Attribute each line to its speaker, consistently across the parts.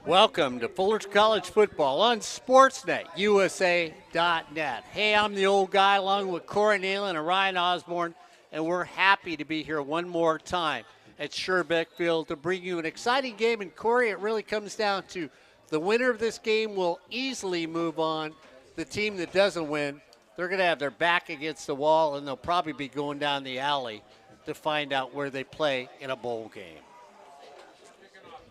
Speaker 1: Welcome to Fullerton College Football on SportsNetUSA.net. Hey, I'm the old guy along with Corey Neyland and Ryan Osborn, and we're happy to be here one more time at Sherbeck Field to bring you an exciting game. And Corey, it really comes down to the winner of this game will easily move on. The team that doesn't win, they're going to have their back against the wall, and they'll probably be going down the alley to find out where they play in a bowl game.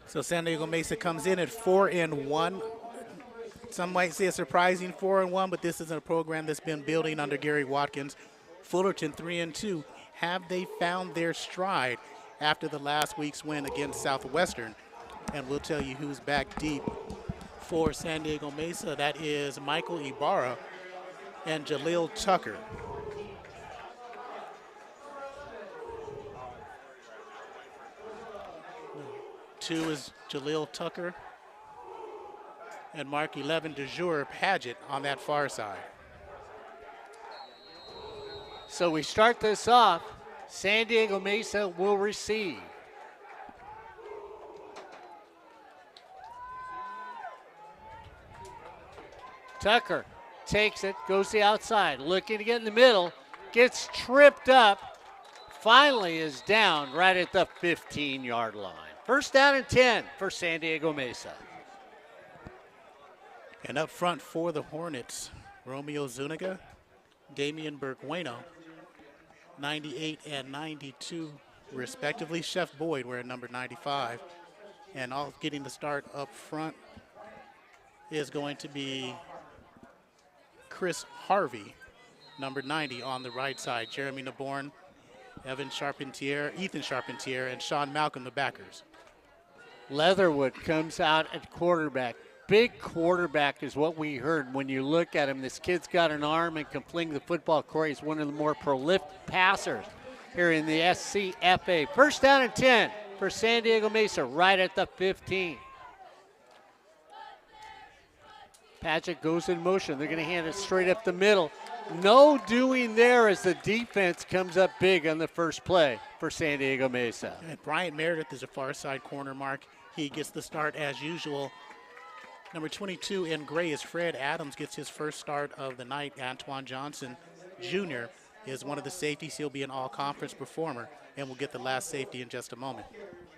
Speaker 2: So San Diego Mesa comes in at 4-1. Some might say a surprising 4-1, but this isn't a program that's been building under Gary Watkins. Fullerton 3-2. Have they found their stride after the last week's win against Southwestern? And we'll tell you who's back deep for San Diego Mesa. That is Michael Ibarra and Jaleel Tucker. Two is Jaleel Tucker and Mark 11 de jour Paget on that far side.
Speaker 1: So we start this off. San Diego Mesa will receive. Tucker takes it, goes to the outside, looking to get in the middle, gets tripped up, finally is down right at the 15-yard line. First down and 10 for San Diego Mesa.
Speaker 2: And up front for the Hornets, Romeo Zuniga, Damian Bergueno, 98 and 92 respectively. Chef Boyd wearing number 95. And all getting the start up front is going to be Chris Harvey, number 90 on the right side. Jeremy Naborn, Ethan Charpentier, and Sean Malcolm, the backers.
Speaker 1: Leatherwood comes out at quarterback. Big quarterback is what we heard when you look at him. This kid's got an arm and can fling the football. Corey is one of the more prolific passers here in the SCFA. First down and 10 for San Diego Mesa, right at the 15. Paget goes in motion. They're going to hand it straight up the middle. No doing there as the defense comes up big on the first play for San Diego Mesa.
Speaker 2: And Bryant Meredith is a far side corner mark. He gets the start as usual. Number 22 in gray is Fred Adams, gets his first start of the night. Antoine Johnson Jr. is one of the safeties. He'll be an all-conference performer, and we'll get the last safety in just a moment.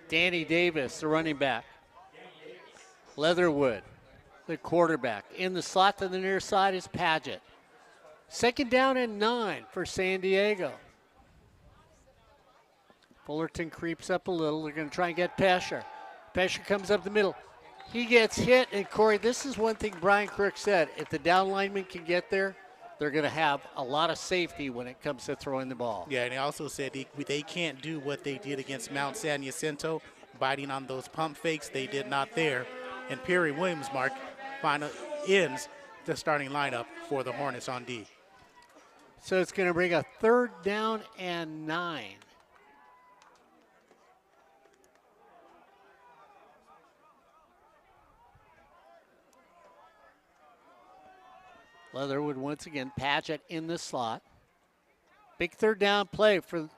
Speaker 1: Danny Davis, the running back. Leatherwood, the quarterback. In the slot to the near side is Paget. Second down and 9 for San Diego. Fullerton creeps up a little. They're going to try and get Pesher. Pesher comes up the middle. He gets hit, and Corey, this is one thing Brian Crook said. If the down lineman can get there, they're going to have a lot of safety when it comes to throwing the ball.
Speaker 2: Yeah, and he also said they can't do what they did against Mount San Jacinto, biting on those pump fakes. They did not there. And Perry Williams, Mark, ends the starting lineup for the Hornets on D.
Speaker 1: So it's going to bring a third down and 9. Leatherwood once again, Paget in the slot. Big third down play for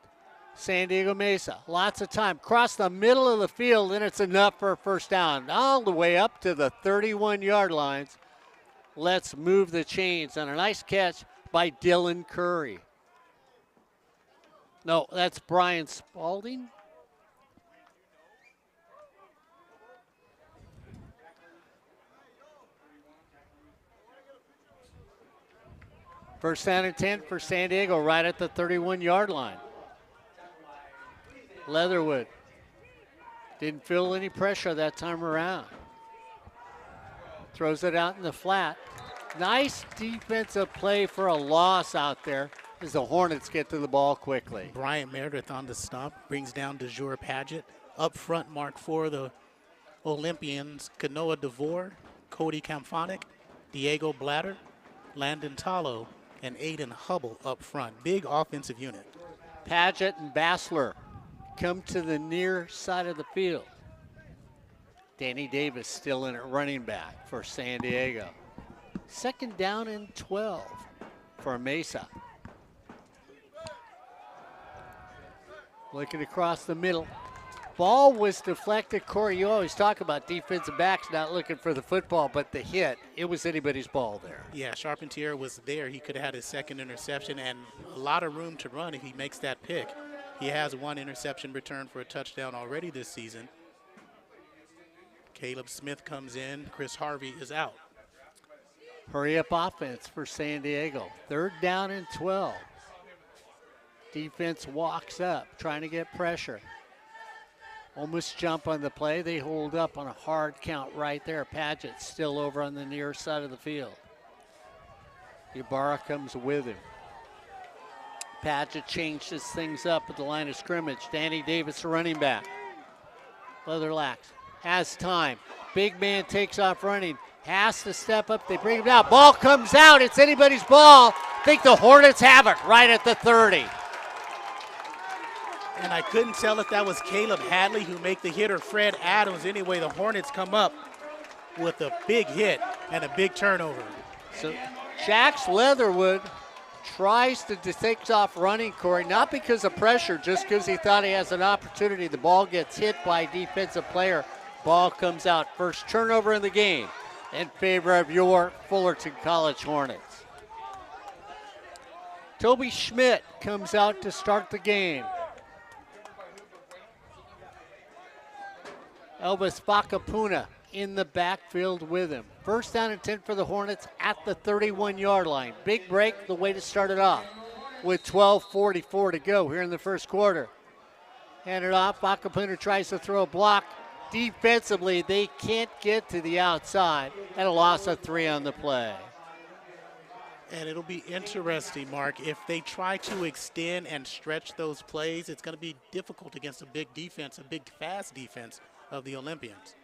Speaker 1: San Diego Mesa. Lots of time. Cross the middle of the field, and it's enough for a first down. All the way up to the 31-yard lines. Let's move the chains on a nice catch by Dylan Curry. No, that's Brian Spalding. First down and 10 for San Diego, right at the 31-yard line. Leatherwood didn't feel any pressure that time around. Throws it out in the flat. Nice defensive play for a loss out there as the Hornets get to the ball quickly.
Speaker 2: Bryant Meredith on the stop, brings down de jour Paget. Up front, mark for the Olympians, Kanoa DeVore, Cody Kamphonic, Diego Blatter, Landon Talo, and Aiden Hubble up front. Big offensive unit.
Speaker 1: Paget and Bassler come to the near side of the field. Danny Davis still in at running back for San Diego. Second down and 12 for Mesa. Looking across the middle. Ball was deflected. Corey, you always talk about defensive backs not looking for the football, but the hit, it was anybody's ball there.
Speaker 2: Yeah, Charpentier was there. He could have had his second interception and a lot of room to run if he makes that pick. He has one interception return for a touchdown already this season. Caleb Smith comes in. Chris Harvey is out.
Speaker 1: Hurry up offense for San Diego. 3rd down and 12. Defense walks up, trying to get pressure. Almost jump on the play. They hold up on a hard count right there. Paget still over on the near side of the field. Ibarra comes with him. Paget changes things up at the line of scrimmage. Danny Davis, running back. Leatherlax has time. Big man takes off running. Has to step up. They bring him down. Ball comes out. It's anybody's ball. I think the Hornets have it right at the 30.
Speaker 2: And I couldn't tell if that was Caleb Hadley who made the hit or Fred Adams. Anyway, the Hornets come up with a big hit and a big turnover.
Speaker 1: So Jax Leatherwood tries to take off running, Corey, not because of pressure, just because he thought he has an opportunity. The ball gets hit by a defensive player. Ball comes out. First turnover in the game in favor of your Fullerton College Hornets. Toby Schmidt comes out to start the game. Elvis Vakapuna in the backfield with him. 1st down and 10 for the Hornets at the 31-yard line. Big break, the way to start it off with 12:44 to go here in the first quarter. Hand it off, Vakapuna tries to throw a block. Defensively, they can't get to the outside. And a loss of 3 on the play.
Speaker 2: And it'll be interesting, Mark, if they try to extend and stretch those plays, it's going to be difficult against a big defense, a big fast defense of the Olympians.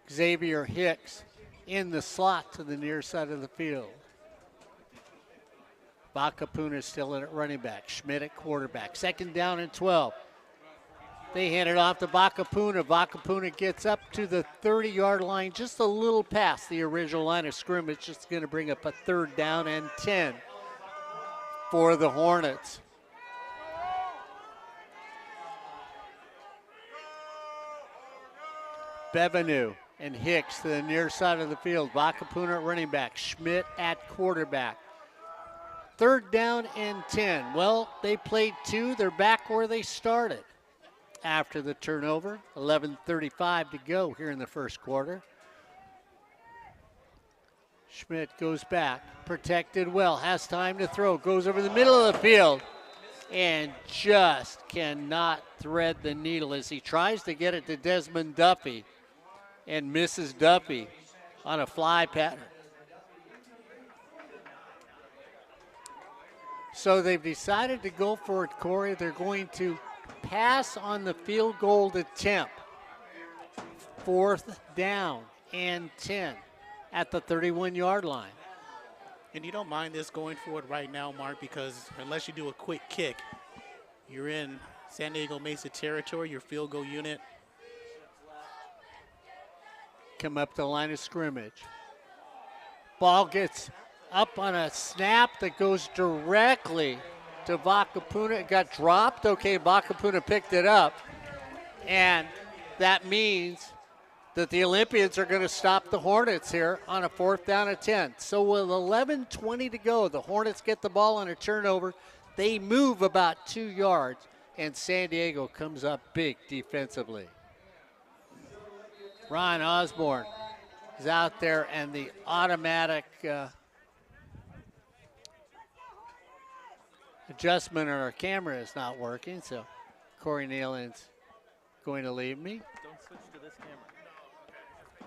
Speaker 1: Xavier Hicks in the slot to the near side of the field. Vakapuna still in at running back. Schmidt at quarterback. 2nd down and 12. They hand it off to Vakapuna. Vakapuna gets up to the 30-yard line, just a little past the original line of scrimmage. Just going to bring up a 3rd down and 10 for the Hornets. Bevenu and Hicks to the near side of the field. Vakapuna at running back. Schmidt at quarterback. 3rd down and 10. Well, they played 2. They're back where they started after the turnover. 11:35 to go here in the first quarter. Schmidt goes back, protected well, has time to throw, goes over the middle of the field, and just cannot thread the needle as he tries to get it to Desmond Duffy and misses Duffy on a fly pattern. So they've decided to go for it, Corey. They're going to pass on the field goal attempt. 4th down and 10 at the 31-yard line.
Speaker 2: And you don't mind this going forward right now, Mark, because unless you do a quick kick, you're in San Diego Mesa territory, your field goal unit.
Speaker 1: Come up the line of scrimmage. Ball gets up on a snap that goes directly to Vakapuna. It got dropped. Okay, Vakapuna picked it up. And that means that the Olympians are going to stop the Hornets here on a 4th down and 10. So with 11:20 to go, the Hornets get the ball on a turnover. They move about 2 yards, and San Diego comes up big defensively. Ryan Osborn is out there, and the automatic adjustment on our camera is not working, so Corey Neyland's going to leave me.
Speaker 3: Don't switch to this camera.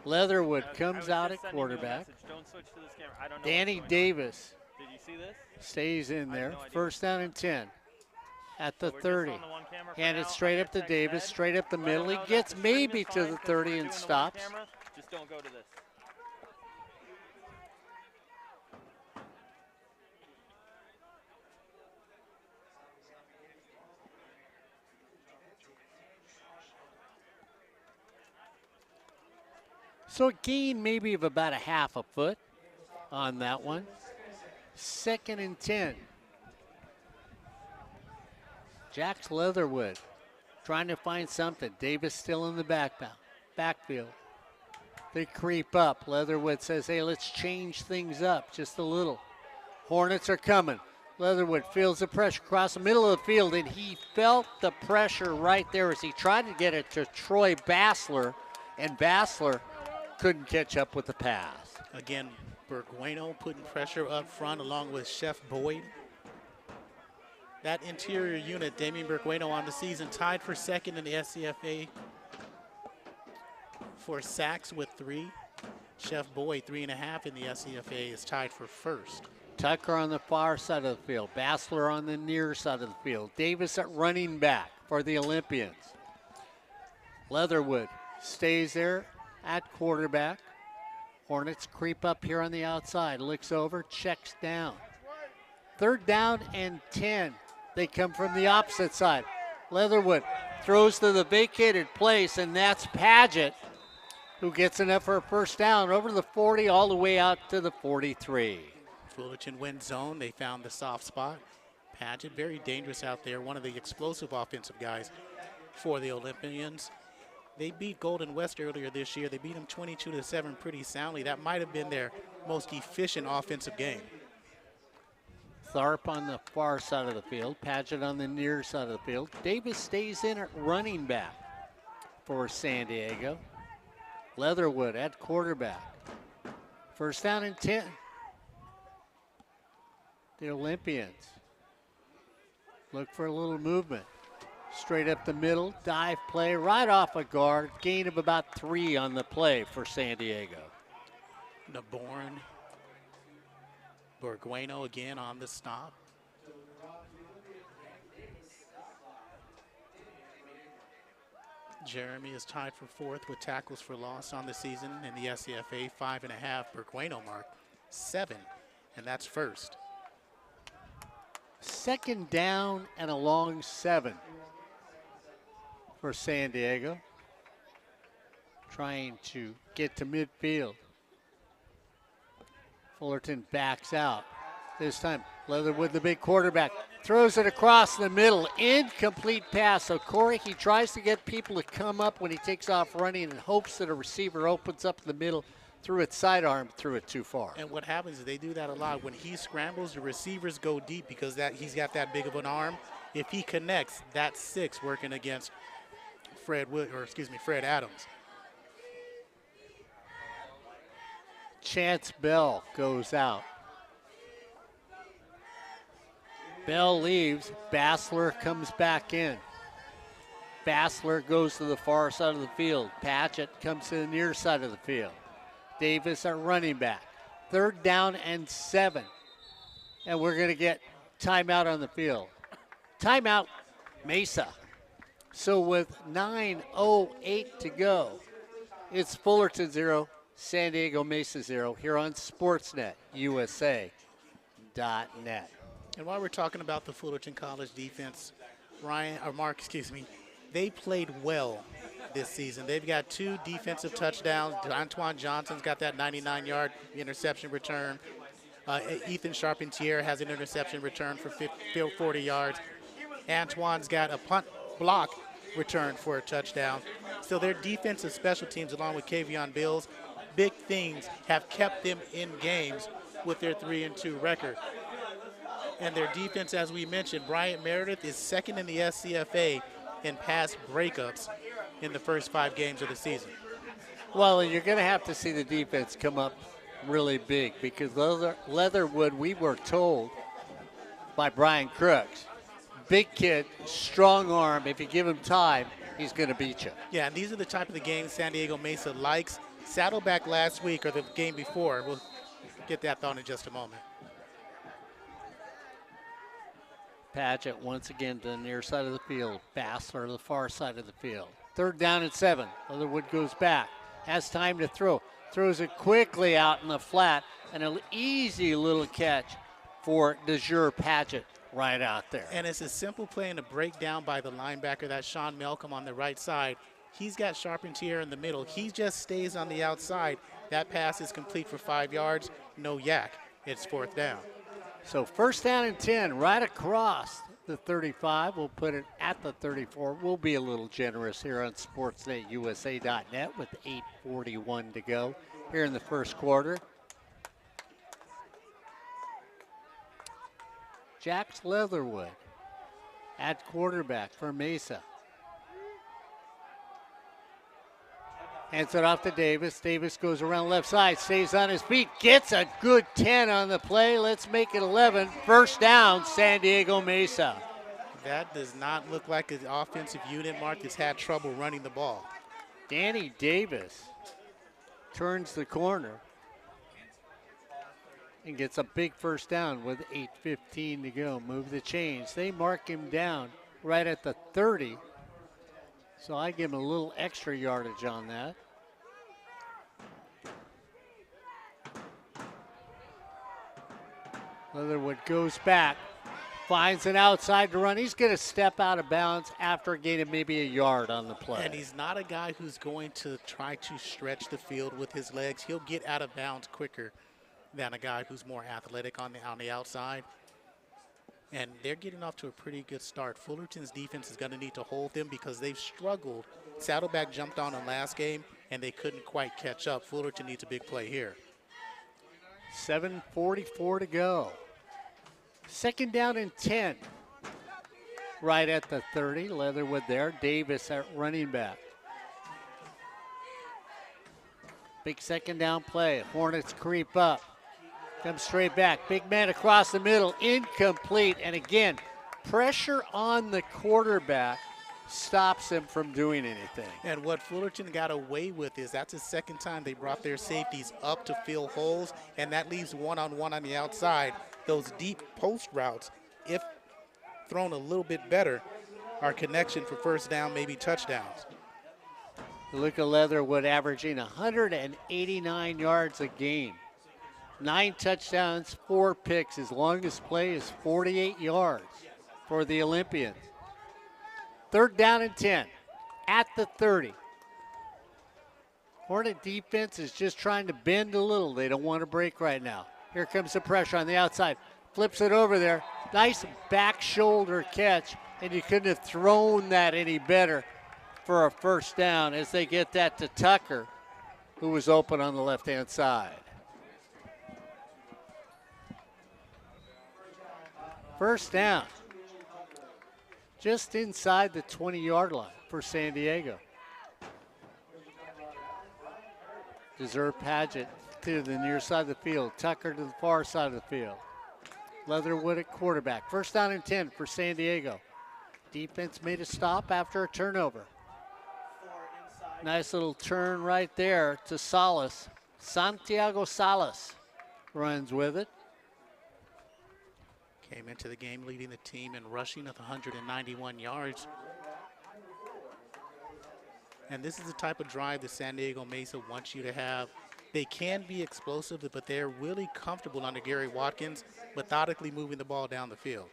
Speaker 1: Leatherwood comes out at quarterback.
Speaker 3: Don't switch to this camera. I don't know.
Speaker 1: Danny Davis
Speaker 3: Did you see this?
Speaker 1: stays in there.
Speaker 3: no idea.
Speaker 1: 1st down and 10 at the
Speaker 3: We're just
Speaker 1: 30.
Speaker 3: on the one camera for
Speaker 1: Hand it
Speaker 3: now.
Speaker 1: straight up to
Speaker 3: Text
Speaker 1: Davis,
Speaker 3: Ed.
Speaker 1: straight up the
Speaker 3: Let him
Speaker 1: middle. He
Speaker 3: know that
Speaker 1: gets
Speaker 3: the stream
Speaker 1: maybe
Speaker 3: is
Speaker 1: to
Speaker 3: fine
Speaker 1: the
Speaker 3: 'cause
Speaker 1: 30
Speaker 3: we're
Speaker 1: and
Speaker 3: doing the one
Speaker 1: stops.
Speaker 3: camera. Just don't go to this.
Speaker 1: So a gain maybe of about a half a foot on that one. 2nd and 10. Jax Leatherwood trying to find something. Davis still in the backfield. They creep up. Leatherwood says, hey, let's change things up just a little. Hornets are coming. Leatherwood feels the pressure across the middle of the field, and he felt the pressure right there as he tried to get it to Troy Bassler, and Bassler couldn't catch up with the pass.
Speaker 2: Again, Burgueno putting pressure up front along with Chef Boyd. That interior unit, Damian Burgueno on the season, tied for 2nd in the SCFA for sacks with 3. Chef Boyd, 3.5 in the SCFA, is tied for 1st.
Speaker 1: Tucker on the far side of the field. Bassler on the near side of the field. Davis at running back for the Olympians. Leatherwood stays there at quarterback. Hornets creep up here on the outside. Looks over, checks down. 3rd down and 10. They come from the opposite side. Leatherwood throws to the vacated place, and that's Paget, who gets enough for a 1st down over the 40 all the way out to the 43.
Speaker 2: Fullerton wins zone. They found the soft spot. Paget, very dangerous out there. One of the explosive offensive guys for the Olympians. They beat Golden West earlier this year. They beat them 22-7 pretty soundly. That might have been their most efficient offensive game.
Speaker 1: Tharp on the far side of the field. Paget on the near side of the field. Davis stays in at running back for San Diego. Leatherwood at quarterback. 1st down and 10. The Olympians look for a little movement. Straight up the middle, dive play right off a guard. Gain of about 3 on the play for San Diego.
Speaker 2: Naborn. Burgueno again on the stop. Jeremy is tied for 4th with tackles for loss on the season in the SCFA, 5.5. Burgueno mark 7, and that's 1st.
Speaker 1: 2nd down and a long 7 for San Diego. Trying to get to midfield. Fullerton backs out. This time, Leatherwood, the big quarterback, throws it across the middle. Incomplete pass. So Corey, he tries to get people to come up when he takes off running and hopes that a receiver opens up the middle, threw it sidearm, threw it too far.
Speaker 2: And what happens is they do that a lot. When he scrambles, the receivers go deep because he's got that big of an arm. If he connects, that's 6 working against Fred Adams.
Speaker 1: Chance Bell goes out. Bell leaves. Bassler comes back in. Bassler goes to the far side of the field. Paget comes to the near side of the field. Davis at running back. 3rd down and 7. And we're going to get timeout on the field. Timeout, Mesa. So with 9:08 to go, it's Fullerton 0, San Diego Mesa 0 here on Sportsnet USA.net.
Speaker 2: And while we're talking about the Fullerton College defense, Mark, they played well this season. They've got 2 defensive touchdowns. Antoine Johnson's got that 99-yard interception return. Ethan Charpentier has an interception return for 40 yards. Antoine's got a punt block return for a touchdown. So their defensive special teams, along with Kavion Bills, big things have kept them in games with their 3-2 record. And their defense, as we mentioned, Bryant Meredith is 2nd in the SCFA in pass breakups in the first 5 games of the season.
Speaker 1: Well, you're going to have to see the defense come up really big because Leatherwood, we were told by Brian Crooks, big kid, strong arm. If you give him time, he's going to beat you.
Speaker 2: Yeah, and these are the type of the games San Diego Mesa likes. Saddleback last week or the game before. We'll get that thought in just a moment.
Speaker 1: Paget once again to the near side of the field. Bassler to the far side of the field. 3rd down and 7. Leatherwood goes back. Has time to throw. Throws it quickly out in the flat. And an easy little catch for DeJure Paget right out there.
Speaker 2: And it's a simple play and a breakdown by the linebacker. That's Sean Malcolm on the right side. He's got Charpentier in the middle. He just stays on the outside. That pass is complete for 5 yards. No yak. It's 4th down.
Speaker 1: So first down and 10, right across the 35. We'll put it at the 34. We'll be a little generous here on SportsNetUSA.net with 8:41 to go here in the first quarter. Jax Leatherwood at quarterback for Mesa. Hands it off to Davis. Davis goes around left side, stays on his feet, gets a good 10 on the play. Let's make it 11. First down, San Diego Mesa.
Speaker 2: That does not look like an offensive unit, Mark, that's had trouble running the ball.
Speaker 1: Danny Davis turns the corner and gets a big first down with 8:15 to go. Move the chains. They mark him down right at the 30. So I give him a little extra yardage on that. Leatherwood goes back, finds an outside to run. He's going to step out of bounds after gaining maybe a yard on the play.
Speaker 2: And he's not a guy who's going to try to stretch the field with his legs. He'll get out of bounds quicker than a guy who's more athletic on the outside. And they're getting off to a pretty good start. Fullerton's defense is going to need to hold them because they've struggled. Saddleback jumped on them last game, and they couldn't quite catch up. Fullerton needs a big play here.
Speaker 1: 7:44 to go. Second down and 10. Right at the 30. Leatherwood there. Davis at running back. Big second down play. Hornets creep up. Come straight back. Big man across the middle. Incomplete. And again, pressure on the quarterback stops him from doing anything.
Speaker 2: And what Fullerton got away with is that's the second time they brought their safeties up to fill holes, and that leaves one-on-one on the outside. Those deep post routes, if thrown a little bit better, are connection for first down, maybe touchdowns.
Speaker 1: Look at Leatherwood averaging 189 yards a game. 9 touchdowns, 4 picks. His longest play is 48 yards for the Olympians. Third down and 10 at the 30. Hornet defense is just trying to bend a little. They don't want to break right now. Here comes the pressure on the outside. Flips it over there. Nice back shoulder catch, and you couldn't have thrown that any better for a first down as they get that to Tucker, who was open on the left-hand side. First down, just inside the 20-yard line for San Diego. Deserve Paget to the near side of the field. Tucker to the far side of the field. Leatherwood at quarterback. First down and 10 for San Diego. Defense made a stop after a turnover. Nice little turn right there to Salas. Santiago Salas runs with it.
Speaker 2: Came into the game leading the team in rushing with 191 yards. And this is the type of drive that San Diego Mesa wants you to have. They can be explosive, but they're really comfortable under Gary Watkins, methodically moving the ball down the field.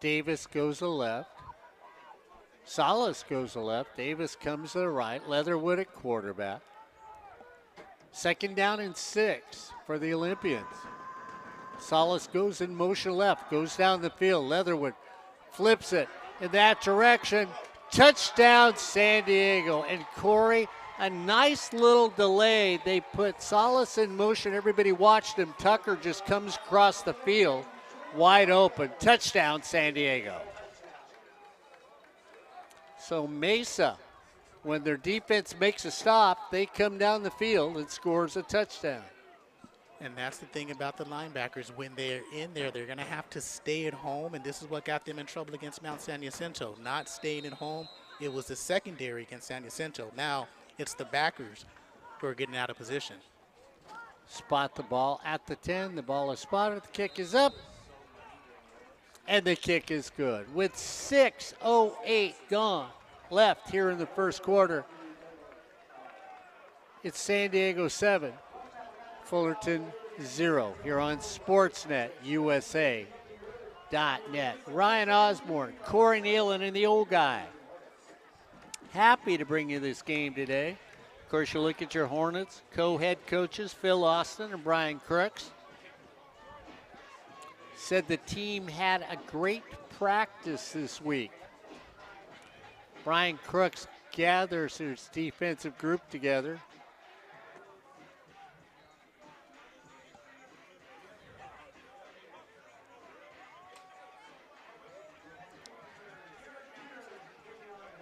Speaker 1: Davis goes to the left. Salas goes to the left. Davis comes to the right. Leatherwood at quarterback. Second down and 6 for the Olympians. Salas goes in motion left, goes down the field. Leatherwood flips it in that direction. Touchdown, San Diego. And Corey, a nice little delay. They put Salas in motion. Everybody watched him. Tucker just comes across the field, wide open. Touchdown, San Diego. So Mesa, when their defense makes a stop, they come down the field and scores a touchdown.
Speaker 2: And that's the thing about the linebackers. When they're in there, they're going to have to stay at home, and this is what got them in trouble against Mount San Jacinto. Not staying at home. It was the secondary against San Jacinto. Now it's the backers who are getting out of position.
Speaker 1: Spot the ball at the 10. The ball is spotted. The kick is up. And the kick is good. With 6:08 gone left here in the first quarter, it's San Diego 7. Fullerton 0 here on SportsNetUSA.net. Ryan Osborn, Corey Neyland, and the old guy. Happy to bring you this game today. Of course, you look at your Hornets, co-head coaches Phil Austin and Brian Crooks. said the team had a great practice this week. Brian Crooks gathers his defensive group together.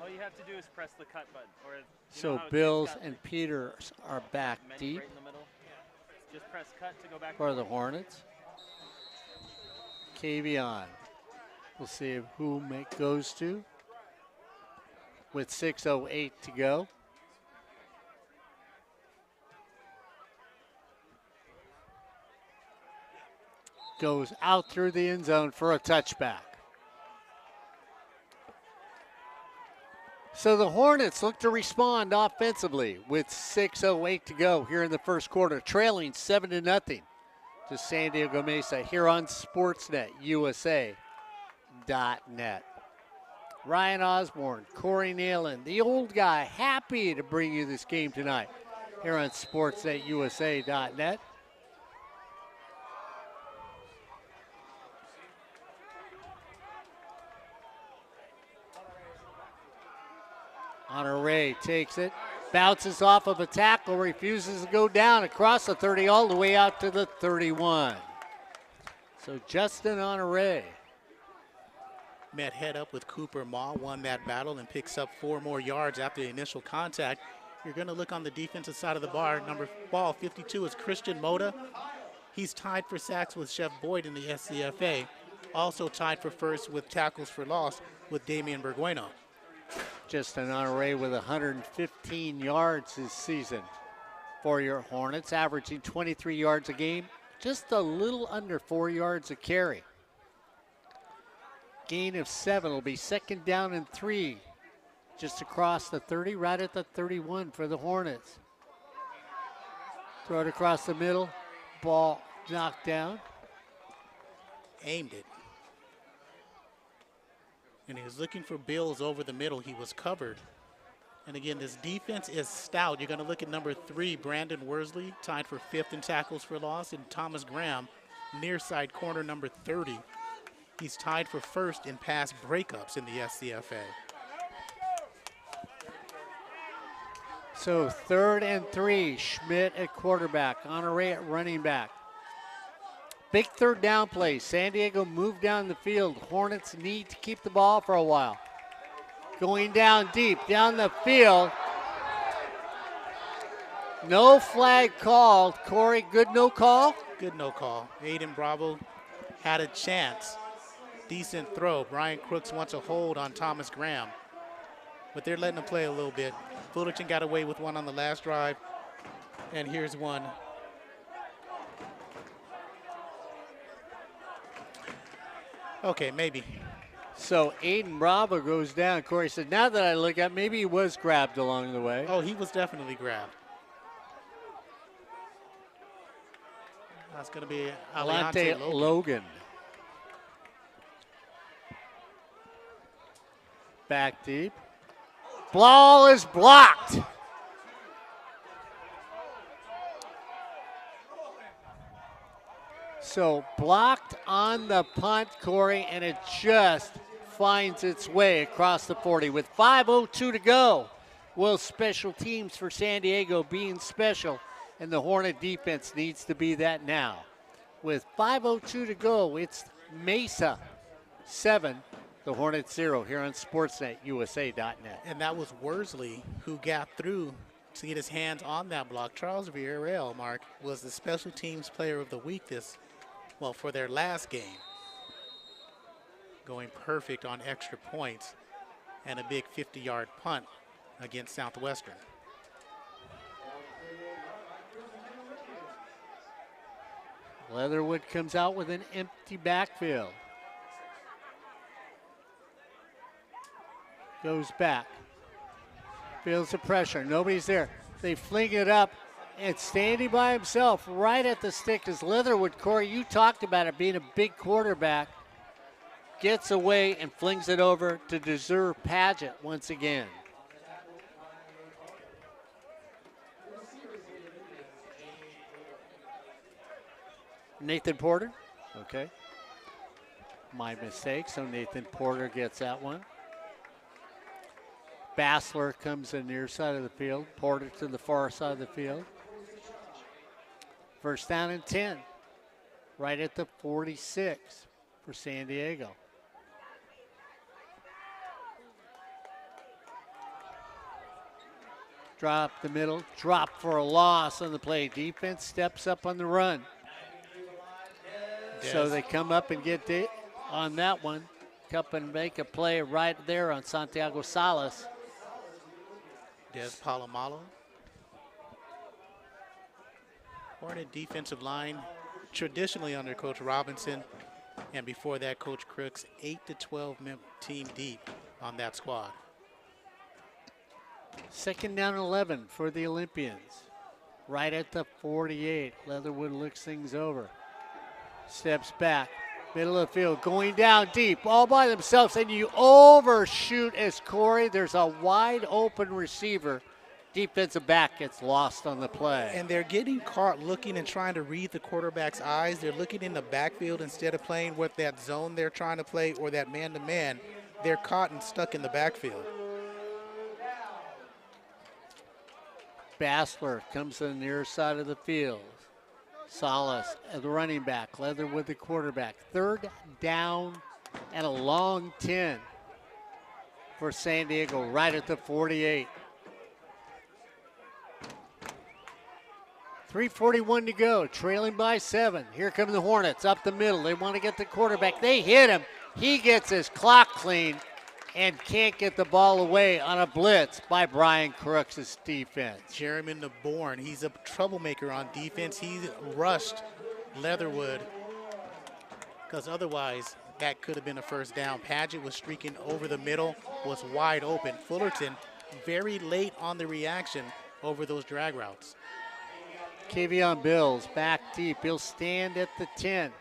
Speaker 3: All you have to do is press the cut button. Or
Speaker 1: So Bills and Peters are back deep
Speaker 3: right in the middle. Just press cut to go back
Speaker 1: for the Hornets. Kavion. We'll see who it goes to with 6:08 to go. Goes out through the end zone for a touchback. So the Hornets look to respond offensively with 6:08 to go here in the first quarter, trailing 7-0 to San Diego Mesa here on Sportsnet USA.net. Ryan Osborn, Corey Neyland, the old guy, happy to bring you this game tonight here on Sportsnet USA.net. Honore takes it, bounces off of a tackle, refuses to go down across the 30 all the way out to the 31. So Justin Honore
Speaker 2: met head up with Cooper Ma, won that battle and picks up 4 more yards after the initial contact. You're going to look on the defensive side of the ball 52 is Christian Moda. He's tied for sacks with Chef Boyd in the SCFA. Also tied for first with tackles for loss with Damian Bergueno.
Speaker 1: Justin Honore with 115 yards this season for your Hornets, averaging 23 yards a game, just a little under 4 yards a carry. Gain of 7 will be 2nd down and 3, just across the 30, right at the 31 for the Hornets. Throw it across the middle, ball knocked down.
Speaker 2: Aimed it. And he was looking for Bills over the middle. He was covered. And again, this defense is stout. You're going to look at number 3, Brandon Worsley, tied for 5th in tackles for loss, and Thomas Graham, near side corner number 30. He's tied for 1st in pass breakups in the SCFA.
Speaker 1: So 3rd and 3, Schmidt at quarterback, Honore at running back. Big 3rd down play. San Diego moved down the field. Hornets need to keep the ball for a while. Going down deep, down the field. No flag called. Corey, good no call?
Speaker 2: Good no call. Aiden Bravo had a chance. Decent throw. Brian Crooks wants a hold on Thomas Graham. But they're letting him play a little bit. Fullerton got away with one on the last drive. And here's one. Okay, maybe.
Speaker 1: So Aiden Bravo goes down. Corey said, now that I look at, maybe he was grabbed along the way.
Speaker 2: Oh, he was definitely grabbed. That's going to be
Speaker 1: Alante Logan. Back deep. Ball is blocked. So blocked on the punt, Corey, and it just finds its way across the 40. With 5:02 to go, will special teams for San Diego being special, and the Hornet defense needs to be that now. With 5:02 to go, it's Mesa 7, the Hornets 0 here on Sportsnet USA.net.
Speaker 2: And that was Worsley who got through to get his hands on that block. Charles Villarreal, Mark, was the special teams player of the week for their last game. Going perfect on extra points and a big 50-yard punt against Southwestern.
Speaker 1: Leatherwood comes out with an empty backfield. Goes back. Feels the pressure. Nobody's there. They fling it up. And standing by himself right at the stick is Leatherwood. Corey, you talked about it being a big quarterback. Gets away and flings it over to Deserve Paget once again. Nathan Porter. Okay. My mistake, so Nathan Porter gets that one. Bassler comes to the near side of the field. Porter to the far side of the field. First down and 10. Right at the 46 for San Diego. Drop the middle, drop for a loss on the play. Defense steps up on the run. So they come up and get on that one. Come and make a play right there on Santiago Salas.
Speaker 2: Des Palomalo. Hornet defensive line, traditionally under Coach Robinson, and before that, Coach Crooks, 8 to 12 team deep on that squad.
Speaker 1: Second down and 11 for the Olympians. Right at the 48. Leatherwood looks things over. Steps back. Middle of the field. Going down deep. All by themselves. And you overshoot as Corey. There's a wide open receiver. Defensive back gets lost on the play.
Speaker 2: And they're getting caught looking and trying to read the quarterback's eyes. They're looking in the backfield instead of playing with that zone they're trying to play or that man-to-man. They're caught and stuck in the backfield.
Speaker 1: Bassler comes to the near side of the field. Salas, the running back. Leatherwood, the quarterback. Third down and a long 10 for San Diego, right at the 48. 3:41 to go, trailing by 7. Here come the Hornets up the middle. They want to get the quarterback. They hit him. He gets his clock clean and can't get the ball away on a blitz by Brian Crooks' defense.
Speaker 2: Jeremy Naborn, he's a troublemaker on defense. He rushed Leatherwood because otherwise that could have been a first down. Padgett was streaking over the middle, was wide open. Fullerton very late on the reaction over those drag routes.
Speaker 1: Kavion Bills back deep. He'll stand at the 10.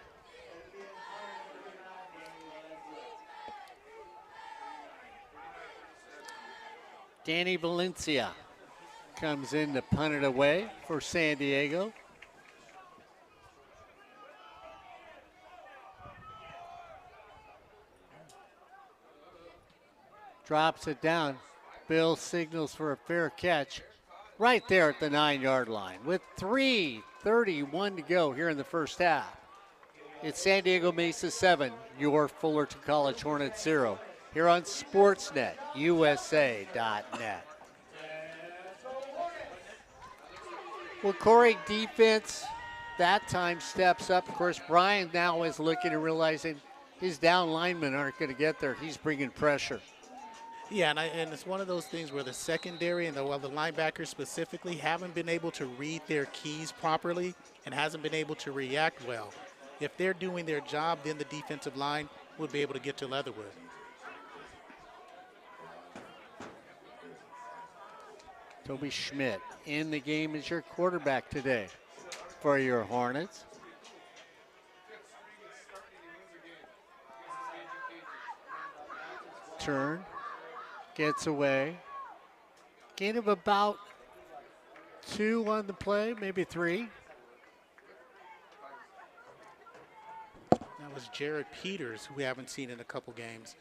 Speaker 1: Danny Valencia comes in to punt it away for San Diego. Drops it down. Bill signals for a fair catch right there at the 9-yard line with 3:31 to go here in the first half. It's San Diego Mesa 7, your Fullerton College Hornets 0. Here on Sportsnet, USA.net. Well, Corey, defense that time steps up. Of course, Brian now is looking and realizing his down linemen aren't going to get there. He's bringing pressure.
Speaker 2: Yeah, and it's one of those things where the secondary and the linebackers specifically haven't been able to read their keys properly and hasn't been able to react well. If they're doing their job, then the defensive line would be able to get to Leatherwood.
Speaker 1: Toby Schmidt in the game as your quarterback today for your Hornets. Turn, gets away. Gain of about 2 on the play, maybe 3.
Speaker 2: That was Jared Peters, who we haven't seen in a couple games.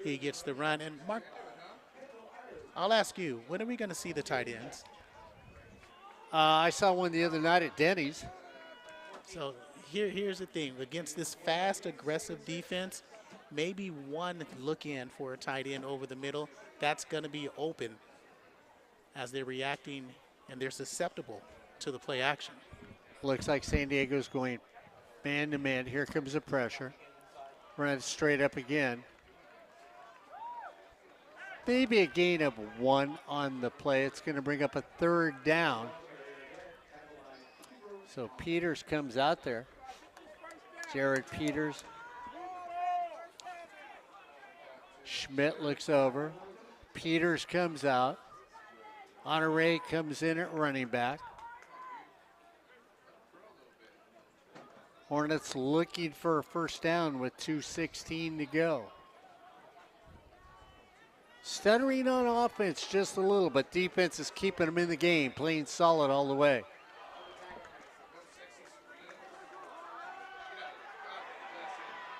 Speaker 2: He gets the run. And Mark, I'll ask you, when are we going to see the tight ends?
Speaker 1: I saw one the other night at Denny's.
Speaker 2: So here's the thing. Against this fast, aggressive defense, maybe one look in for a tight end over the middle. That's going to be open as they're reacting and they're susceptible to the play action.
Speaker 1: Looks like San Diego's going man-to-man. Here comes the pressure. Run it straight up again. Maybe a gain of 1 on the play. It's going to bring up a 3rd down. So Peters comes out there. Jared Peters. Schmidt looks over. Peters comes out. Honore comes in at running back. Hornets looking for a first down with 2:16 to go. Stuttering on offense just a little, but defense is keeping them in the game, playing solid all the way.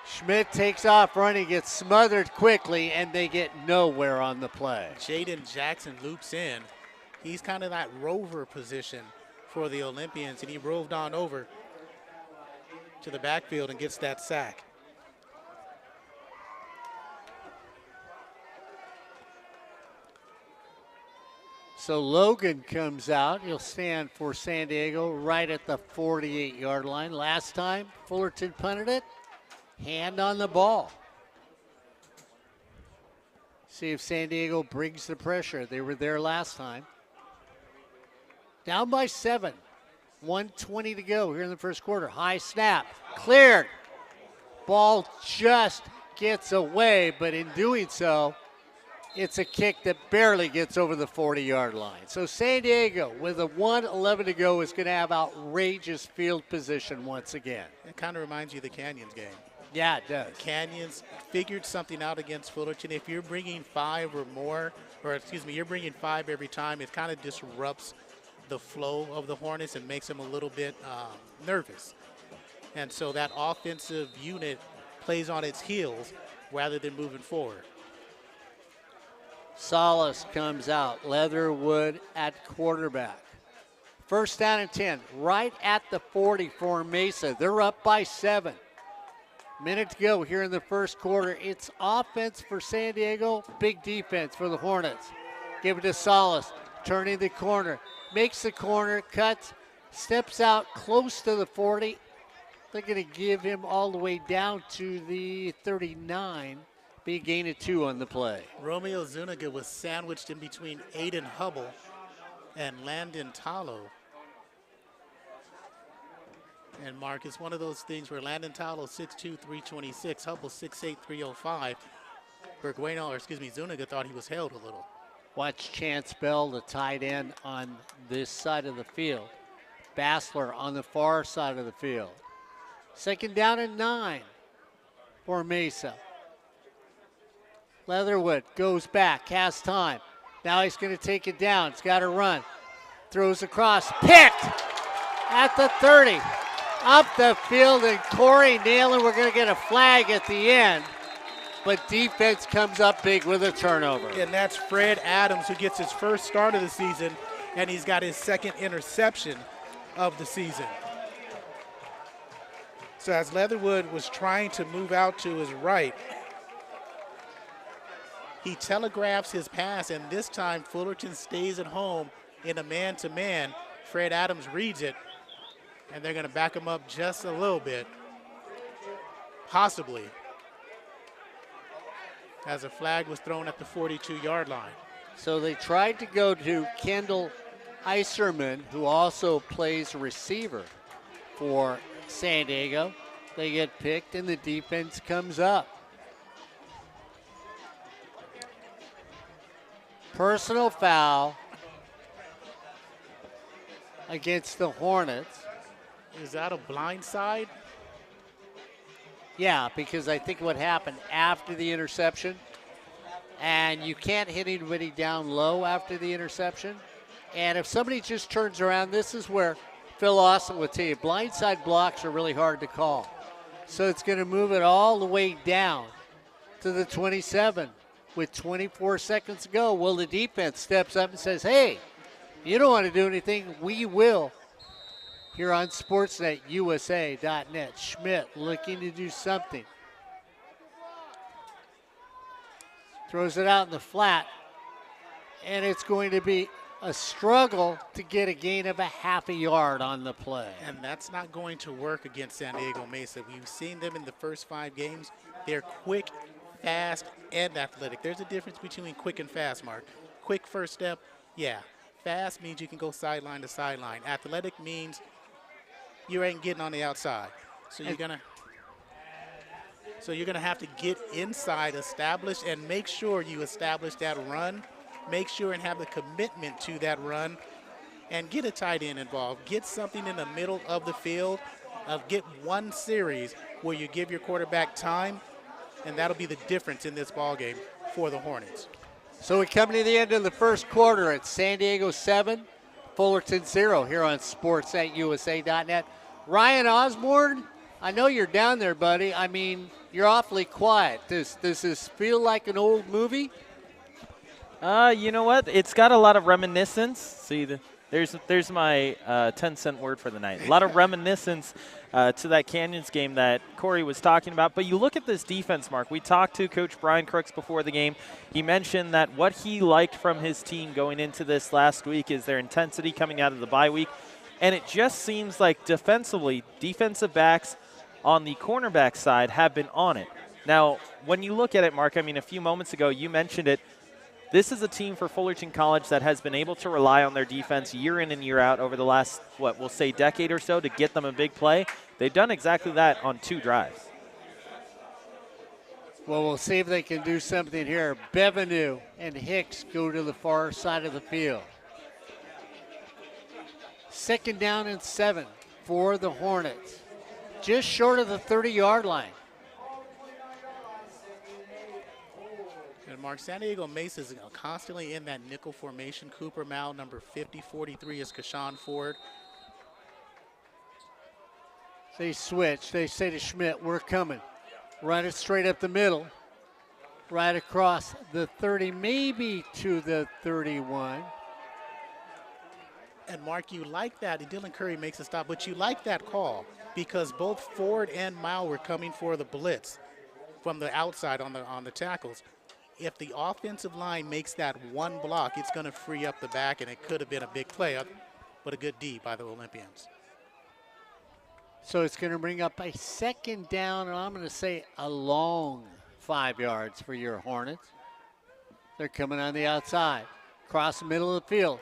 Speaker 1: Schmidt takes off running, gets smothered quickly, and they get nowhere on the play.
Speaker 2: Jaden Jackson loops in. He's kind of that rover position for the Olympians, and he roved on over to the backfield and gets that sack.
Speaker 1: So Logan comes out. He'll stand for San Diego right at the 48-yard line. Last time, Fullerton punted it. Hand on the ball. See if San Diego brings the pressure. They were there last time. Down by 7. 1:20 to go here in the first quarter. High snap. Cleared. Ball just gets away, but in doing so, it's a kick that barely gets over the 40-yard line. So San Diego, with a 1:11 to go, is going to have outrageous field position once again.
Speaker 2: It kind of reminds you of the Canyons game.
Speaker 1: Yeah, it does.
Speaker 2: Canyons figured something out against Fullerton. If you're bringing 5 or more, or excuse me, you're bringing 5 every time, it kind of disrupts the flow of the Hornets and makes them a little bit nervous. And so that offensive unit plays on its heels rather than moving forward.
Speaker 1: Salas comes out. Leatherwood at quarterback. First down and 10, right at the 40 for Mesa. They're up by 7. Minute to go here in the first quarter. It's offense for San Diego, big defense for the Hornets. Give it to Salas, turning the corner. Makes the corner, cuts, steps out close to the 40. They're going to give him all the way down to the 39. Be a gain of 2 on the play.
Speaker 2: Romeo Zuniga was sandwiched in between Aiden Hubble and Landon Tallow. And Mark, it's one of those things where Landon Tallow 6'2", 326, Hubble 6'8", 305. Zuniga thought he was held a little.
Speaker 1: Watch Chance Bell, the tight end, on this side of the field. Bassler on the far side of the field. Second down and 9 for Mesa. Leatherwood goes back, has time. Now he's going to take it down. He's got to run. Throws across. Picked at the 30. Up the field, and Corey Neyland, we're going to get a flag at the end. But defense comes up big with a turnover.
Speaker 2: And that's Fred Adams, who gets his first start of the season, and he's got his second interception of the season. So as Leatherwood was trying to move out to his right, he telegraphs his pass, and this time Fullerton stays at home in a man-to-man. Fred Adams reads it, and they're going to back him up just a little bit, possibly, as a flag was thrown at the 42-yard line.
Speaker 1: So they tried to go to Kendall Iserman, who also plays receiver for San Diego. They get picked, and the defense comes up. Personal foul against the Hornets.
Speaker 2: Is that a blindside?
Speaker 1: Yeah, because I think what happened after the interception, and you can't hit anybody down low after the interception. And if somebody just turns around, this is where Phil Austin would tell you, blindside blocks are really hard to call. So it's going to move it all the way down to the 27 with 24 seconds to go. Well, the defense steps up and says, hey, you don't want to do anything, we will. Here on SportsNetUSA.net, Schmidt looking to do something. Throws it out in the flat, and it's going to be a struggle to get a gain of a half a yard on the play.
Speaker 2: And that's not going to work against San Diego Mesa. We've seen them in the first 5 games. They're quick, fast, and athletic. There's a difference between quick and fast, Mark. Quick first step, yeah. Fast means you can go sideline to sideline. Athletic means you ain't getting on the outside. So you're gonna have to get inside, establish, and make sure you establish that run. Make sure and have the commitment to that run, and get a tight end involved. Get something in the middle of the field. Get one series where you give your quarterback time, and that'll be the difference in this ball game for the Hornets.
Speaker 1: So we come to the end of the first quarter at San Diego 7, Fullerton 0 here on SportsNetUSA.net. Ryan Osborn, I know you're down there, buddy. I mean, You're awfully quiet. Does this feel like an old movie?
Speaker 4: You know what? It's got a lot of reminiscence. See, there's my 10-cent word for the night. A lot of reminiscence to that Canyons game that Corey was talking about. But you look at this defense, Mark. We talked to Coach Brian Crooks before the game. He mentioned that what he liked from his team going into this last week is their intensity coming out of the bye week. And it just seems like defensively, defensive backs on the cornerback side have been on it. Now, when you look at it, Mark, I mean, a few moments ago you mentioned it. This is a team for Fullerton College that has been able to rely on their defense year in and year out over the last, we'll say decade or so to get them a big play. They've done exactly that on 2 drives.
Speaker 1: Well, we'll see if they can do something here. Bevenue and Hicks go to the far side of the field. 2nd down and 7 for the Hornets. Just short of the 30-yard line.
Speaker 2: And Mark, San Diego Mesa is constantly in that nickel formation. Cooper Mal, number 50-43 is Kashawn Ford.
Speaker 1: They switch. They say to Schmidt, we're coming. Run it straight up the middle. Right across the 30, maybe to the 31.
Speaker 2: And Mark, you like that. Dylan Curry makes a stop, but you like that call because both Ford and Mal were coming for the blitz from the outside on the tackles. If the offensive line makes that one block, it's going to free up the back, and it could have been a big play, but a good D by the Olympians.
Speaker 1: So it's going to bring up a 2nd down, and I'm going to say a long 5 yards for your Hornets. They're coming on the outside, across the middle of the field.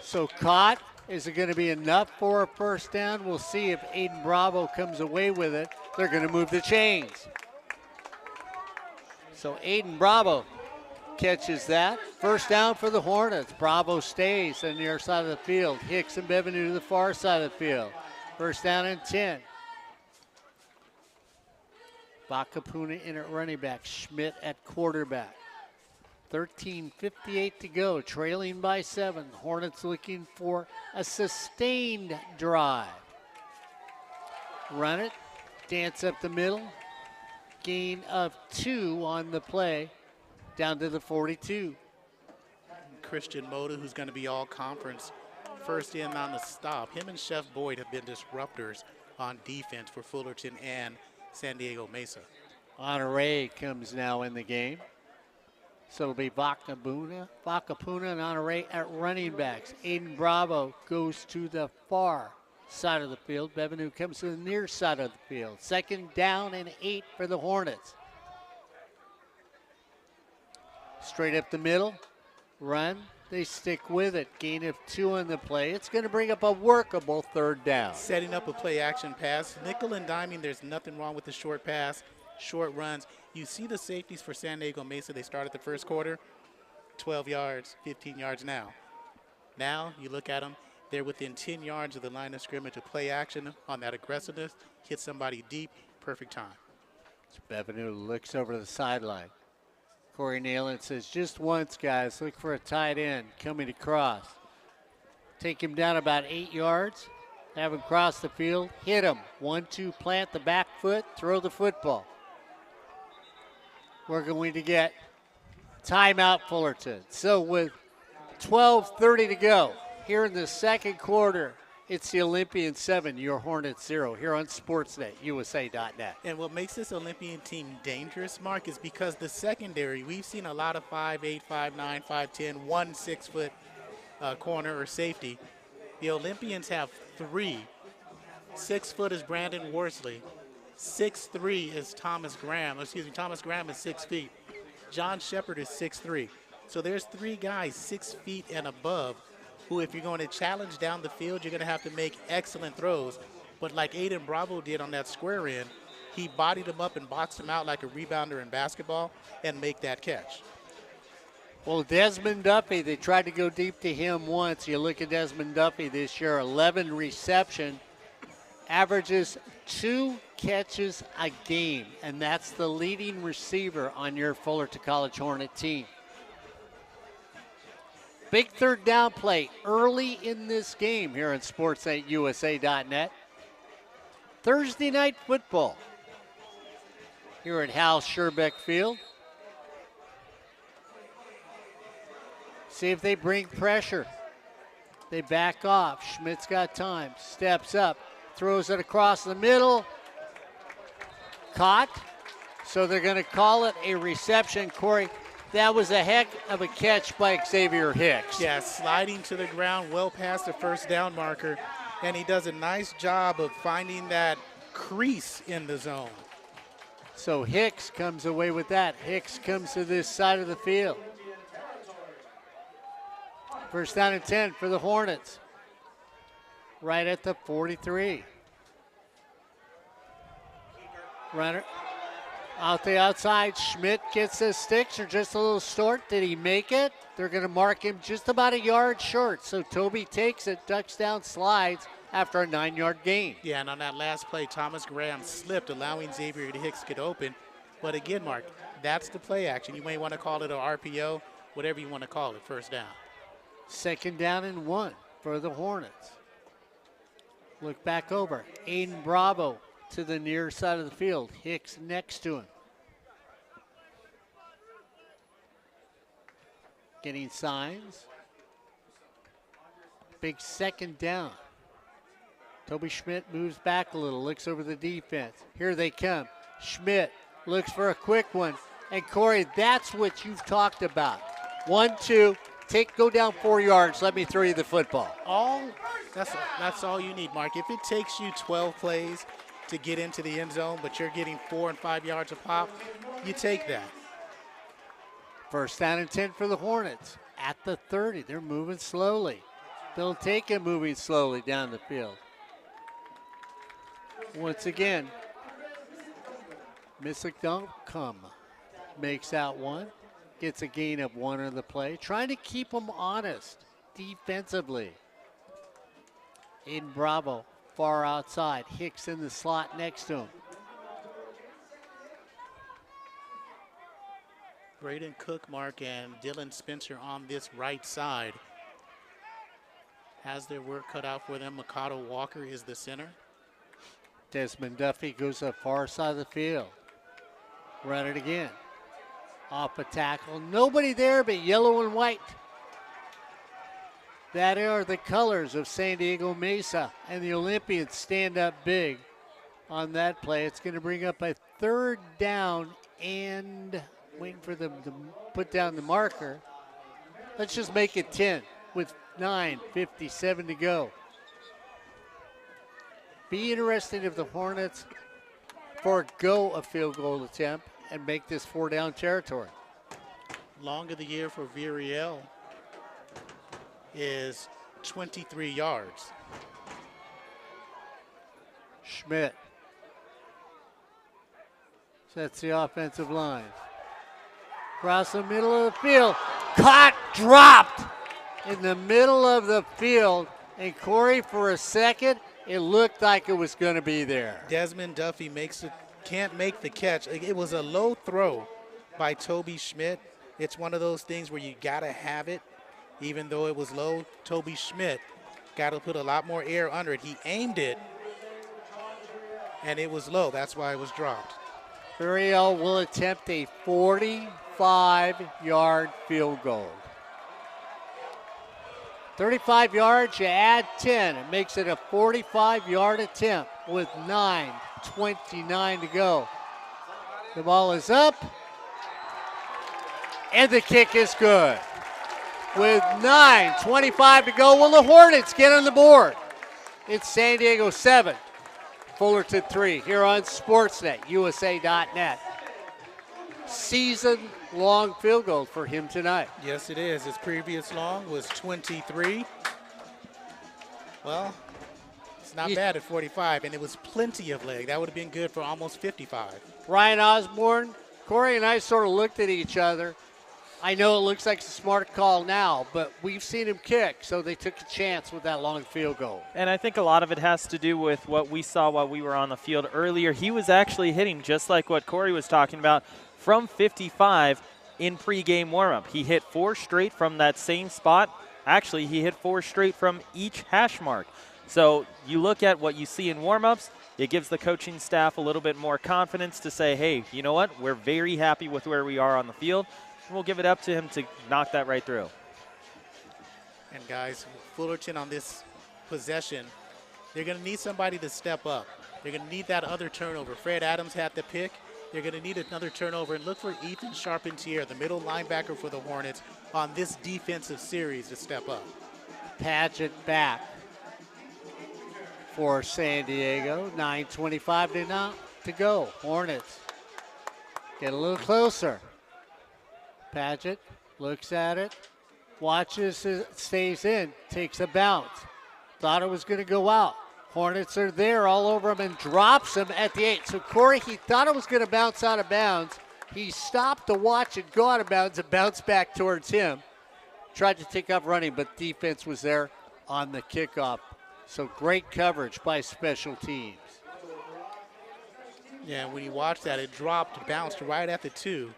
Speaker 1: So caught. Is it going to be enough for a 1st down? We'll see if Aiden Bravo comes away with it. They're going to move the chains. So Aiden Bravo catches that. 1st down for the Hornets. Bravo stays on the near side of the field. Hicks and Bevenue to the far side of the field. 1st down and 10. Bakapuna in at running back. Schmidt at quarterback. 13:58 to go, trailing by 7. Hornets looking for a sustained drive. Run it, dance up the middle. Gain of 2 on the play, down to the 42.
Speaker 2: Christian Moda, who's going to be all conference, first in on the stop. Him and Chef Boyd have been disruptors on defense for Fullerton and San Diego Mesa.
Speaker 1: Honore comes now in the game. So it'll be Bakapuna and Honore at running backs. Aiden Bravo goes to the far side of the field. Bevenue comes to the near side of the field. 2nd down and 8 for the Hornets. Straight up the middle. Run. They stick with it. Gain of 2 on the play. It's going to bring up a workable 3rd down.
Speaker 2: Setting up a play action pass. Nickel and diming, there's nothing wrong with the short pass, short runs. You see the safeties for San Diego Mesa. They started the 1st quarter, 12 yards, 15 yards now. Now you look at them. They're within 10 yards of the line of scrimmage to play action on that aggressiveness. Hit somebody deep, perfect time.
Speaker 1: Bevenue looks over to the sideline. Corey Neyland says, just once, guys, look for a tight end coming across. Take him down about 8 yards, have him cross the field, hit him. 1-2, plant the back foot, throw the football. We're going to get timeout Fullerton. So with 12:30 to go, here in the 2nd quarter, it's the Olympian 7, your Hornets 0, here on Sportsnet, USA.net.
Speaker 2: And what makes this Olympian team dangerous, Mark, is because the secondary, we've seen a lot of 5'8", 5'9", 5'10", 1 6-foot corner or safety. The Olympians have 3. 6 foot is Brandon Worsley. 6'3" is Thomas Graham. Thomas Graham is 6 feet. John Shepard is 6'3". So there's 3 guys 6 feet and above who, if you're going to challenge down the field, you're going to have to make excellent throws. But like Aiden Bravo did on that square end, he bodied him up and boxed him out like a rebounder in basketball and make that catch.
Speaker 1: Well, Desmond Duffy, they tried to go deep to him once. You look at Desmond Duffy this year, 11 reception, averages 2 catches a game, and that's the leading receiver on your Fullerton College Hornet team. Big 3rd down play early in this game here on Sportsnet USA.net. Thursday night football. here at Hal Scherbeck Field. See if they bring pressure. They back off. Schmidt's got time. Steps up. Throws it across the middle. Caught. So they're going to call it a reception. Corey, that was a heck of a catch by Xavier Hicks.
Speaker 2: Yeah, sliding to the ground well past the first down marker. And he does a nice job of finding that crease in the zone.
Speaker 1: So Hicks comes away with that. Hicks comes to this side of the field. First down and 10 for the Hornets. Right at the 43. Runner out the outside. Schmidt gets the sticks or just a little short. Did he make it? They're going to mark him just about a yard short. So Toby takes it, ducks down, slides after a 9-yard gain.
Speaker 2: Yeah, and on that last play, Thomas Graham slipped, allowing Xavier Hicks to get open. But again, Mark, that's the play action. You may want to call it an RPO, whatever you want to call it, first down.
Speaker 1: Second down and 1 for the Hornets. Look back over. Aiden Bravo to the near side of the field. Hicks next to him. Getting signs. Big second down. Toby Schmidt moves back a little, looks over the defense. Here they come. Schmidt looks for a quick one. And Corey, that's what you've talked about. 1-2. Go down 4 yards. Let me throw you the football.
Speaker 2: That's all you need, Mark. If it takes you 12 plays to get into the end zone, but you're getting 4 and 5 yards a pop, you take that.
Speaker 1: First down and 10 for the Hornets at the 30. They're moving slowly. They'll take it moving slowly down the field. Once again, Missigdunkum makes out one. Gets a gain of 1 on the play. Trying to keep them honest defensively. Aiden Bravo far outside. Hicks in the slot next to him.
Speaker 2: Braden Cook, Mark, and Dylan Spencer on this right side has their work cut out for them. Mikado Walker is the center.
Speaker 1: Desmond Duffy goes to the far side of the field. Run it again. Off a tackle. Nobody there but yellow and white. That are the colors of San Diego Mesa, and the Olympians stand up big on that play. It's going to bring up a third down and waiting for them to put down the marker. Let's just make it 10 with 9:57 to go. Be interested if the Hornets forego a field goal attempt and make this 4-down territory.
Speaker 2: Long of the year for Viriel is 23 yards.
Speaker 1: Schmidt sets the offensive line. Across the middle of the field. Caught, dropped in the middle of the field. And Corey, for a second, it looked like it was going to be there.
Speaker 2: Desmond Duffy can't make the catch. It was a low throw by Toby Schmidt. It's one of those things where you got to have it. Even though it was low, Toby Schmidt got to put a lot more air under it. He aimed it, and it was low. That's why it was dropped.
Speaker 1: Furiel will attempt a 45-yard field goal. 35 yards, you add 10. It makes it a 45-yard attempt with 9:29 to go. The ball is up, and the kick is good. With 9:25 to go, will the Hornets get on the board? It's San Diego 7, Fullerton 3, here on Sportsnet, USA.net. Season-long field goal for him tonight.
Speaker 2: Yes, it is. His previous long was 23. Well, it's not bad at 45, and it was plenty of leg. That would have been good for almost 55.
Speaker 1: Ryan Osborn, Corey and I sort of looked at each other. I know it looks like a smart call now, but we've seen him kick, so they took a chance with that long field goal.
Speaker 4: And I think a lot of it has to do with what we saw while we were on the field earlier. He was actually hitting, just like what Corey was talking about, from 55 in pregame warmup. He hit 4 straight from that same spot. Actually, he hit 4 straight from each hash mark. So you look at what you see in warmups, it gives the coaching staff a little bit more confidence to say, hey, you know what? We're very happy with where we are on the field, and we'll give it up to him to knock that right through.
Speaker 2: And guys, Fullerton on this possession, they're going to need somebody to step up. They're going to need that other turnover. Fred Adams had the pick. They're going to need another turnover, and look for Ethan Charpentier, the middle linebacker for the Hornets, on this defensive series to step up.
Speaker 1: Paget back for San Diego. 9:25 to go. Hornets get a little closer. Paget looks at it, watches it, stays in, takes a bounce. Thought it was going to go out. Hornets are there all over him and drops him at the 8. So Corey, he thought it was going to bounce out of bounds. He stopped to watch it go out of bounds and bounce back towards him. Tried to take off running, but defense was there on the kickoff. So great coverage by special teams.
Speaker 2: Yeah, when you watch that, it dropped, bounced right at the 2,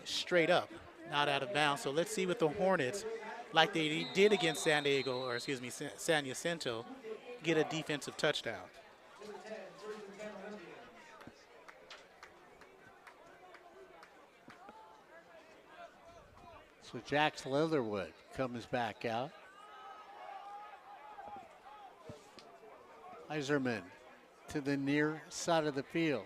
Speaker 2: straight up, not out of bounds. So let's see what the Hornets, like they did against San Diego, or excuse me, San Jacinto, get a defensive touchdown.
Speaker 1: So Jax Leatherwood comes back out. Iserman to the near side of the field.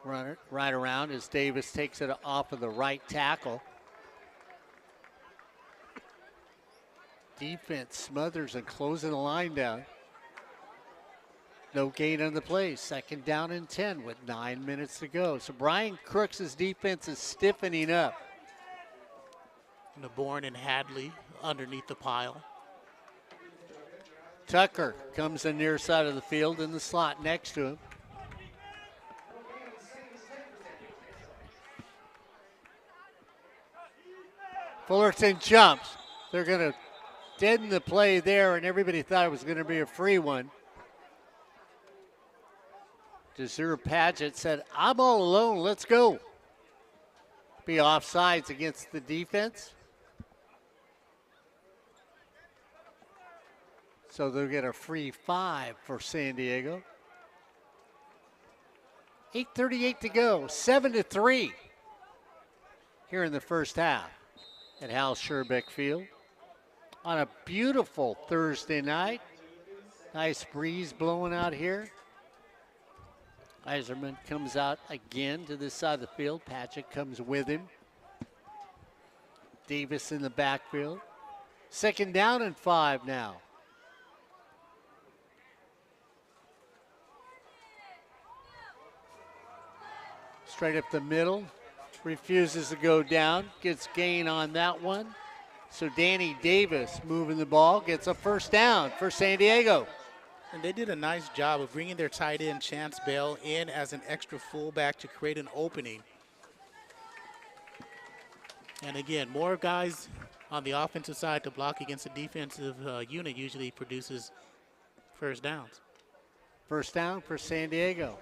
Speaker 1: Run it right around as Davis takes it off of the right tackle. Defense smothers and closing the line down. No gain on the play. 2nd down and 10 with 9 minutes to go. So Brian Crooks' defense is stiffening up.
Speaker 2: Naborn and Hadley underneath the pile.
Speaker 1: Tucker comes the near side of the field in the slot next to him. Fullerton jumps. They're going to deaden the play there, and everybody thought it was going to be a free one. Desir Paget said, I'm all alone, let's go. Be offsides against the defense. So they'll get a free 5 for San Diego. 8:38 to go, 7-3 here in the first half at Hal Scherbeck Field on a beautiful Thursday night. Nice breeze blowing out here. Iserman comes out again to this side of the field. Patrick comes with him. Davis in the backfield. 2nd down and 5 now. Straight up the middle. Refuses to go down. Gets gain on that one. So Danny Davis moving the ball. Gets a 1st down for San Diego.
Speaker 2: And they did a nice job of bringing their tight end, Chance Bell, in as an extra fullback to create an opening. And again, more guys on the offensive side to block against the defensive unit usually produces 1st downs.
Speaker 1: 1st down for San Diego.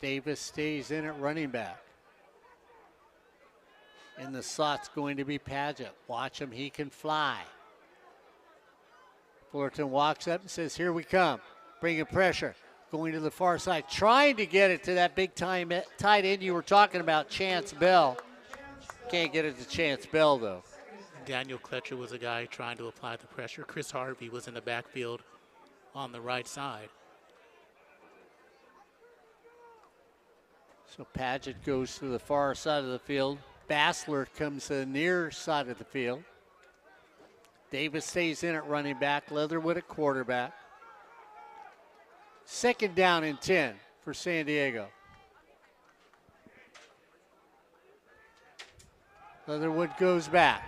Speaker 1: Davis stays in at running back. In the slot's going to be Paget. Watch him, he can fly. Fullerton walks up and says, here we come. Bringing pressure. Going to the far side. Trying to get it to that big time tight end you were talking about, Chance Bell. Can't get it to Chance Bell, though.
Speaker 2: Daniel Kletcher was a guy trying to apply the pressure. Chris Harvey was in the backfield on the right side.
Speaker 1: So Paget goes to the far side of the field. Bassler comes to the near side of the field. Davis stays in at running back. Leatherwood at quarterback. 2nd down and 10 for San Diego. Leatherwood goes back.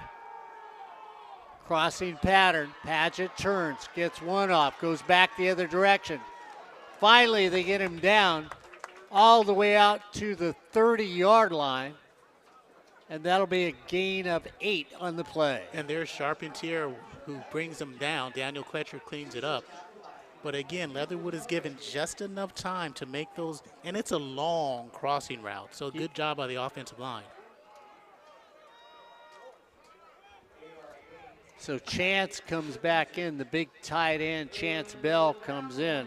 Speaker 1: Crossing pattern. Paget turns, gets one off, goes back the other direction. Finally, they get him down all the way out to the 30-yard line. And that'll be a gain of 8 on the play.
Speaker 2: And there's Charpentier who brings them down. Daniel Kletcher cleans it up. But again, Leatherwood is given just enough time to make those, and it's a long crossing route. So good job by the offensive line.
Speaker 1: So Chance comes back in, the big tight end. Chance Bell comes in.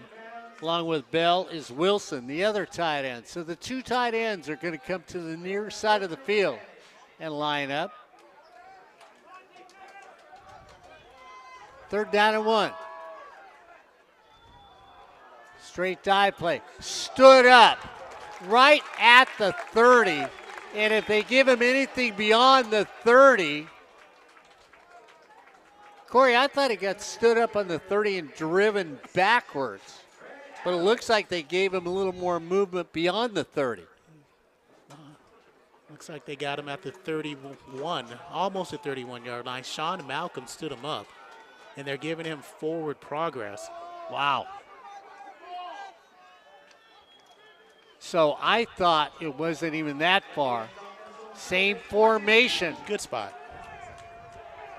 Speaker 1: Along with Bell is Wilson, the other tight end. So the two tight ends are going to come to the near side of the field and line up. 3rd down and 1. Straight dive play. Stood up right at the 30. And if they give him anything beyond the 30, Corey, I thought he got stood up on the 30 and driven backwards. But it looks like they gave him a little more movement beyond the 30.
Speaker 2: Looks like they got him at the 31, almost the 31-yard line. Sean Malcolm stood him up, and they're giving him forward progress.
Speaker 1: Wow. So I thought it wasn't even that far. Same formation.
Speaker 2: Good spot.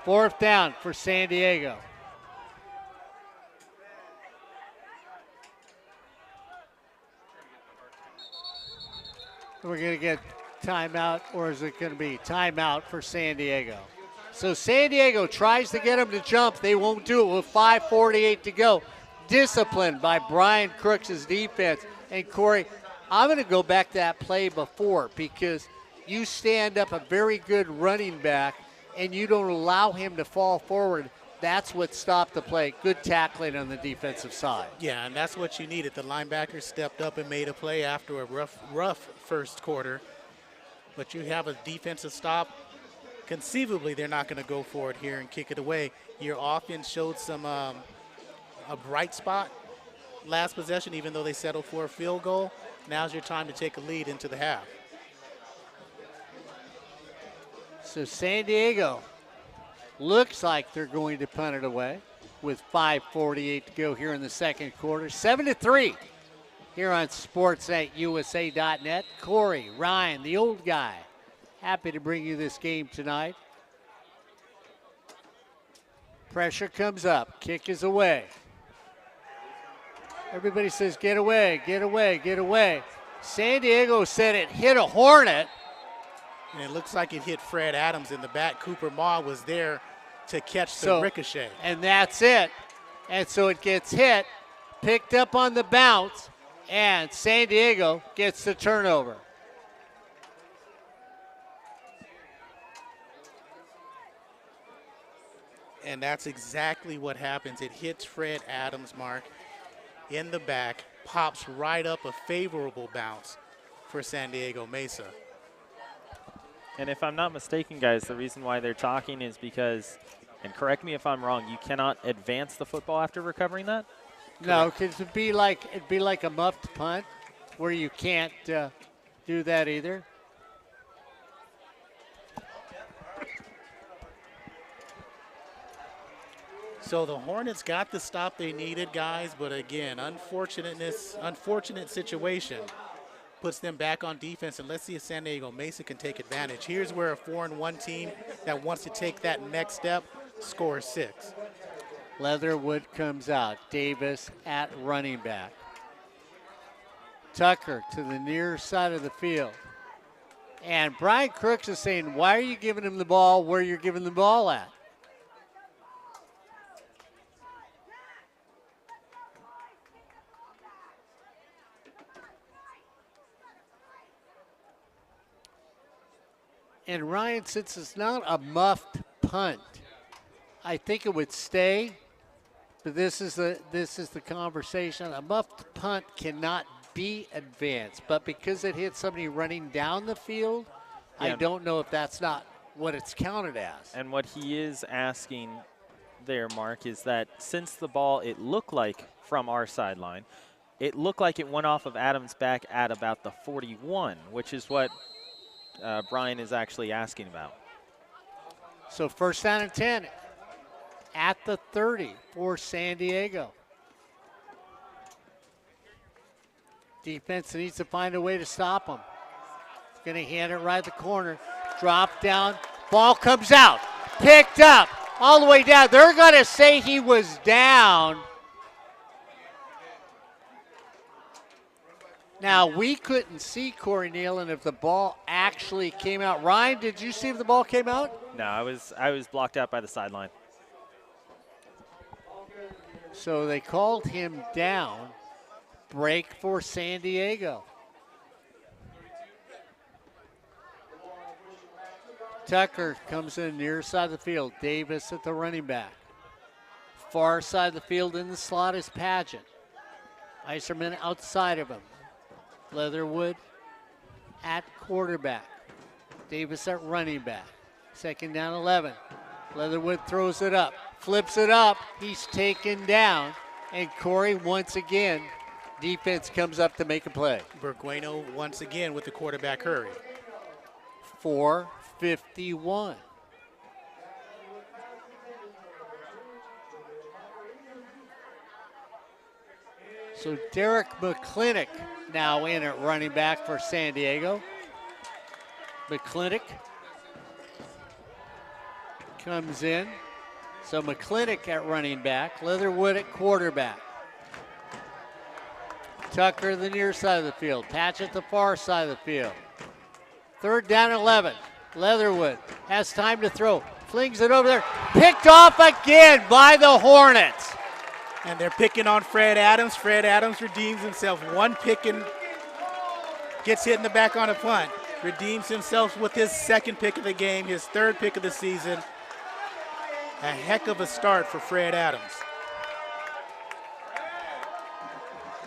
Speaker 1: 4th down for San Diego. We're going to get timeout, or is it going to be timeout for San Diego? So San Diego tries to get them to jump. They won't do it with 5:48 to go. Disciplined by Brian Crooks' defense. And Corey, I'm going to go back to that play before, because you stand up a very good running back and you don't allow him to fall forward. That's what stopped the play. Good tackling on the defensive side.
Speaker 2: Yeah, and that's what you needed. The linebacker stepped up and made a play after a rough first quarter. But you have a defensive stop. Conceivably, they're not going to go for it here and kick it away. Your offense showed some a bright spot last possession, even though they settled for a field goal. Now's your time to take a lead into the half.
Speaker 1: So San Diego looks like they're going to punt it away with 5:48 to go here in the second quarter. 7-3 here on sportsnetusa.net. Corey, Ryan, the old guy, happy to bring you this game tonight. Pressure comes up. Kick is away. Everybody says, get away, get away, get away. San Diego said it hit a Hornet.
Speaker 2: And it looks like it hit Fred Adams in the back. Cooper Ma was there to catch the ricochet.
Speaker 1: And that's it. And so it gets hit, picked up on the bounce, and San Diego gets the turnover.
Speaker 2: And that's exactly what happens. It hits Fred Adams, Mark, in the back, pops right up a favorable bounce for San Diego Mesa.
Speaker 4: And if I'm not mistaken, guys, the reason why they're talking is because, and correct me if I'm wrong, you cannot advance the football after recovering that?
Speaker 1: No, because it'd be like a muffed punt where you can't do that either.
Speaker 2: So the Hornets got the stop they needed, guys, but again, unfortunate situation puts them back on defense, and let's see if San Diego Mesa can take advantage. Here's where a 4-1 team that wants to take that next step scores 6.
Speaker 1: Leatherwood comes out. Davis at running back. Tucker to the near side of the field. And Brian Crooks is saying, why are you giving him the ball where you're giving the ball at? And Ryan, since it's not a muffed punt, I think it would stay. But this is the conversation. A muffed punt cannot be advanced, but because it hit somebody running down the field, yeah. I don't know if that's not what it's counted as.
Speaker 4: And what he is asking there, Mark, is that since the ball, it looked like from our sideline, it looked like it went off of Adams' back at about the 41, which is what Brian is actually asking about.
Speaker 1: So 1st down and 10 at the 30 for San Diego. Defense needs to find a way to stop them. Going to hand it right at the corner. Drop down. Ball comes out. Picked up all the way down. They're going to say he was down. Now, we couldn't see Corey Neyland if the ball actually came out. Ryan, did you see if the ball came out?
Speaker 4: No, I was blocked out by the sideline.
Speaker 1: So they called him down. Break for San Diego. Tucker comes in near side of the field. Davis at the running back. Far side of the field in the slot is Pageant. Iserman outside of him. Leatherwood at quarterback. Davis at running back. Second down 11. Leatherwood throws it up. Flips it up. He's taken down. And Corey once again, defense comes up to make a play.
Speaker 2: Burgueno once again with the quarterback hurry.
Speaker 1: 4:51. So Derek McClintock now in at running back for San Diego. McClintock comes in. So McClintock at running back, Leatherwood at quarterback. Tucker the near side of the field, Patchett the far side of the field. Third down 11. Leatherwood has time to throw, flings it over there, picked off again by the Hornets.
Speaker 2: And they're picking on Fred Adams. Fred Adams redeems himself. One pick and gets hit in the back on a punt. Redeems himself with his second pick of the game, his third pick of the season. A heck of a start for Fred Adams.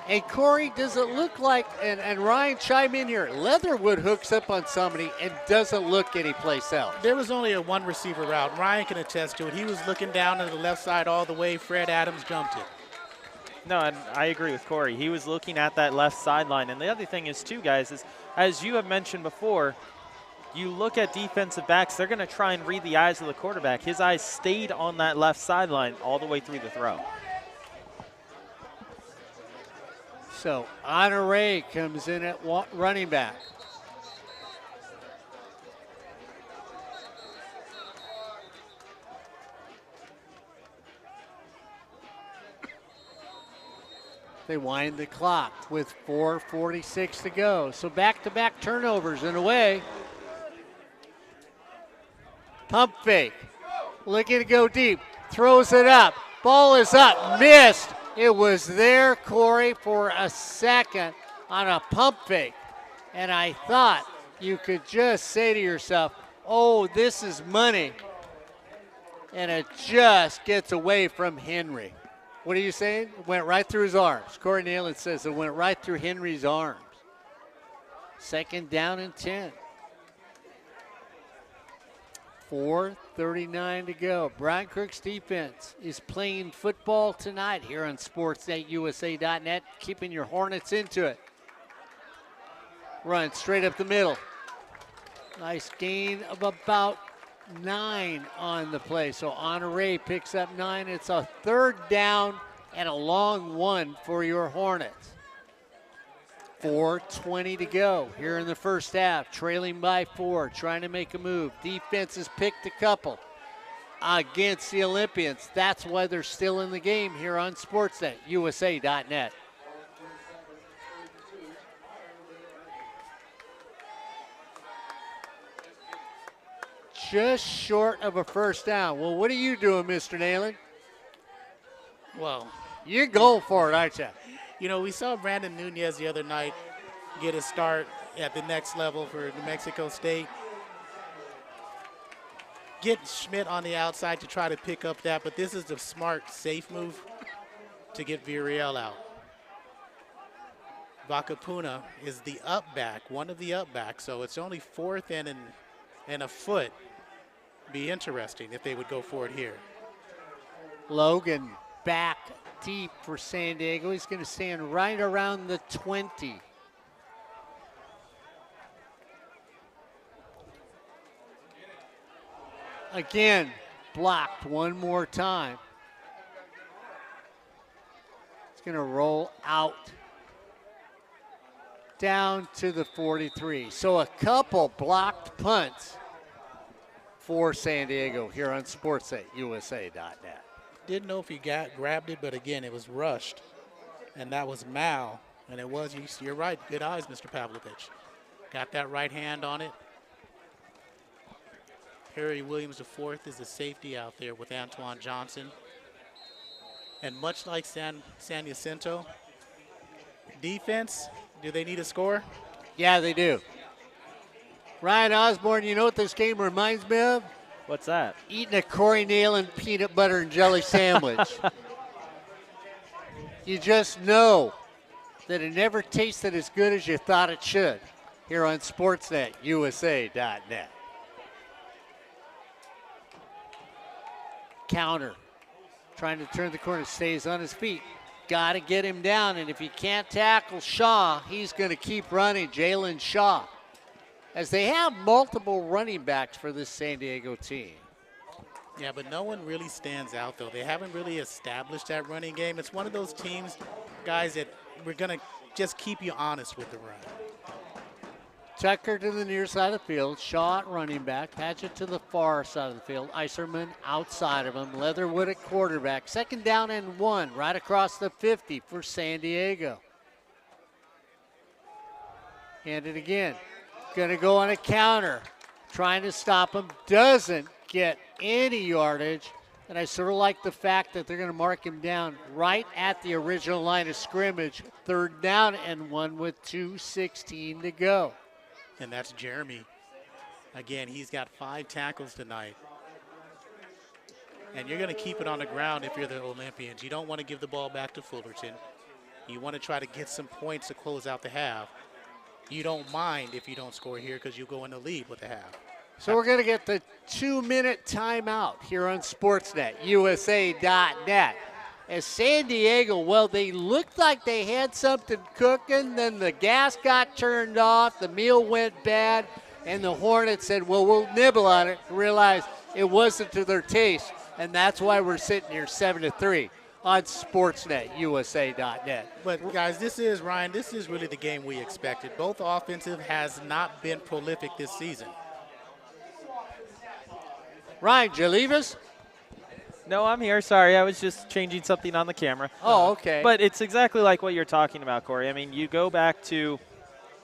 Speaker 1: And Corey, does it look like, and Ryan chime in here, Leatherwood hooks up on somebody and doesn't look anyplace else?
Speaker 2: There was only a one receiver route. Ryan can attest to it. He was looking down to the left side all the way. Fred Adams jumped it.
Speaker 4: No, and I agree with Corey. He was looking at that left sideline. And the other thing is, too, guys, is as you have mentioned before, you look at defensive backs, they're going to try and read the eyes of the quarterback. His eyes stayed on that left sideline all the way through the throw.
Speaker 1: So Honore comes in at running back. They wind the clock with 4:46 to go. So back-to-back turnovers in a way. Pump fake. Looking to go deep. Throws it up. Ball is up. Missed. It was there, Corey, for a second on a pump fake. And I thought you could just say to yourself, oh, this is money. And it just gets away from Henry. What are you saying? It went right through his arms. Corey Neyland says it went right through Henry's arms. Second down and 10. 4:39 to go. Brian Crook's defense is playing football tonight here on SportsNetUSA.net, keeping your Hornets into it. Run straight up the middle. Nice gain of about 9 on the play. So Honore picks up 9. It's a third down and a long one for your Hornets. 4:20 to go here in the first half, trailing by 4, trying to make a move. Defense has picked a couple against the Olympians. That's why they're still in the game here on SportsNetUSA.net. Just short of a first down. Well, what are you doing, Mr. Neyland?
Speaker 2: Well,
Speaker 1: You're going for it, aren't you?
Speaker 2: you know, we saw Brandon Nunez the other night get a start at the next level for New Mexico State. Get Schmidt on the outside to try to pick up that, but this is the smart, safe move to get Villarreal out. Vacapuna is the up back, one of the up backs, so it's only fourth and a foot. Be interesting if they would go for it here.
Speaker 1: Logan back deep for San Diego. He's going to stand right around the 20. Again, blocked one more time. It's going to roll out down to the 43. So a couple blocked punts for San Diego here on SportsNetUSA.net.
Speaker 2: Didn't know if he grabbed it, but again, it was rushed. And that was Mal. And it was, you're right, good eyes, Mr. Pavlovich. Got that right hand on it. Harry Williams IV is the safety out there with Antoine Johnson. And much like San Jacinto, defense, do they need a score?
Speaker 1: Yeah, they do. Ryan Osborn, you know what this game reminds me of?
Speaker 4: What's that?
Speaker 1: Eating a Corey Neyland peanut butter and jelly sandwich. You just know that it never tasted as good as you thought it should here on SportsNetUSA.net. Counter. Trying to turn the corner, stays on his feet. Got to get him down, and if he can't tackle Shaw, he's going to keep running. Jalen Shaw, as they have multiple running backs for this San Diego team.
Speaker 2: Yeah, but no one really stands out, though. They haven't really established that running game. It's one of those teams, guys, that we're going to just keep you honest with the run.
Speaker 1: Tucker to the near side of the field. Shaw at running back. Patchett to the far side of the field. Iserman outside of him. Leatherwood at quarterback. 2nd down and 1 right across the 50 for San Diego. And it again. Going to go on a counter. Trying to stop him. Doesn't get any yardage. And I sort of like the fact that they're going to mark him down right at the original line of scrimmage. 3rd down and 1 with 2:16 to go.
Speaker 2: And that's Jeremy. Again, he's got 5 tackles tonight. And you're going to keep it on the ground if you're the Olympians. You don't want to give the ball back to Fullerton. You want to try to get some points to close out the half. You don't mind if you don't score here because you go in the lead with the half.
Speaker 1: So we're going to get the 2-minute timeout here on SportsNetUSA.net. As San Diego, well, they looked like they had something cooking, then the gas got turned off, the meal went bad, and the Hornets said, well, we'll nibble on it, realized it wasn't to their taste, and that's why we're sitting here 7-3 on SportsNetUSA.net.
Speaker 2: But, guys, this is really the game we expected. Both offensive has not been prolific this season.
Speaker 1: Ryan, did you leave us?
Speaker 4: No, I'm here. Sorry, I was just changing something on the camera.
Speaker 1: Oh, okay.
Speaker 4: But it's exactly like what you're talking about, Corey. I mean, you go back to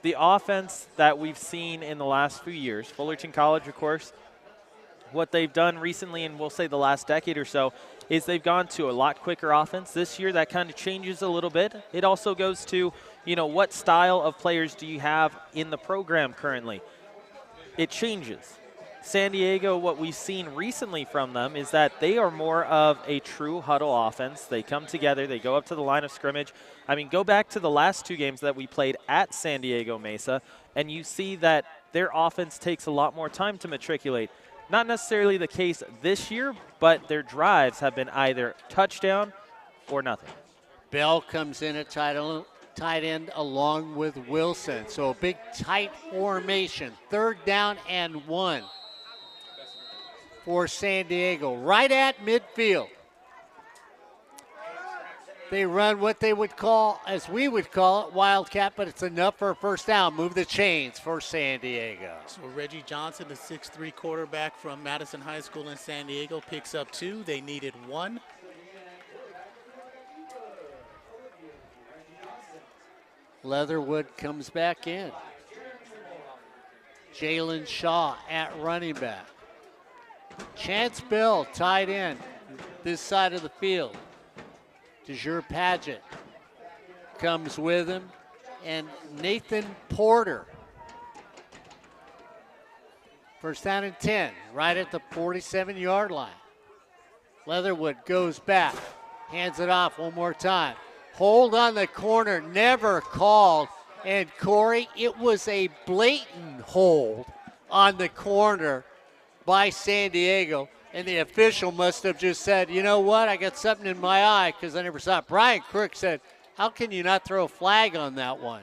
Speaker 4: the offense that we've seen in the last few years. Fullerton College, of course, what they've done recently, and we'll say the last decade or so, is they've gone to a lot quicker offense. This year, that kind of changes a little bit. It also goes to, you know, what style of players do you have in the program currently? It changes. San Diego, what we've seen recently from them is that they are more of a true huddle offense. They come together, they go up to the line of scrimmage. I mean, go back to the last 2 games that we played at San Diego Mesa, and you see that their offense takes a lot more time to matriculate. Not necessarily the case this year, but their drives have been either touchdown or nothing.
Speaker 1: Bell comes in at tight end along with Wilson. So a big tight formation. 3rd down and 1. For San Diego, right at midfield. They run what they would call, as we would call it, Wildcat, but it's enough for a 1st down. Move the chains for San Diego.
Speaker 2: So Reggie Johnson, the 6'3" quarterback from Madison High School in San Diego, picks up 2. They needed 1.
Speaker 1: Leatherwood comes back in. Jalen Shaw at running back. Chance Bell, tight end, this side of the field. DeJure Padgett comes with him, and Nathan Porter. 1st down and 10, right at the 47-yard line. Leatherwood goes back, hands it off one more time. Hold on the corner, never called. And Corey, it was a blatant hold on the corner by San Diego, and the official must have just said, you know what, I got something in my eye because I never saw it. Brian Crook said, how can you not throw a flag on that one?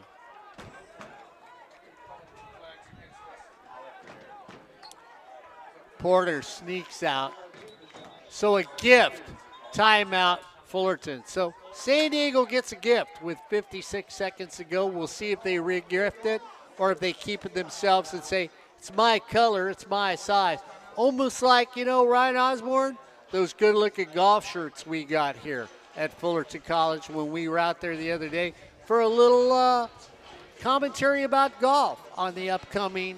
Speaker 1: Porter sneaks out. So a gift, timeout, Fullerton. So San Diego gets a gift with 56 seconds to go. We'll see if they re-gift it or if they keep it themselves and say, it's my color, it's my size. Almost like, you know, Ryan Osborn, those good-looking golf shirts we got here at Fullerton College when we were out there the other day for a little commentary about golf on the upcoming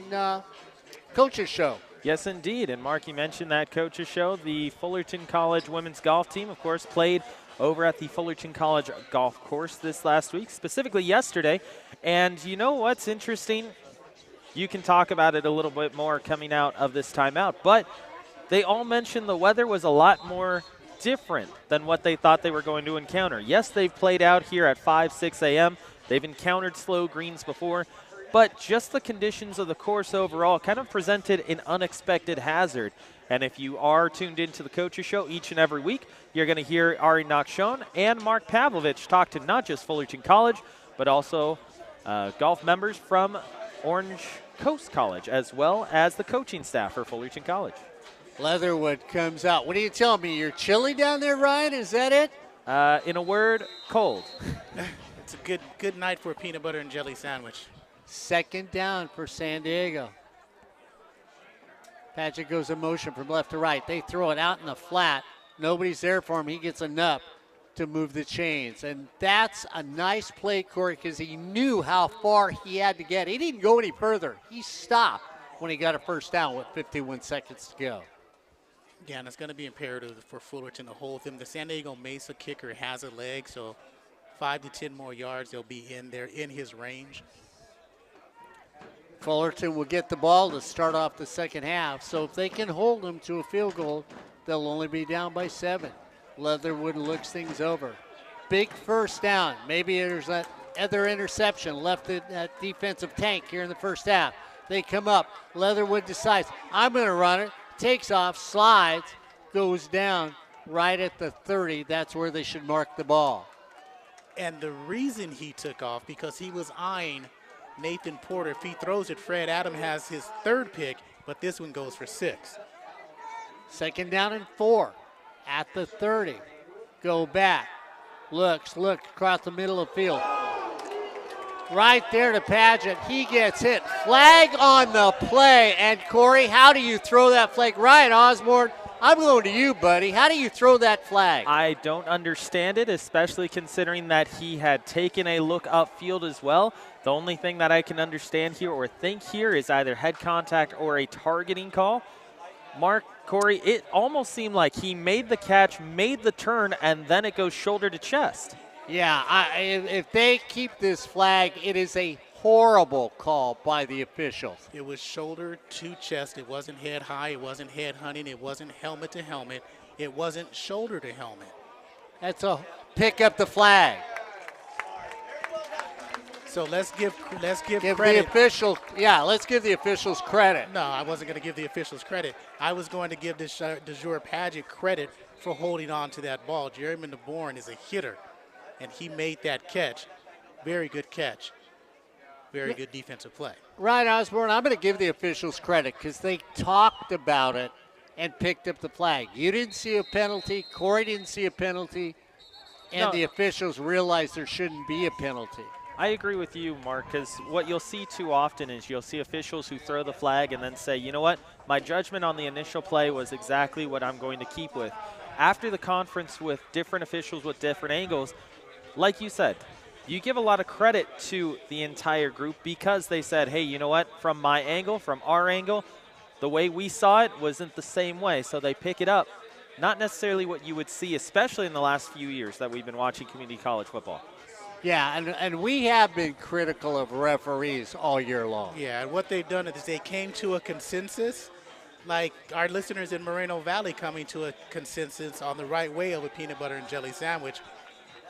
Speaker 1: coaches show.
Speaker 4: Yes, indeed. And Mark, you mentioned that coaches show. The Fullerton College women's golf team, of course, played over at the Fullerton College golf course this last week, specifically yesterday. And you know what's interesting? You can talk about it a little bit more coming out of this timeout, but they all mentioned the weather was a lot more different than what they thought they were going to encounter. Yes, they've played out here at 5, 6 a.m. They've encountered slow greens before, but just the conditions of the course overall kind of presented an unexpected hazard. And if you are tuned into the Coaches Show each and every week, you're going to hear Ari Nakshon and Mark Pavlovich talk to not just Fullerton College, but also golf members from Orange Coast College, as well as the coaching staff for Fullerton College.
Speaker 1: Leatherwood comes out. What are you telling me? You're chilly down there, Ryan? Is that it?
Speaker 4: In a word, cold.
Speaker 2: It's a good night for a peanut butter and jelly sandwich.
Speaker 1: Second down for San Diego. Paget goes in motion from left to right. They throw it out in the flat. Nobody's there for him. He gets enough to move the chains. And that's a nice play, Corey, because he knew how far he had to get. He didn't go any further. He stopped when he got a first down with 51 seconds to go.
Speaker 2: Yeah, and it's going to be imperative for Fullerton to hold him. The San Diego Mesa kicker has a leg, so 5 to 10 more yards, they'll be in there in his range.
Speaker 1: Fullerton will get the ball to start off the second half. So if they can hold them to a field goal, they'll only be down by 7. Leatherwood looks things over. Big first down. Maybe there's that other interception left in that defensive tank here in the first half. They come up. Leatherwood decides, I'm going to run it. Takes off, slides, goes down right at the 30. That's where they should mark the ball.
Speaker 2: And the reason he took off, because he was eyeing Nathan Porter. If he throws it, Fred Adam has his 3rd pick, but this one goes for 6.
Speaker 1: Second down and 4 at the 30. Go back. Looks across the middle of the field. Right there to Paget. He gets hit. Flag on the play. And Corey, how do you throw that flag? Ryan Osborn, I'm going to you, buddy. How do you throw that flag?
Speaker 4: I don't understand it, especially considering that he had taken a look upfield as well. The only thing that I can understand here or think here is either head contact or a targeting call. Mark, Corey, it almost seemed like he made the catch, made the turn, and then it goes shoulder to chest.
Speaker 1: Yeah, if they keep this flag, it is a horrible call by the officials.
Speaker 2: It was shoulder to chest. It wasn't head high. It wasn't head hunting. It wasn't helmet to helmet. It wasn't shoulder to helmet.
Speaker 1: That's a pick up the flag.
Speaker 2: So let's give
Speaker 1: Give
Speaker 2: credit.
Speaker 1: the official, let's give the officials credit.
Speaker 2: No, I wasn't going to give the officials credit. I was going to give this DeJour Paget credit for holding on to that ball. Jeremy DeBorn is a hitter, and he made that catch. Very good catch. Very good defensive play.
Speaker 1: Ryan Osborne, I'm going to give the officials credit because they talked about it and picked up the flag. You didn't see a penalty. Corey didn't see a penalty. And the officials realized there shouldn't be a penalty.
Speaker 4: I agree with you, Mark, because what you'll see too often is you'll see officials who throw the flag and then say, you know what, my judgment on the initial play was exactly what I'm going to keep with. After the conference with different officials with different angles, like you said, you give a lot of credit to the entire group because they said, hey, you know what, from my angle, from our angle, the way we saw it wasn't the same way, so they pick it up. Not necessarily what you would see, especially in the last few years that we've been watching community college football.
Speaker 1: Yeah, and we have been critical of referees all year long.
Speaker 2: Yeah, and what they've done is they came to a consensus, like our listeners in Moreno Valley coming to a consensus on the right way of a peanut butter and jelly sandwich.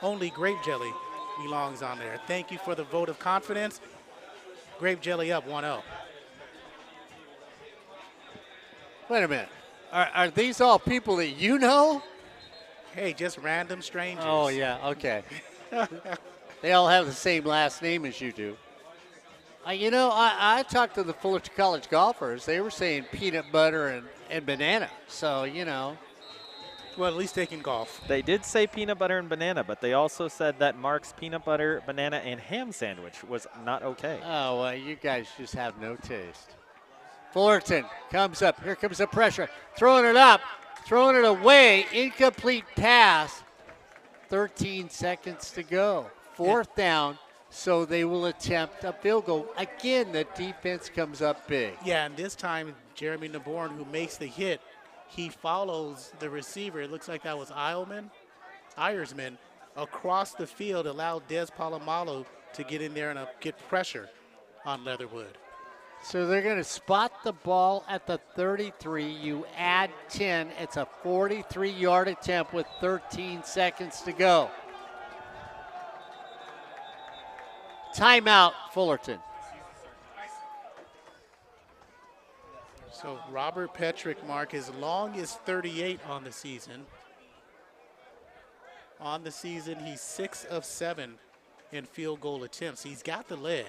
Speaker 2: Only grape jelly belongs on there. Thank you for the vote of confidence. Grape jelly up 1-0.
Speaker 1: Wait a minute. Are these all people that you know?
Speaker 2: Hey, just random strangers.
Speaker 1: Oh, yeah, okay. They all have the same last name as you do. I talked to the Fullerton College golfers. They were saying peanut butter and banana. So,
Speaker 2: Well, at least they can golf.
Speaker 4: They did say peanut butter and banana, but they also said that Mark's peanut butter, banana, and ham sandwich was not okay.
Speaker 1: Oh, well, you guys just have no taste. Fullerton comes up. Here comes the pressure. Throwing it up. Throwing it away. Incomplete pass. 13 seconds to go. 4th down, so they will attempt a field goal. Again, the defense comes up big.
Speaker 2: Yeah, and this time, Jeremy Naborn, who makes the hit, he follows the receiver. It looks like that was Eilman. Irishman across the field allowed Des Palomalo to get in there and get pressure on Leatherwood.
Speaker 1: So they're going to spot the ball at the 33. You add 10. It's a 43-yard attempt with 13 seconds to go. Timeout, Fullerton.
Speaker 2: So Robert Petrick, Mark, as long as 38 on the season. On the season, he's 6 of 7 in field goal attempts. He's got the leg.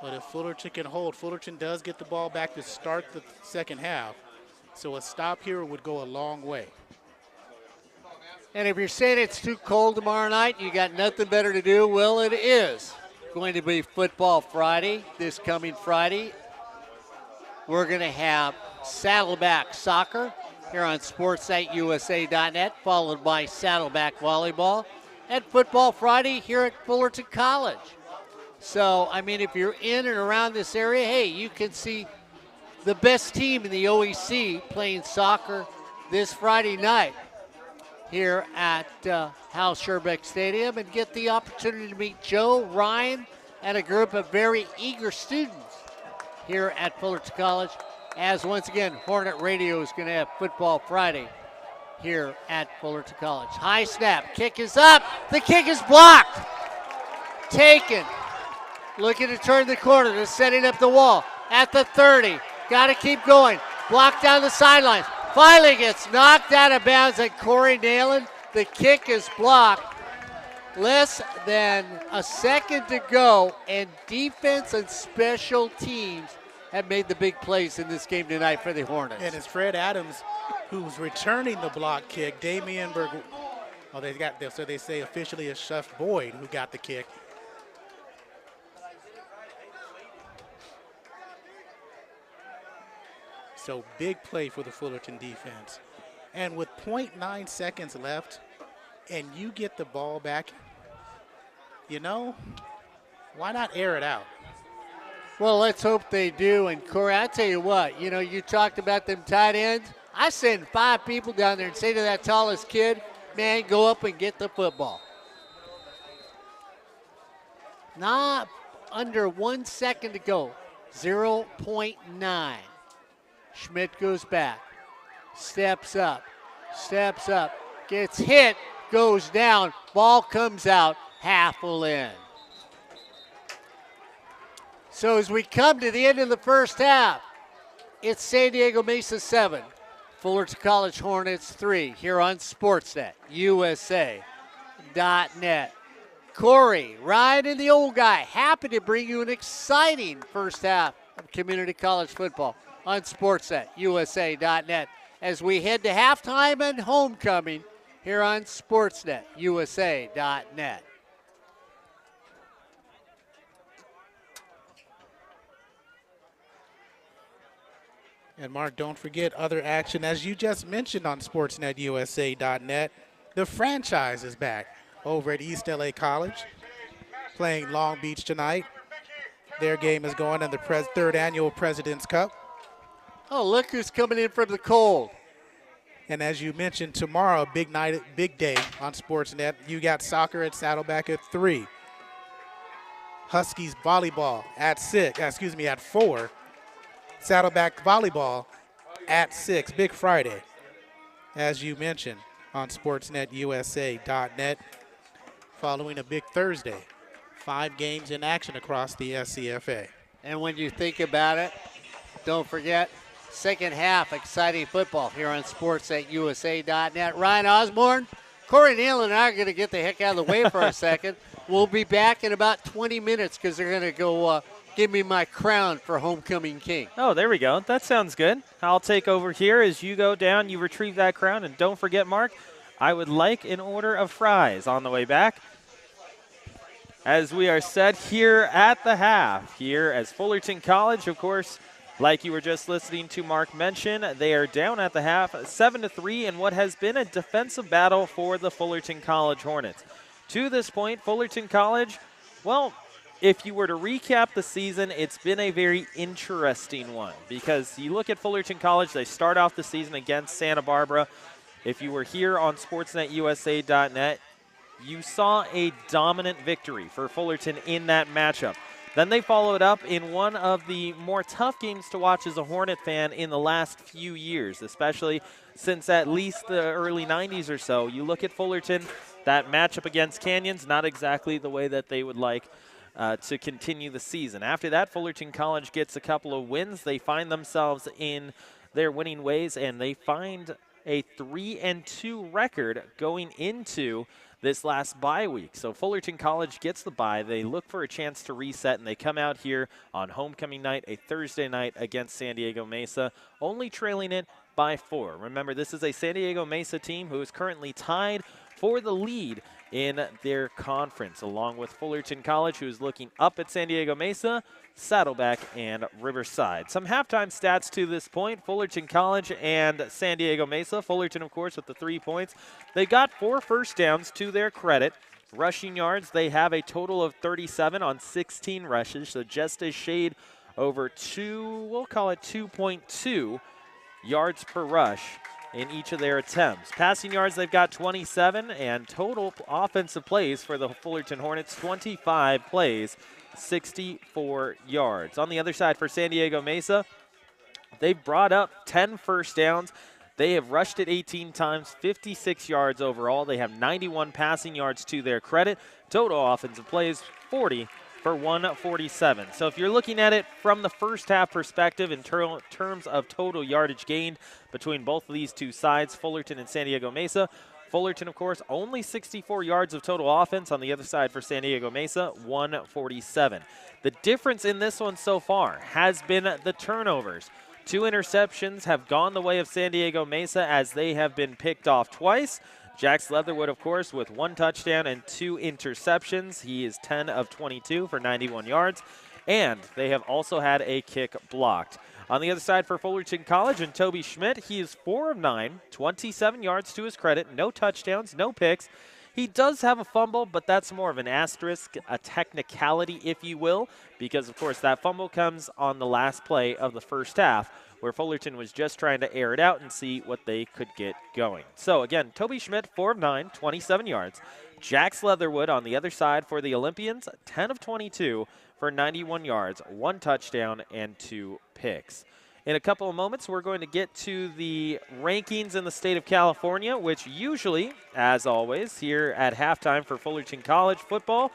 Speaker 2: But if Fullerton can hold, Fullerton does get the ball back to start the second half. So a stop here would go a long way.
Speaker 1: And if you're saying it's too cold tomorrow night, you got nothing better to do, well, it is going to be Football Friday, this coming Friday. We're going to have Saddleback Soccer here on sportsiteusa.net, followed by Saddleback Volleyball, and Football Friday here at Fullerton College. So, I mean, if you're in and around this area, hey, you can see the best team in the OEC playing soccer this Friday night here at Hal Scherbeck Stadium and get the opportunity to meet Joe, Ryan, and a group of very eager students here at Fullerton College, as once again, Hornet Radio is going to have Football Friday here at Fullerton College. High snap, kick is up, the kick is blocked, taken. Looking to turn the corner, they're setting up the wall at the 30. Got to keep going. Blocked down the sidelines. Finally gets knocked out of bounds at Corey Neyland. The kick is blocked. Less than a second to go, and defense and special teams have made the big plays in this game tonight for the Hornets.
Speaker 2: And it's Fred Adams who's returning the block kick. Damian Berg, oh, they got this, so they say officially it's Chef Boyd who got the kick. So big play for the Fullerton defense. And with 0.9 seconds left, and you get the ball back, you know, why not air it out?
Speaker 1: Well, let's hope they do. And Corey, I tell you what, you know, you talked about them tight ends. I send 5 people down there and say to that tallest kid, man, go up and get the football. Not under 1 second to go, 0.9. Schmidt goes back, steps up, gets hit, goes down, ball comes out, Haffel in. So as we come to the end of the first half, it's San Diego Mesa 7, Fullerton College Hornets 3 here on Sportsnet, USA.net. Corey, Ryan, and the old guy, happy to bring you an exciting first half of community college football on Sportsnet, USA.net, as we head to halftime and homecoming here on Sportsnet, USA.net.
Speaker 2: And Mark, don't forget other action, as you just mentioned on Sportsnet, USA.net. The franchise is back over at East LA College, playing Long Beach tonight. Their game is going in the third annual President's Cup.
Speaker 1: Oh, look who's coming in from the cold.
Speaker 2: And as you mentioned, tomorrow, big night, big day on Sportsnet. You got soccer at Saddleback at 3. Huskies volleyball at 4. Saddleback volleyball at 6. Big Friday, as you mentioned, on SportsNetUSA.net. Following a big Thursday. 5 games in action across the SCFA.
Speaker 1: And when you think about it, don't forget, second half exciting football here on SportsNetUSA.net. Ryan Osborn, Corey Neyland and I are going to get the heck out of the way for a second. We'll be back in about 20 minutes because they're going to go give me my crown for homecoming king.
Speaker 4: Oh, there we go. That sounds good. I'll take over here as you go down. You retrieve that crown. And don't forget, Mark, I would like an order of fries on the way back. As we are set here at the half, here as Fullerton College, of course, like you were just listening to Mark mention, they are down at the half 7-3 in what has been a defensive battle for the Fullerton College Hornets. To this point, Fullerton College, well, if you were to recap the season, it's been a very interesting one because you look at Fullerton College, they start off the season against Santa Barbara. if you were here on SportsNetUSA.net, you saw a dominant victory for Fullerton in that matchup. Then they followed up in one of the more tough games to watch as a Hornet fan in the last few years, especially since at least the early 90s or so. You look at Fullerton, that matchup against Canyons, not exactly the way that they would like to continue the season. After that, Fullerton College gets a couple of wins. They find themselves in their winning ways, and they find a 3-2 record going into this last bye week. So Fullerton College gets the bye. They look for a chance to reset, and they come out here on homecoming night, a Thursday night against San Diego Mesa, only trailing it by 4. Remember, this is a San Diego Mesa team who is currently tied for the lead in their conference, along with Fullerton College, who is looking up at San Diego Mesa, Saddleback, and Riverside. Some halftime stats to this point: Fullerton College and San Diego Mesa. Fullerton, of course, with the 3 points. They got 4 first downs to their credit. Rushing yards, they have a total of 37 on 16 rushes, so just a shade over 2, we'll call it 2.2 yards per rush in each of their attempts. Passing yards, they've got 27, and total offensive plays for the Fullerton Hornets, 25 plays, 64 yards. On the other side for San Diego Mesa, they've brought up 10 first downs. They have rushed it 18 times, 56 yards overall. They have 91 passing yards to their credit. Total offensive plays, 40 for 147. So if you're looking at it from the first half perspective in terms of total yardage gained between both of these two sides, Fullerton and San Diego Mesa, Fullerton, of course, only 64 yards of total offense. On the other side for San Diego Mesa, 147. The difference in this one so far has been the turnovers. 2 interceptions have gone the way of San Diego Mesa as they have been picked off twice. Jax Leatherwood, of course, with 1 touchdown and 2 interceptions. He is 10 of 22 for 91 yards. And they have also had a kick blocked. On the other side for Fullerton College and Toby Schmidt, he is 4 of 9, 27 yards to his credit, no touchdowns, no picks. He does have a fumble, but that's more of an asterisk, a technicality, if you will, because, of course, that fumble comes on the last play of the first half, where Fullerton was just trying to air it out and see what they could get going. So, again, Toby Schmidt, 4 of 9, 27 yards. Jax Leatherwood on the other side for the Olympians, 10 of 22 for 91 yards, 1 touchdown, and 2 picks. In a couple of moments, we're going to get to the rankings in the state of California, which usually, as always, here at halftime for Fullerton College football,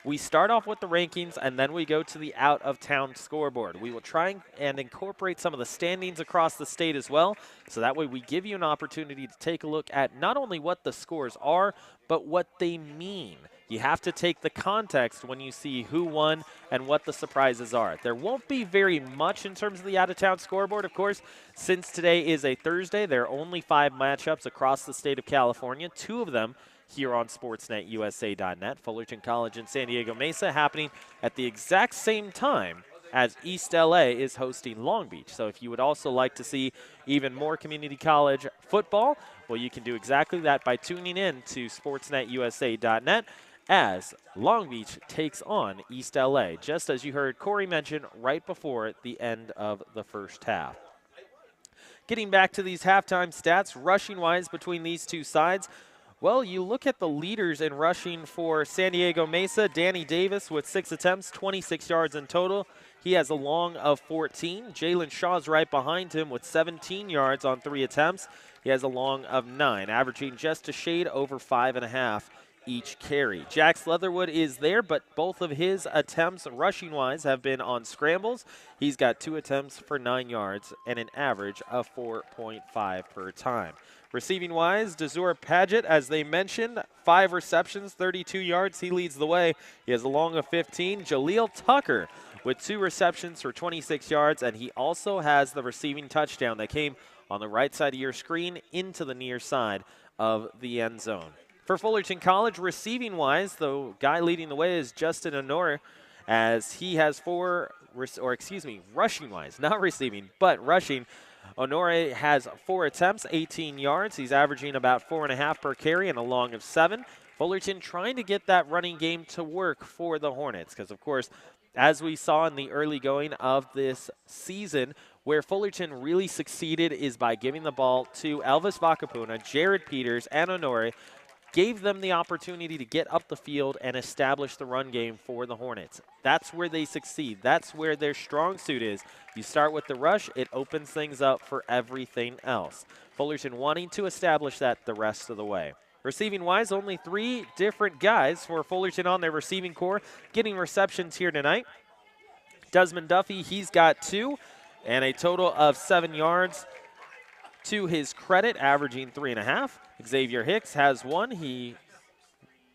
Speaker 4: we start off with the rankings, and then we go to the out-of-town scoreboard. We will try and incorporate some of the standings across the state as well, so that way we give you an opportunity to take a look at not only what the scores are, but what they mean. You have to take the context when you see who won and what the surprises are. There won't be very much in terms of the out-of-town scoreboard, of course. Since today is a Thursday, there are only 5 matchups across the state of California, 2 of them here on SportsNetUSA.net. Fullerton College and San Diego Mesa happening at the exact same time as East LA is hosting Long Beach. So if you would also like to see even more community college football, well, you can do exactly that by tuning in to SportsNetUSA.net as Long Beach takes on East LA, just as you heard Corey mention right before the end of the first half. Getting back to these halftime stats, rushing-wise between these two sides, well, you look at the leaders in rushing for San Diego Mesa. Danny Davis with 6 attempts, 26 yards in total. He has a long of 14. Jalen Shaw's right behind him with 17 yards on 3 attempts. He has a long of 9, averaging just a shade over 5.5 each carry. Jax Leatherwood is there, but both of his attempts rushing-wise have been on scrambles. He's got 2 attempts for 9 yards and an average of 4.5 per time. Receiving-wise, Desur Paget, as they mentioned, 5 receptions, 32 yards. He leads the way. He has a long of 15. Jaleel Tucker with 2 receptions for 26 yards, and he also has the receiving touchdown that came on the right side of your screen into the near side of the end zone. For Fullerton College, receiving-wise, the guy leading the way is Justin Honore, as he has rushing-wise, not receiving, but rushing. Honore has 4 attempts, 18 yards. He's averaging about 4.5 per carry and a long of 7. Fullerton trying to get that running game to work for the Hornets because, of course, as we saw in the early going of this season, Where Fullerton really succeeded is by giving the ball to Elvis Vacapuna, Jared Peters, and Honore, gave them the opportunity to get up the field and establish the run game for the Hornets. That's where they succeed. That's where their strong suit is. You start with the rush, it opens things up for everything else. Fullerton wanting to establish that the rest of the way. Receiving-wise, only 3 different guys for Fullerton on their receiving core getting receptions here tonight. Desmond Duffy, he's got 2 and a total of 7 yards to his credit, averaging 3.5. Xavier Hicks has 1. He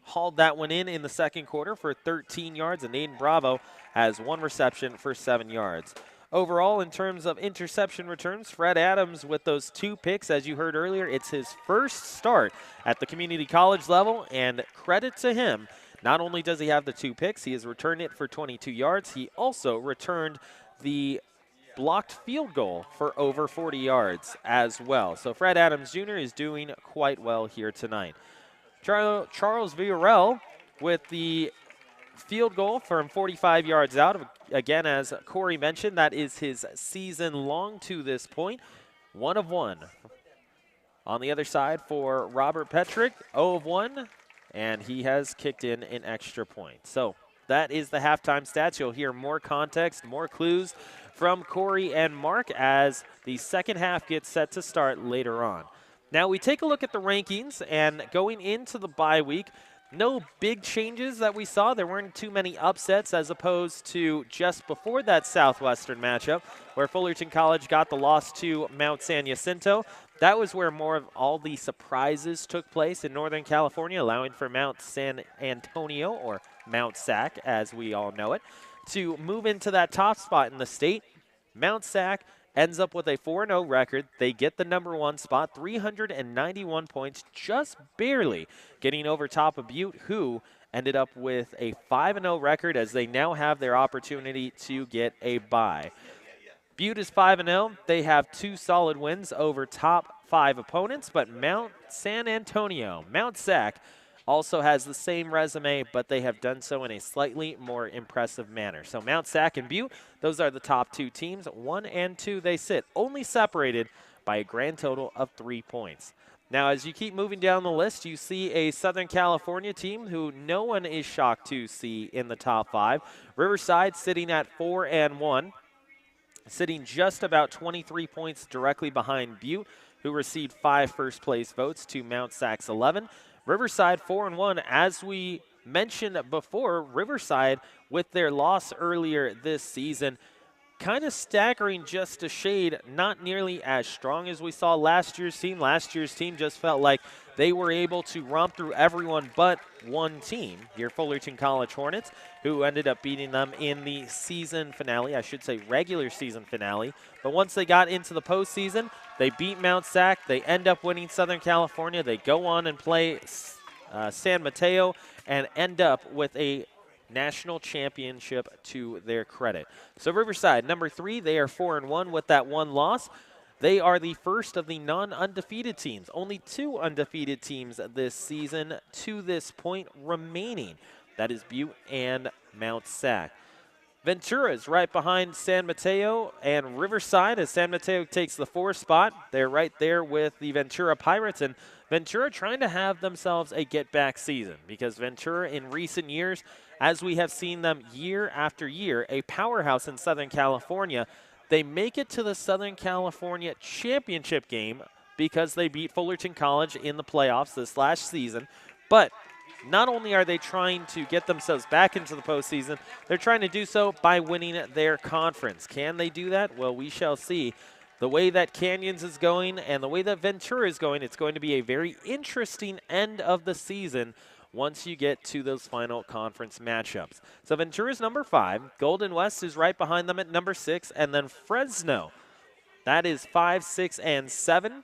Speaker 4: hauled that one in the second quarter for 13 yards, and Aiden Bravo has 1 reception for 7 yards. Overall, in terms of interception returns, Fred Adams with those 2 picks, as you heard earlier, it's his first start at the community college level, and credit to him. Not only does he have the 2 picks, he has returned it for 22 yards. He also returned the blocked field goal for over 40 yards as well. So Fred Adams Jr. is doing quite well here tonight. Charles Villarreal with the field goal from 45 yards out. Again, as Corey mentioned, that is his season long to this point. 1 of 1. On the other side for Robert Petrick, 0 of 1, and he has kicked in an extra point. So that is the halftime stats. You'll hear more context, more clues from Corey and Mark as the second half gets set to start later on. Now we take a look at the rankings, and going into the bye week, no big changes that we saw. There weren't too many upsets as opposed to just before that Southwestern matchup where Fullerton College got the loss to Mount San Jacinto. That was where more of all the surprises took place in Northern California, allowing for Mount San Antonio, or Mount Sac as we all know it, to move into that top spot in the state. Mount Sac ends up with a 4-0 record. They get the number 1 spot, 391 points, just barely getting over top of Butte, who ended up with a 5-0 record as they now have their opportunity to get a bye. Butte is 5-0. They have 2 solid wins over top 5 opponents, but Mount San Antonio, Mount Sac, also has the same resume, but they have done so in a slightly more impressive manner. So Mount Sac and Butte, those are the top 2 teams. 1 and 2 they sit, only separated by a grand total of 3 points. Now, as you keep moving down the list, you see a Southern California team who no one is shocked to see in the top 5. Riverside sitting at 4 and 1, sitting just about 23 points directly behind Butte, who received 5 first-place votes to Mount Sac's 11. Riverside 4 and 1, as we mentioned before. Riverside, with their loss earlier this season, kind of staggering just a shade, not nearly as strong as we saw last year's team. Last year's team just felt like they were able to romp through everyone but one team, your Fullerton College Hornets, who ended up beating them in the season finale, I should say regular season finale. But once they got into the postseason, they beat Mount Sac. They end up winning Southern California. They go on and play San Mateo and end up with a national championship to their credit. So Riverside, number 3, they are 4 and 1 with that 1 loss. They are the first of the non-undefeated teams. Only 2 undefeated teams this season to this point remaining. That is Butte and Mount Sac. Ventura is right behind San Mateo and Riverside as San Mateo takes the 4th spot. They're right there with the Ventura Pirates, and Ventura trying to have themselves a get-back season because Ventura in recent years, as we have seen them year after year, a powerhouse in Southern California, they make it to the Southern California championship game because they beat Fullerton College in the playoffs this last season. But not only are they trying to get themselves back into the postseason, they're trying to do so by winning their conference. Can they do that? Well, we shall see. The way that Canyons is going and the way that Ventura is going, it's going to be a very interesting end of the season once you get to those final conference matchups. So Ventura's number 5. Golden West is right behind them at number 6. And then Fresno, that is 5, 6, and 7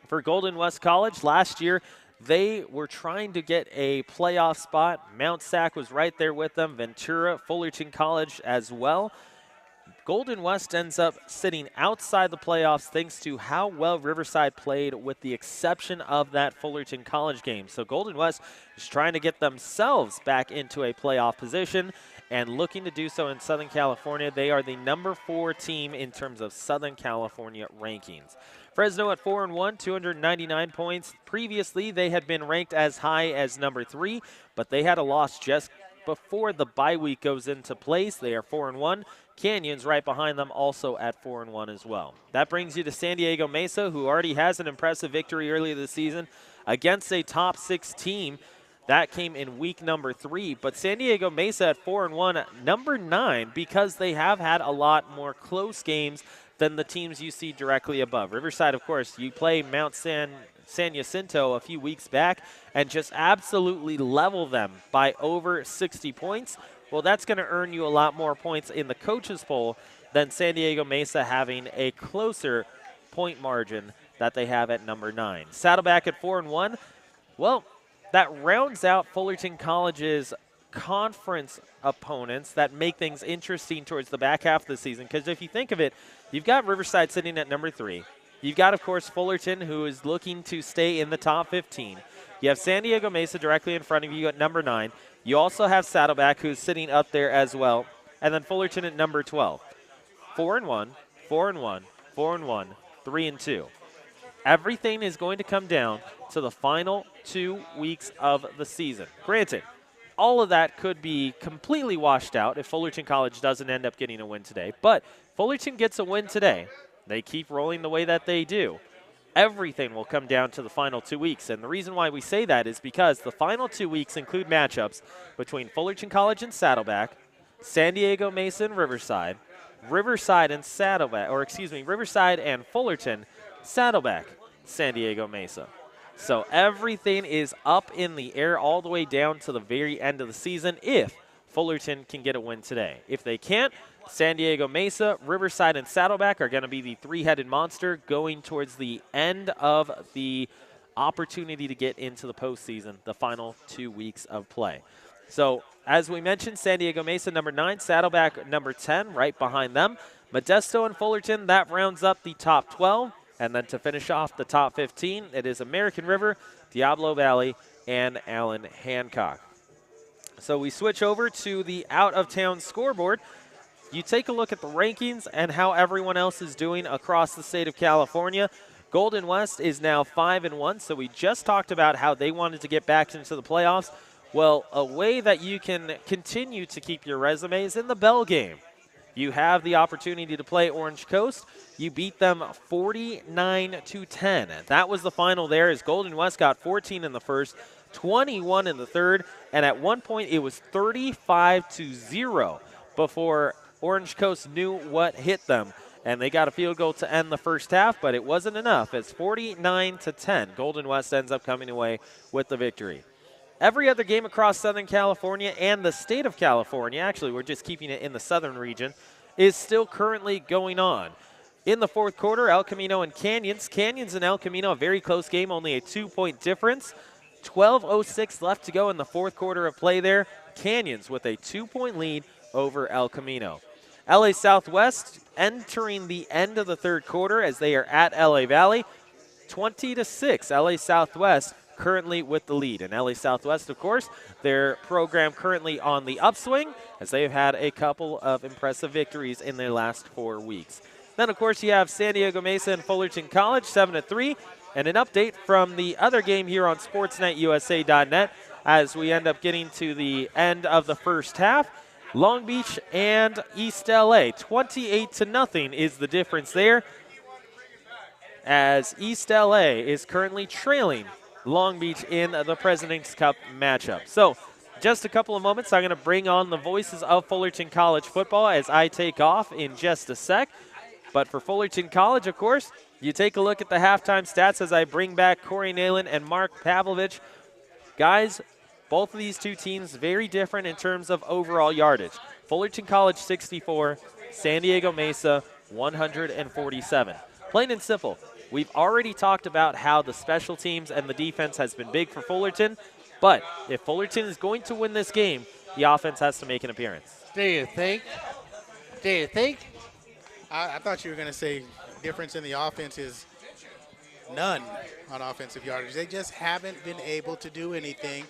Speaker 4: for Golden West College. Last year, they were trying to get a playoff spot. Mount Sac was right there with them. Ventura, Fullerton College as well. Golden West ends up sitting outside the playoffs thanks to how well Riverside played, with the exception of that Fullerton College game. So Golden West is trying to get themselves back into a playoff position. and looking to do so in Southern California. They are the number 4 team in terms of Southern California rankings. Fresno at 4-1, 299 points. Previously, they had been ranked as high as number 3, but they had a loss just before the bye week goes into place. They are 4-1. Canyons right behind them, also at 4-1 as well. That brings you to San Diego Mesa, who already has an impressive victory earlier this season against a top 6 team. That came in week number 3, but San Diego Mesa at 4-1, number 9, because they have had a lot more close games than the teams you see directly above. Riverside, of course, you play Mount San Jacinto a few weeks back and just absolutely level them by over 60 points. Well, that's going to earn you a lot more points in the coaches poll than San Diego Mesa having a closer point margin that they have at number 9. Saddleback at 4-1. Well, that rounds out Fullerton College's conference opponents that make things interesting towards the back half of the season. Because if you think of it, you've got Riverside sitting at number 3. You've got, of course, Fullerton, who is looking to stay in the top 15. You have San Diego Mesa directly in front of you at number 9. You also have Saddleback, who's sitting up there as well. And then Fullerton at number 12. 4-1, 4-1, 4-1, 3-2. Everything is going to come down to the final 2 weeks of the season. Granted, all of that could be completely washed out if Fullerton College doesn't end up getting a win today. But Fullerton gets a win today. They keep rolling the way that they do. Everything will come down to the final 2 weeks. And the reason why we say that is because the final 2 weeks include matchups between Fullerton College and Saddleback, San Diego Mesa and Riverside, Riverside and Riverside and Fullerton, Saddleback, San Diego Mesa. So everything is up in the air all the way down to the very end of the season if Fullerton can get a win today. If they can't, San Diego Mesa, Riverside, and Saddleback are going to be the 3-headed monster going towards the end of the opportunity to get into the postseason, the final 2 weeks of play. So, as we mentioned, San Diego Mesa, number 9, Saddleback, number 10, right behind them. Modesto and Fullerton, that rounds up the top 12. And then to finish off the top 15, it is American River, Diablo Valley, and Allen Hancock. So we switch over to the out-of-town scoreboard. You take a look at the rankings and how everyone else is doing across the state of California. Golden West is now 5-1, so we just talked about how they wanted to get back into the playoffs. Well, a way that you can continue to keep your resume is in the Bell game. You have the opportunity to play Orange Coast. You beat them 49-10. That was the final there as Golden West got 14 in the first, 21 in the third, and at one point it was 35-0 before Orange Coast knew what hit them. And they got a field goal to end the first half, but it wasn't enough. It's 49-10. Golden West ends up coming away with the victory. Every other game across Southern California and the state of California, actually we're just keeping it in the southern region, is still currently going on. In the fourth quarter, El Camino and Canyons. Canyons and El Camino, a very close game, only a 2-point difference. 12:06 left to go in the fourth quarter of play there. Canyons with a 2-point lead over El Camino. LA Southwest entering the end of the third quarter as they are at LA Valley. 20-6, LA Southwest currently with the lead. And LA Southwest, of course, their program currently on the upswing as they've had a couple of impressive victories in their last 4 weeks. Then, of course, you have San Diego Mesa and Fullerton College, 7-3. And an update from the other game here on SportsNetUSA.net as we end up getting to the end of the first half. Long Beach and East LA, 28-0 is the difference there, as East LA is currently trailing Long Beach in the President's Cup matchup. So just a couple of moments, I'm going to bring on the voices of Fullerton College football as I take off in just a sec. But for Fullerton College, of course, you take a look at the halftime stats as I bring back Corey Neyland and Mark Pavlovich. Guys, both of these two teams very different in terms of overall yardage. Fullerton College 64, San Diego Mesa 147. Plain and simple. We've already talked about how the special teams and the defense has been big for Fullerton, but if Fullerton is going to win this game, the offense has to make an appearance.
Speaker 1: Do you think? Do you think?
Speaker 2: I thought you were going to say difference in the offense is none on offensive yardage. They just haven't been able to do anything,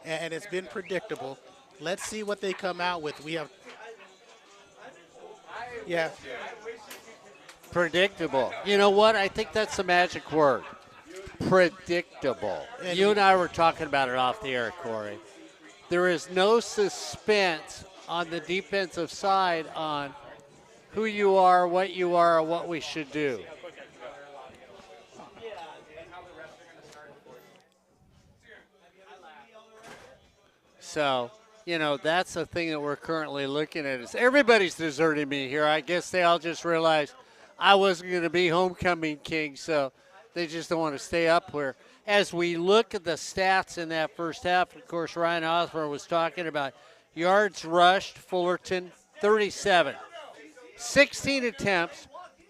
Speaker 2: and it's been predictable. Let's see what they come out with. We have, yeah,
Speaker 1: Predictable. You know what? I think that's the magic word. Predictable.
Speaker 2: And
Speaker 1: You and I were talking about it off the air, Corey. There is no suspense on the defensive side on who you are, or what we should do. So, that's the thing that we're currently looking at is everybody's deserting me here. I guess they all just realized I wasn't going to be homecoming king, so they just don't want to stay up here. As we look at the stats in that first half, of course, Ryan Osborn was talking about yards rushed, Fullerton, 37. 16 attempts,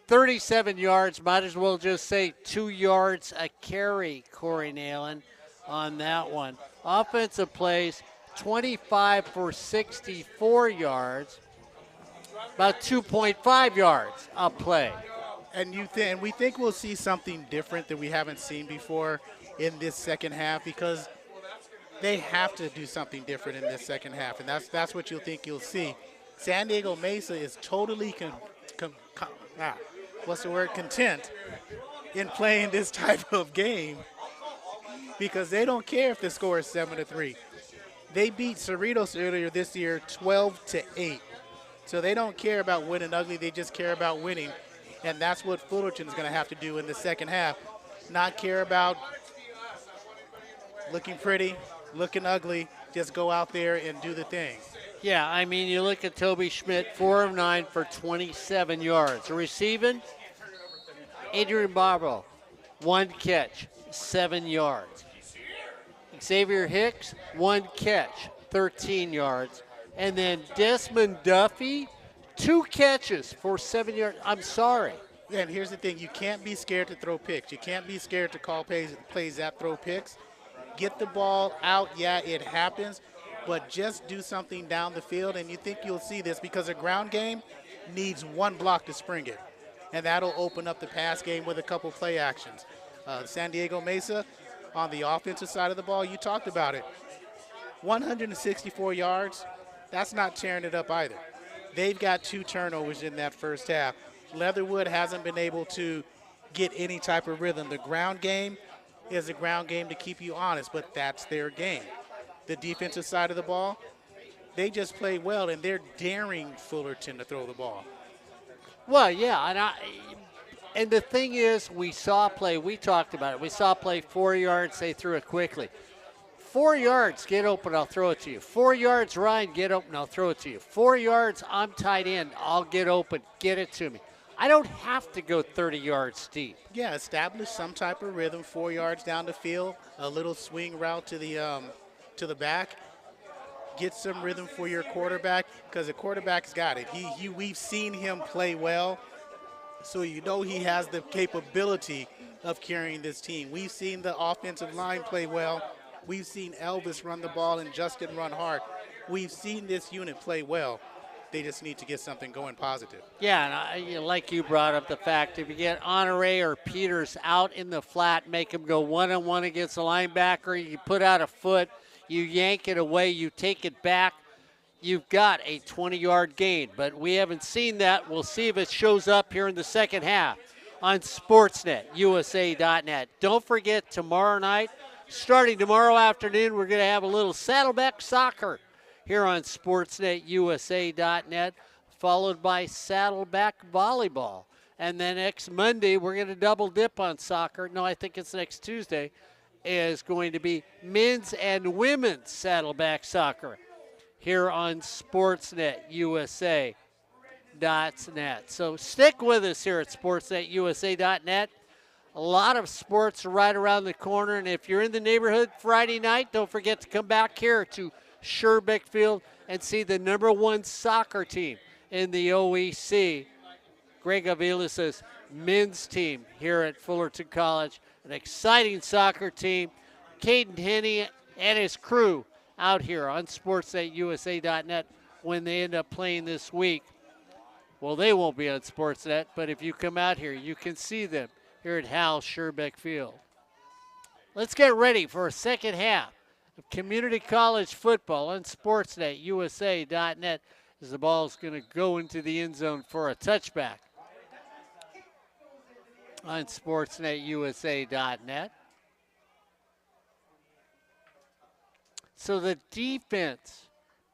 Speaker 1: 37 yards. Might as well just say 2 yards a carry, Corey Neyland, on that one. Offensive plays, 25 for 64 yards, about 2.5 yards a play.
Speaker 2: and we think we'll see something different that we haven't seen before in this second half, because they have to do something different in this second half, and that's what you'll see. San Diego Mesa is totally content in playing this type of game, because they don't care if the score is 7-3. They beat Cerritos earlier this year 12-8. So they don't care about winning ugly, they just care about winning. And that's what Fullerton is going to have to do in the second half. Not care about looking pretty, looking ugly, just go out there and do the thing.
Speaker 1: Yeah, I mean, you look at Toby Schmidt, 4 of 9 for 27 yards. Receiving, Adrian Barbo, 1 catch, 7 yards. Xavier Hicks, 1 catch, 13 yards. And then Desmond Duffy, 2 catches for 7 yards. I'm sorry.
Speaker 2: And here's the thing, you can't be scared to throw picks. You can't be scared to call plays that throw picks. Get the ball out, yeah, it happens, but just do something down the field, and you think you'll see this because a ground game needs 1 block to spring it, and that'll open up the pass game with a couple play actions. San Diego Mesa, on the offensive side of the ball, you talked about it. 164 yards, that's not tearing it up either. They've got 2 turnovers in that first half. Leatherwood hasn't been able to get any type of rhythm. The ground game is a ground game to keep you honest, but that's their game. The defensive side of the ball, they just play well, and they're daring Fullerton to throw the ball.
Speaker 1: Well, yeah, and the thing is, we saw play, we talked about it. We saw play 4 yards, they threw it quickly. 4 yards, get open, I'll throw it to you. 4 yards, Ryan, get open, I'll throw it to you. 4 yards, I'm tight end, I'll get open, get it to me. I don't have to go 30 yards deep.
Speaker 2: Yeah, establish some type of rhythm, 4 yards down the field, a little swing route to the back. Get some rhythm for your quarterback, because the quarterback's got it. We've seen him play well, so you know he has the capability of carrying this team. We've seen the offensive line play well. We've seen Elvis run the ball and Justin run hard. We've seen this unit play well. They just need to get something going positive.
Speaker 1: Yeah, and like you brought up the fact, if you get Honore or Peters out in the flat, make them go one-on-one against the linebacker, you put out a foot, you yank it away, you take it back, you've got a 20-yard gain. But we haven't seen that. We'll see if it shows up here in the second half on SportsNetUSA.net. Don't forget, tomorrow night, starting tomorrow afternoon, we're going to have a little Saddleback soccer here on SportsNetUSA.net, followed by Saddleback volleyball. And then next Monday, we're going to double dip on soccer. No, I think it's next Tuesday, is going to be men's and women's Saddleback soccer here on SportsNetUSA.net. So stick with us here at SportsNetUSA.net. A lot of sports right around the corner, and if you're in the neighborhood Friday night, don't forget to come back here to Sherbeck Field and see the #1 soccer team in the OEC. Greg Avilas' men's team here at Fullerton College. An exciting soccer team. Caden Henney and his crew out here on SportsNetUSA.net when they end up playing this week. Well, they won't be on Sportsnet, but if you come out here, you can see them here at Hal Sherbeck Field. Let's get ready for a second half of community college football on SportsNetUSA.net as the ball is going to go into the end zone for a touchback on SportsNetUSA.net. So the defense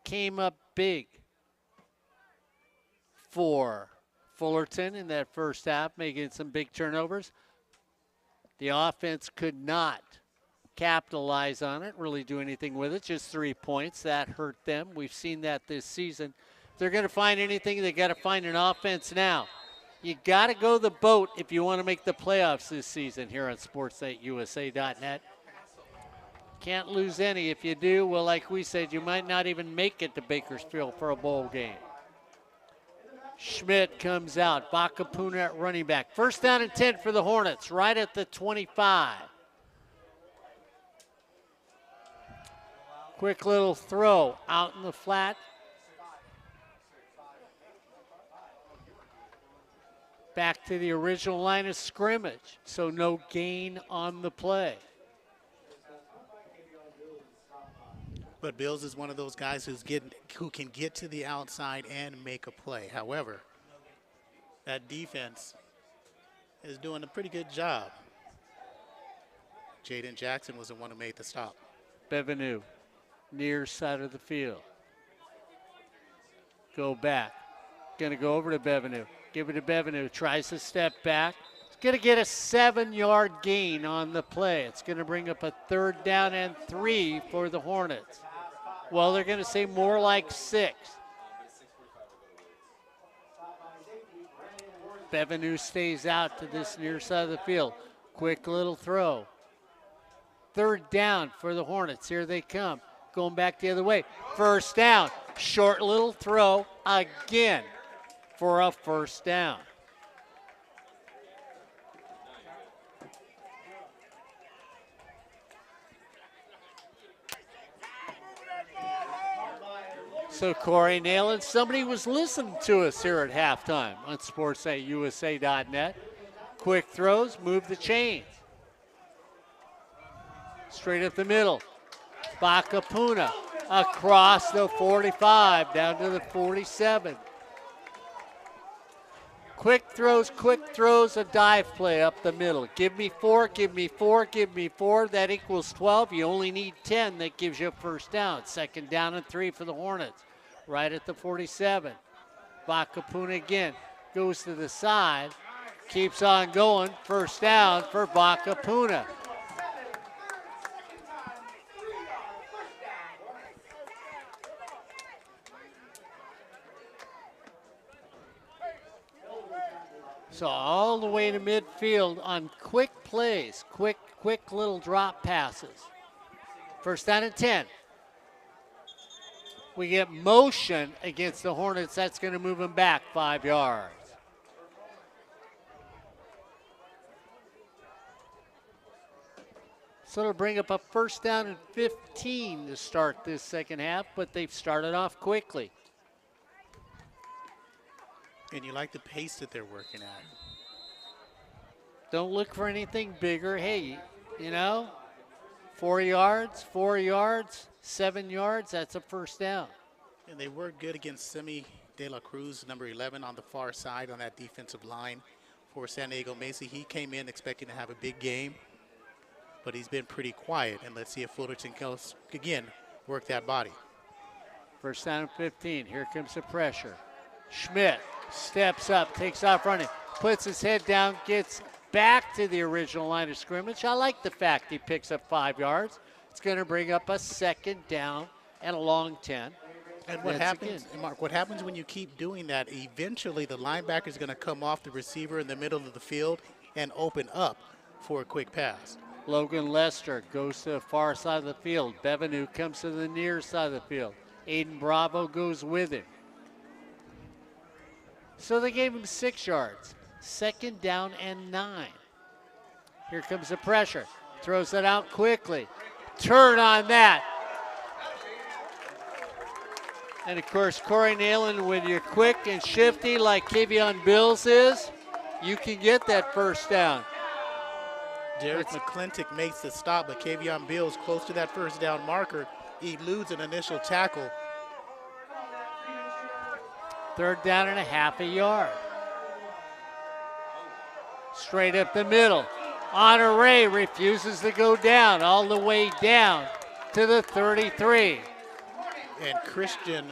Speaker 1: came up big for Fullerton in that first half, making some big turnovers. The offense could not capitalize on it, really do anything with it, just 3 points. That hurt them. We've seen that this season. If they're going to find anything, they got to find an offense now. You got to go the boat if you want to make the playoffs this season here on SportsNetUSA.net. Can't lose any. If you do, well, like we said, you might not even make it to Bakersfield for a bowl game. Schmidt comes out. Bakapuna at running back. First down and 10 for the Hornets, right at the 25. Quick little throw out in the flat. Back to the original line of scrimmage, so no gain on the play.
Speaker 2: But Bills is one of those guys who can get to the outside and make a play. However, that defense is doing a pretty good job. Jaden Jackson was the one who made the stop.
Speaker 1: Bevenu, near side of the field. Go back. Gonna go over to Bevenu. Give it to Bevenu. Tries to step back. It's gonna get a 7-yard gain on the play. It's gonna bring up a 3rd down and 3 for the Hornets. Well, they're gonna say more like 6. Bevenu stays out to this near side of the field. Quick little throw. 3rd down for the Hornets. Here they come. Going back the other way. First down. Short little throw again for a first down. So Corey Neyland, somebody was listening to us here at halftime on SportsNetUSA.net. Quick throws, move the chains. Straight up the middle. Bakapuna across the 45 down to the 47. Quick throws, a dive play up the middle. Give me 4, give me 4, give me 4. That equals 12. You only need 10. That gives you a first down. 2nd down and 3 for the Hornets. Right at the 47. Bakapuna again goes to the side. Keeps on going. First down for Bakapuna. So all the way to midfield on quick plays, quick little drop passes. First down and 10. We get motion against the Hornets. That's going to move them back 5 yards. So it'll bring up a first down and 15 to start this second half, but they've started off quickly.
Speaker 2: And you like the pace that they're working at.
Speaker 1: Don't look for anything bigger. Hey, you know, 4 yards, 7 yards, that's a first down.
Speaker 2: And they worked good against Semi De La Cruz, number 11 on the far side on that defensive line for San Diego Mesa. He came in expecting to have a big game, but he's been pretty quiet. And let's see if Fullerton can, again, work that body.
Speaker 1: First down and 15. Here comes the pressure. Schmidt steps up, takes off running, puts his head down, gets back to the original line of scrimmage. I like the fact he picks up 5 yards. It's going to bring up a 2nd down and a long 10.
Speaker 2: And what happens, Mark, what happens when you keep doing that, eventually the linebacker is going to come off the receiver in the middle of the field and open up for a quick pass.
Speaker 1: Logan Lester goes to the far side of the field. Bevenu comes to the near side of the field. Aiden Bravo goes with him. So they gave him 6 yards. 2nd down and 9. Here comes the pressure. Throws it out quickly. Turn on that. And of course, Corey Neyland, when you're quick and shifty like Kavion Bills is, you can get that first down.
Speaker 2: Derek McClintock makes the stop, but Kavion Bill's close to that first down marker. He eludes an initial tackle.
Speaker 1: 3rd down and a half a yard. Straight up the middle. Honor Ray refuses to go down, all the way down to the 33.
Speaker 2: And Christian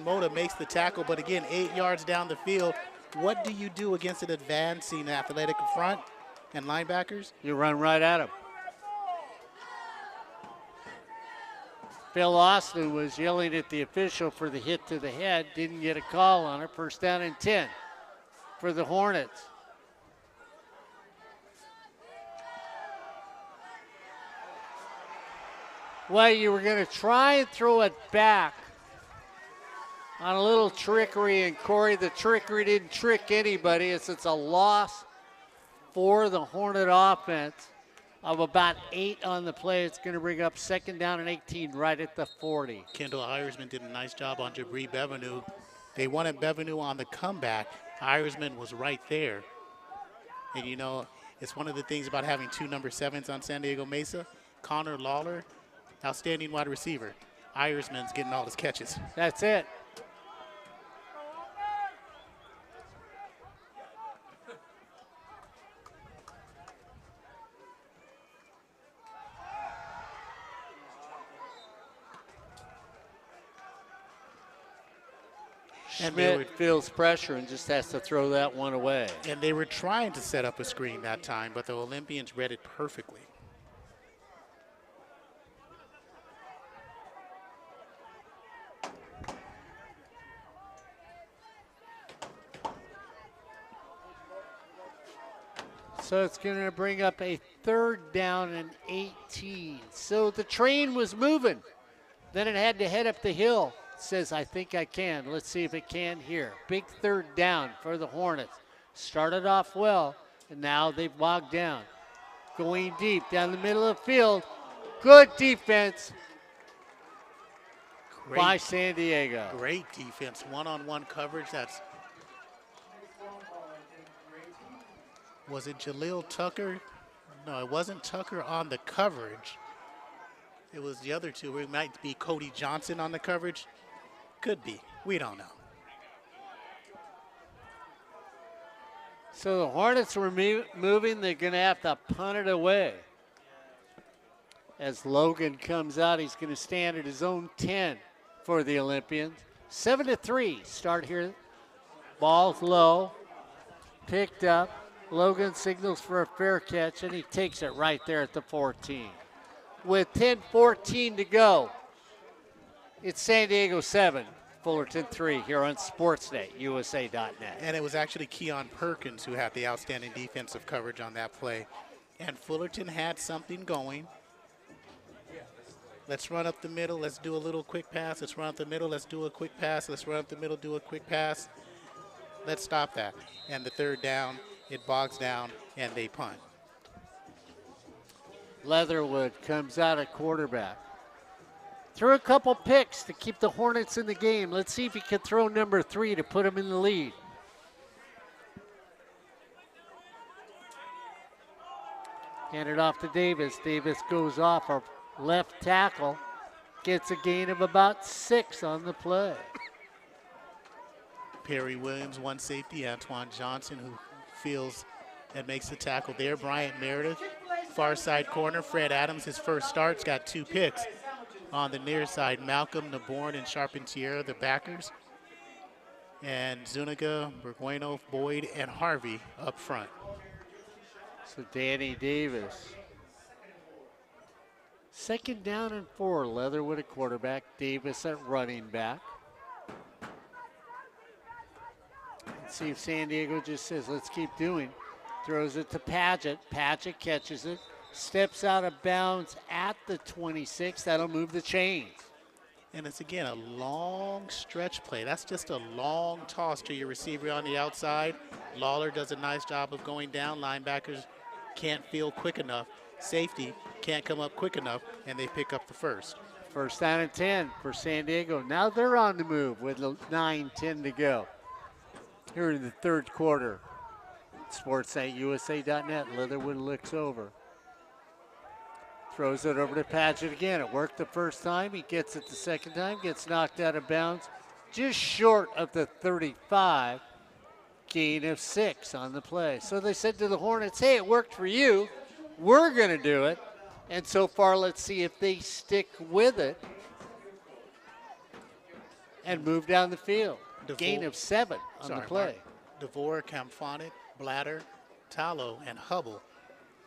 Speaker 2: Mota makes the tackle, but again, 8 yards down the field. What do you do against an advancing athletic front and linebackers?
Speaker 1: You run right at him. Phil Austin was yelling at the official for the hit to the head, didn't get a call on it. 1st down and 10 for the Hornets. Well, you were going to try and throw it back on a little trickery, and Corey, the trickery didn't trick anybody. It's a loss for the Hornet offense of about 8 on the play. It's going to bring up 2nd down and 18 right at the 40.
Speaker 2: Kendall Irisman did a nice job on Jabri Bevenu. They wanted Bevenu on the comeback. Irisman was right there. And you know, it's one of the things about having 2 number 7s on San Diego Mesa. Connor Lawler, outstanding wide receiver. Irisman's getting all his catches.
Speaker 1: That's it. Schmidt feels pressure and just has to throw that one away.
Speaker 2: And they were trying to set up a screen that time, but the Olympians read it perfectly.
Speaker 1: So it's going to bring up a 3rd down and 18. So the train was moving. Then it had to head up the hill. It says, I think I can. Let's see if it can here. Big 3rd down for the Hornets. Started off well, and now they've bogged down. Going deep down the middle of the field. Good defense by San Diego.
Speaker 2: Great defense. One-on-one coverage. Was it Jaleel Tucker? No, it wasn't Tucker on the coverage. It was the other 2. It might be Cody Johnson on the coverage. Could be. We don't know.
Speaker 1: So the Hornets were moving. They're going to have to punt it away. As Logan comes out, he's going to stand at his own 10 for the Olympians. 7-3 start here. Ball's low. Picked up. Logan signals for a fair catch, and he takes it right there at the 14. With 10:14 to go, it's San Diego 7, Fullerton 3 here on Sportsnet, USA.net.
Speaker 2: And it was actually Keon Perkins who had the outstanding defensive coverage on that play. And Fullerton had something going. Let's run up the middle. Let's do a little quick pass. Let's run up the middle. Let's do a quick pass. Let's run up the middle, do a quick pass. Let's stop that. And the 3rd down, it bogs down, and they punt.
Speaker 1: Leatherwood comes out at quarterback. Threw a couple picks to keep the Hornets in the game. Let's see if he can throw number 3 to put him in the lead. Hand it off to Davis. Davis goes off our left tackle. Gets a gain of about 6 on the play.
Speaker 2: Perry Williams, 1 safety. Antoine Johnson, who feels and makes the tackle there. Bryant Meredith, far side corner. Fred Adams, his first start's got 2 picks. On the near side, Malcolm, Naborn, and Charpentier, the backers. And Zuniga, Burgueno, Boyd, and Harvey up front.
Speaker 1: So Danny Davis. 2nd down and 4. Leatherwood at quarterback. Davis at running back. Let's see if San Diego just says, let's keep doing. Throws it to Paget. Paget catches it. Steps out of bounds at the 26. That'll move the chains.
Speaker 2: And it's, again, a long stretch play. That's just a long toss to your receiver on the outside. Lawler does a nice job of going down. Linebackers can't feel quick enough. Safety can't come up quick enough, and they pick up the first.
Speaker 1: 1st down and 10 for San Diego. Now they're on the move with 9:10 to go here in the 3rd quarter. SportsnetUSA.net. Leatherwood looks over. Throws it over to Paget again. It worked the first time. He gets it the second time. Gets knocked out of bounds. Just short of the 35. Gain of 6 on the play. So they said to the Hornets, hey, it worked for you. We're going to do it. And so far, let's see if they stick with it and move down the field. Gain of 7 on the play.
Speaker 2: DeVore, Kamphonic, Blatter, Tallow, and Hubble,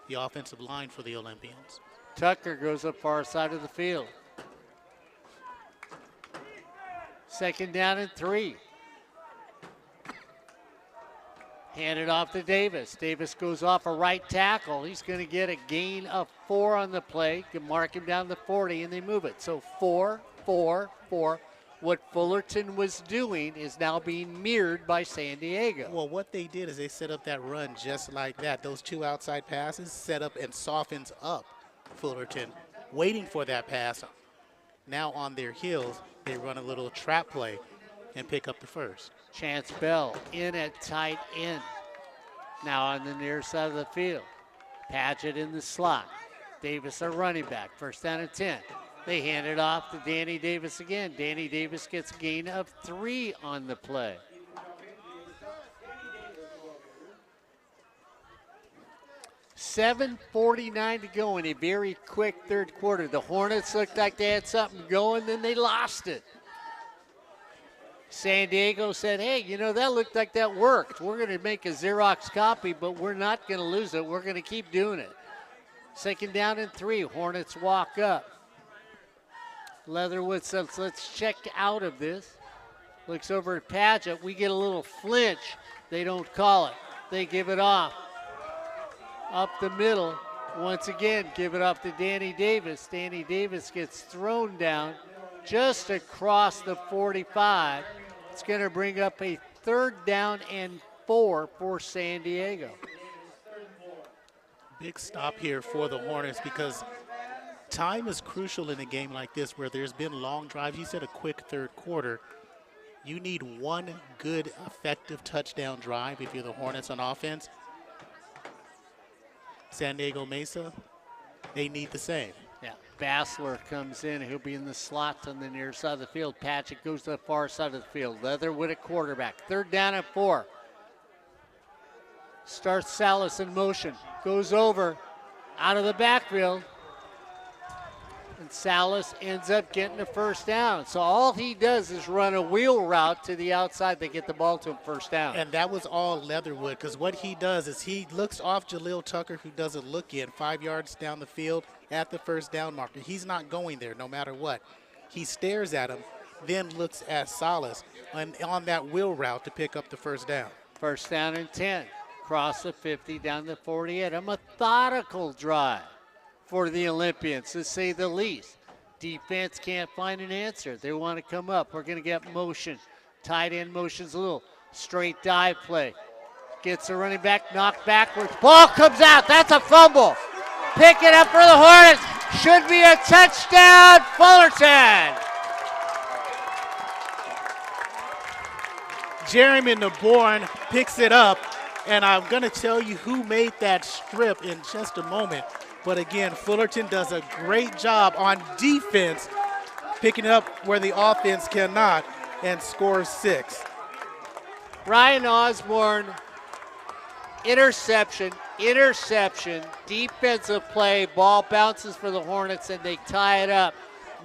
Speaker 2: the offensive line for the Olympians.
Speaker 1: Tucker goes up far side of the field. Second down and 3. Handed off to Davis. Davis goes off a right tackle. He's going to get a gain of 4 on the play. Can mark him down the 40, and they move it. So 4, 4, 4. What Fullerton was doing is now being mirrored by San Diego.
Speaker 2: Well, what they did is they set up that run just like that. Those 2 outside passes set up and softens up Fullerton, waiting for that pass. Now on their heels, they run a little trap play and pick up the first.
Speaker 1: Chance Bell in at tight end. Now on the near side of the field. Paget in the slot. Davis a running back. First down and 10. They hand it off to Danny Davis again. Danny Davis gets a gain of 3 on the play. $7:49 to go in a very quick third quarter. The Hornets looked like they had something going, then they lost it. San Diego said, hey, you know, that looked like that worked. We're going to make a Xerox copy, but we're not going to lose it. We're going to keep doing it. Second down and 3. Hornets walk up. Leatherwood says, let's check out of this. Looks over at Paget. We get a little flinch. They don't call it. They give it off. Up the middle. Once again, give it off to Danny Davis. Danny Davis gets thrown down just across the 45. It's going to bring up a 3rd down and 4 for San Diego.
Speaker 2: Big stop here for the Hornets because time is crucial in a game like this where there's been long drives. You said a quick third quarter. You need one good, effective touchdown drive if you're the Hornets on offense. San Diego Mesa, they need the same.
Speaker 1: Yeah, Bassler comes in. He'll be in the slot on the near side of the field. Paget goes to the far side of the field. Leatherwood at quarterback. 3rd down and 4. Starts Salas in motion. Goes over out of the backfield. And Salas ends up getting the first down. So all he does is run a wheel route to the outside. They get the ball to him first down.
Speaker 2: And that was all Leatherwood because what he does is he looks off Jaleel Tucker, who doesn't look in 5 yards down the field at the first down marker. He's not going there no matter what. He stares at him, then looks at Salas on that wheel route to pick up the first down.
Speaker 1: First down and 10. Cross the 50 down the 48. A methodical drive for the Olympians, to say the least. Defense can't find an answer. They want to come up. We're going to get motion. Tight end motion's a little straight dive play. Gets a running back, knocked backwards. Ball comes out. That's a fumble. Pick it up for the Hornets. Should be a touchdown, Fullerton.
Speaker 2: Jeremy Naborn picks it up, and I'm going to tell you who made that strip in just a moment. But again, Fullerton does a great job on defense, picking it up where the offense cannot, and scores 6.
Speaker 1: Ryan Osborn, interception, defensive play, ball bounces for the Hornets, and they tie it up.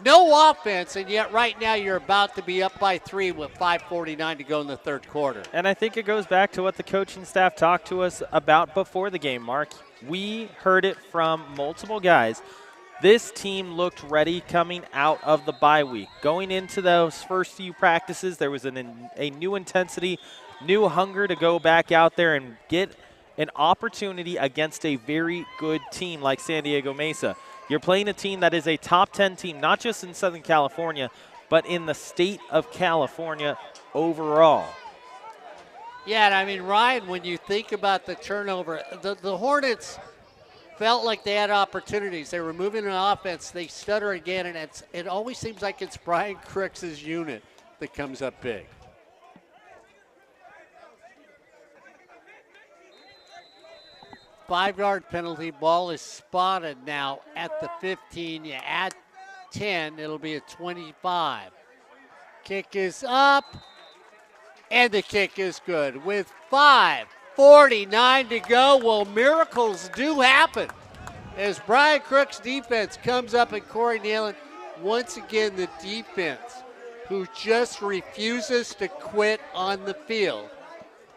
Speaker 1: No offense, and yet right now you're about to be up by 3 with 5:49 to go in the third quarter.
Speaker 4: And I think it goes back to what the coaching staff talked to us about before the game, Mark. We heard it from multiple guys. This team looked ready coming out of the bye week. Going into those first few practices, there was a new intensity, new hunger to go back out there and get an opportunity against a very good team like San Diego Mesa. You're playing a team that is a top 10 team, not just in Southern California, but in the state of California overall.
Speaker 1: Yeah, and I mean, Ryan, when you think about the turnover, the Hornets felt like they had opportunities. They were moving an offense. They stutter again, and it always seems like it's Brian Crooks' unit that comes up big. 5-yard penalty. Ball is spotted now at the 15. You add 10, it'll be a 25. Kick is up, and the kick is good. With 5:49 to go, well, miracles do happen. As Brian Crook's defense comes up and Corey Neyland, once again the defense, who just refuses to quit on the field,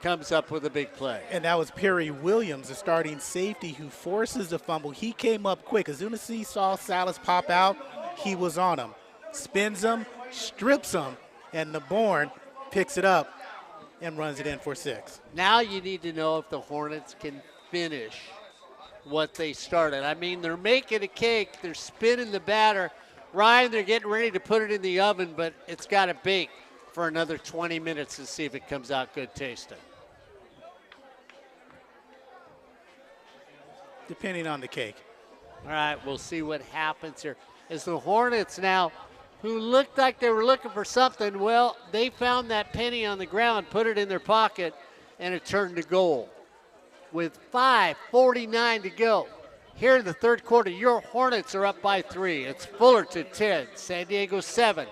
Speaker 1: comes up with a big play.
Speaker 2: And that was Perry Williams, the starting safety, who forces the fumble. He came up quick. As soon as he saw Salas pop out, he was on him. Spins him, strips him, and Naborn picks it up and runs it in for 6.
Speaker 1: Now you need to know if the Hornets can finish what they started. I mean, they're making a cake. They're spinning the batter. Ryan, they're getting ready to put it in the oven, but it's got to bake for another 20 minutes to see if it comes out good tasting.
Speaker 2: Depending on the cake.
Speaker 1: All right, we'll see what happens here. As the Hornets now, who looked like they were looking for something, well, they found that penny on the ground, put it in their pocket, and it turned to goal. With 5:49 to go. Here in the third quarter, your Hornets are up by 3. It's Fullerton 10, San Diego 7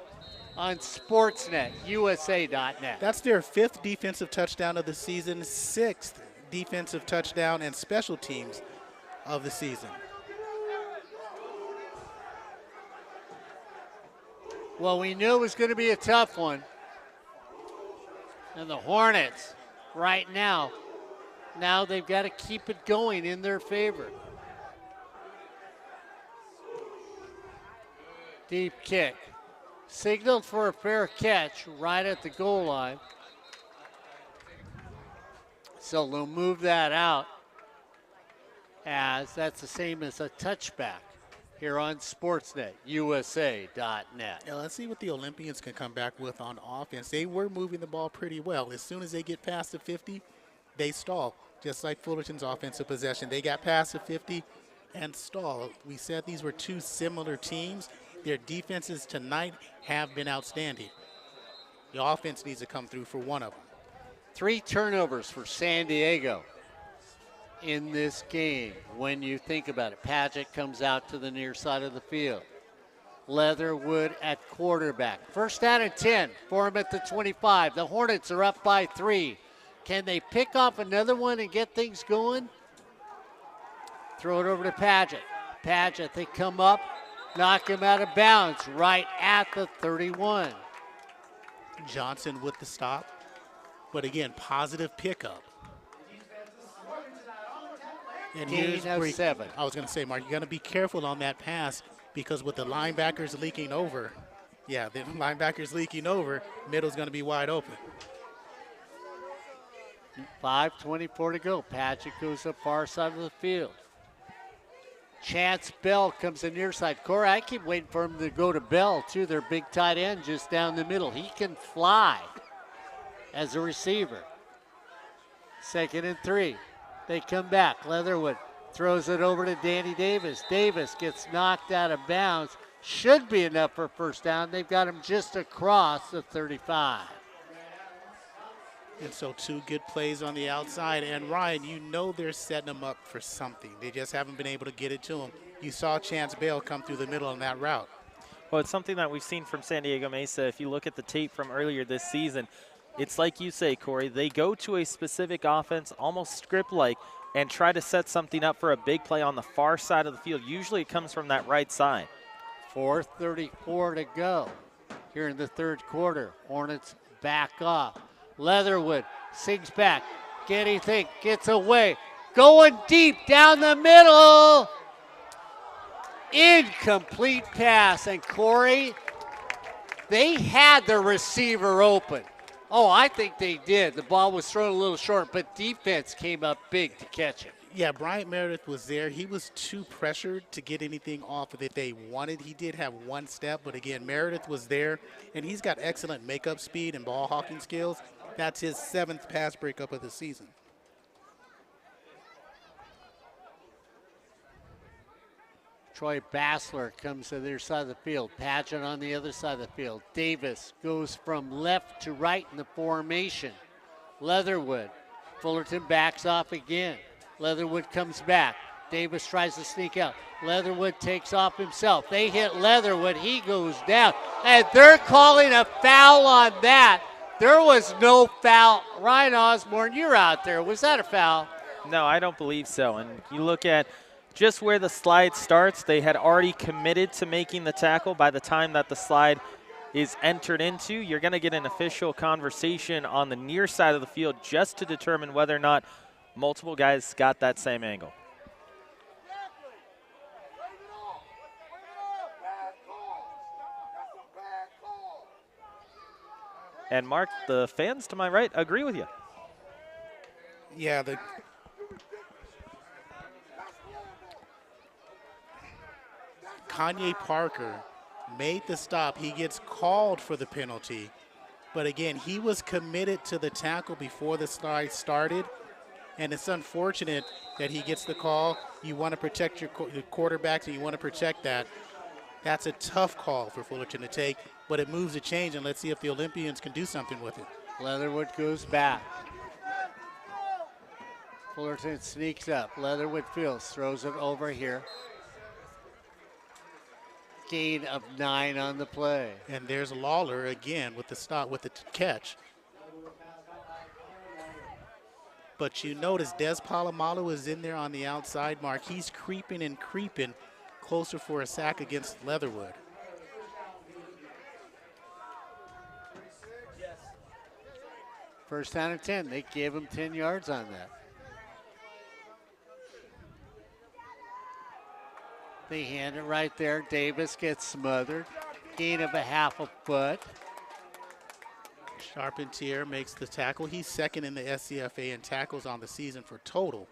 Speaker 1: on Sportsnet, USA.net.
Speaker 2: That's their 5th defensive touchdown of the season, 6th defensive touchdown and special teams of the season.
Speaker 1: Well, we knew it was going to be a tough one. And the Hornets, right now they've got to keep it going in their favor. Deep kick. Signaled for a fair catch right at the goal line. So they'll move that out, as that's the same as a touchback here on Sportsnet, USA.net.
Speaker 2: Yeah, let's see what the Olympians can come back with on offense. They were moving the ball pretty well. As soon as they get past the 50, they stall, just like Fullerton's offensive possession. They got past the 50 and stalled. We said these were two similar teams. Their defenses tonight have been outstanding. The offense needs to come through for one of them.
Speaker 1: 3 turnovers for San Diego in this game. When you think about it, Paget comes out to the near side of the field. Leatherwood at quarterback. First down and 10 for him at the 25. The Hornets are up by 3. Can they pick off another one and get things going? Throw it over to Paget. Paget, they come up, knock him out of bounds right at the 31.
Speaker 2: Johnson with the stop. But again, positive pickup. And here's
Speaker 1: Gain of 7.
Speaker 2: I was going to say, Mark, you got to be careful on that pass, because with the linebackers leaking over, middle's going to be wide open.
Speaker 1: 5:24 to go. Paget goes up far side of the field. Chance Bell comes in near side. Corey, I keep waiting for him to go to Bell, too. Their big tight end just down the middle. He can fly as a receiver. 2nd and 3. They come back. Leatherwood throws it over to Danny Davis. Davis gets knocked out of bounds. Should be enough for first down. They've got him just across the 35.
Speaker 2: And so 2 good plays on the outside. And Ryan, you know they're setting them up for something. They just haven't been able to get it to him. You saw Chance Bell come through the middle on that route.
Speaker 4: Well, it's something that we've seen from San Diego Mesa. If you look at the tape from earlier this season, it's like you say, Corey, they go to a specific offense, almost script-like, and try to set something up for a big play on the far side of the field. Usually it comes from that right side.
Speaker 1: 4:34 to go here in the third quarter. Hornets back off. Leatherwood sings back. Getty think, gets away. Going deep down the middle. Incomplete pass. And Corey, they had the receiver open. Oh, I think they did. The ball was thrown a little short, but defense came up big to catch it.
Speaker 2: Yeah, Bryant Meredith was there. He was too pressured to get anything off of it they wanted. He did have one step, but again, Meredith was there, and he's got excellent makeup speed and ball hawking skills. That's his 7th pass breakup of the season.
Speaker 1: Troy Bassler comes to their side of the field. Paget on the other side of the field. Davis goes from left to right in the formation. Leatherwood. Fullerton backs off again. Leatherwood comes back. Davis tries to sneak out. Leatherwood takes off himself. They hit Leatherwood. He goes down. And they're calling a foul on that. There was no foul. Ryan Osborn, you're out there. Was that a foul?
Speaker 4: No, I don't believe so. And you look at just where the slide starts, they had already committed to making the tackle. By the time that the slide is entered into, you're going to get an official conversation on the near side of the field just to determine whether or not multiple guys got that same angle. And Mark, the fans to my right agree with you.
Speaker 2: Yeah, Kanye Parker made the stop. He gets called for the penalty. But again, he was committed to the tackle before the slide started. And it's unfortunate that he gets the call. You want to protect your quarterbacks, and you want to protect that. That's a tough call for Fullerton to take, but it moves a change, and let's see if the Olympians can do something with it.
Speaker 1: Leatherwood goes back. Fullerton sneaks up. Leatherwood fields, throws it over here. Gain of 9 on the play.
Speaker 2: And there's Lawler again with the stop, with the catch. But you notice Des Palomalu is in there on the outside mark. He's creeping and creeping closer for a sack against Leatherwood.
Speaker 1: First down and 10. They gave him 10 yards on that. They hand it right there. Davis gets smothered. Gain of a half a foot.
Speaker 2: Charpentier makes the tackle. He's second in the SCFA in tackles on the season for total.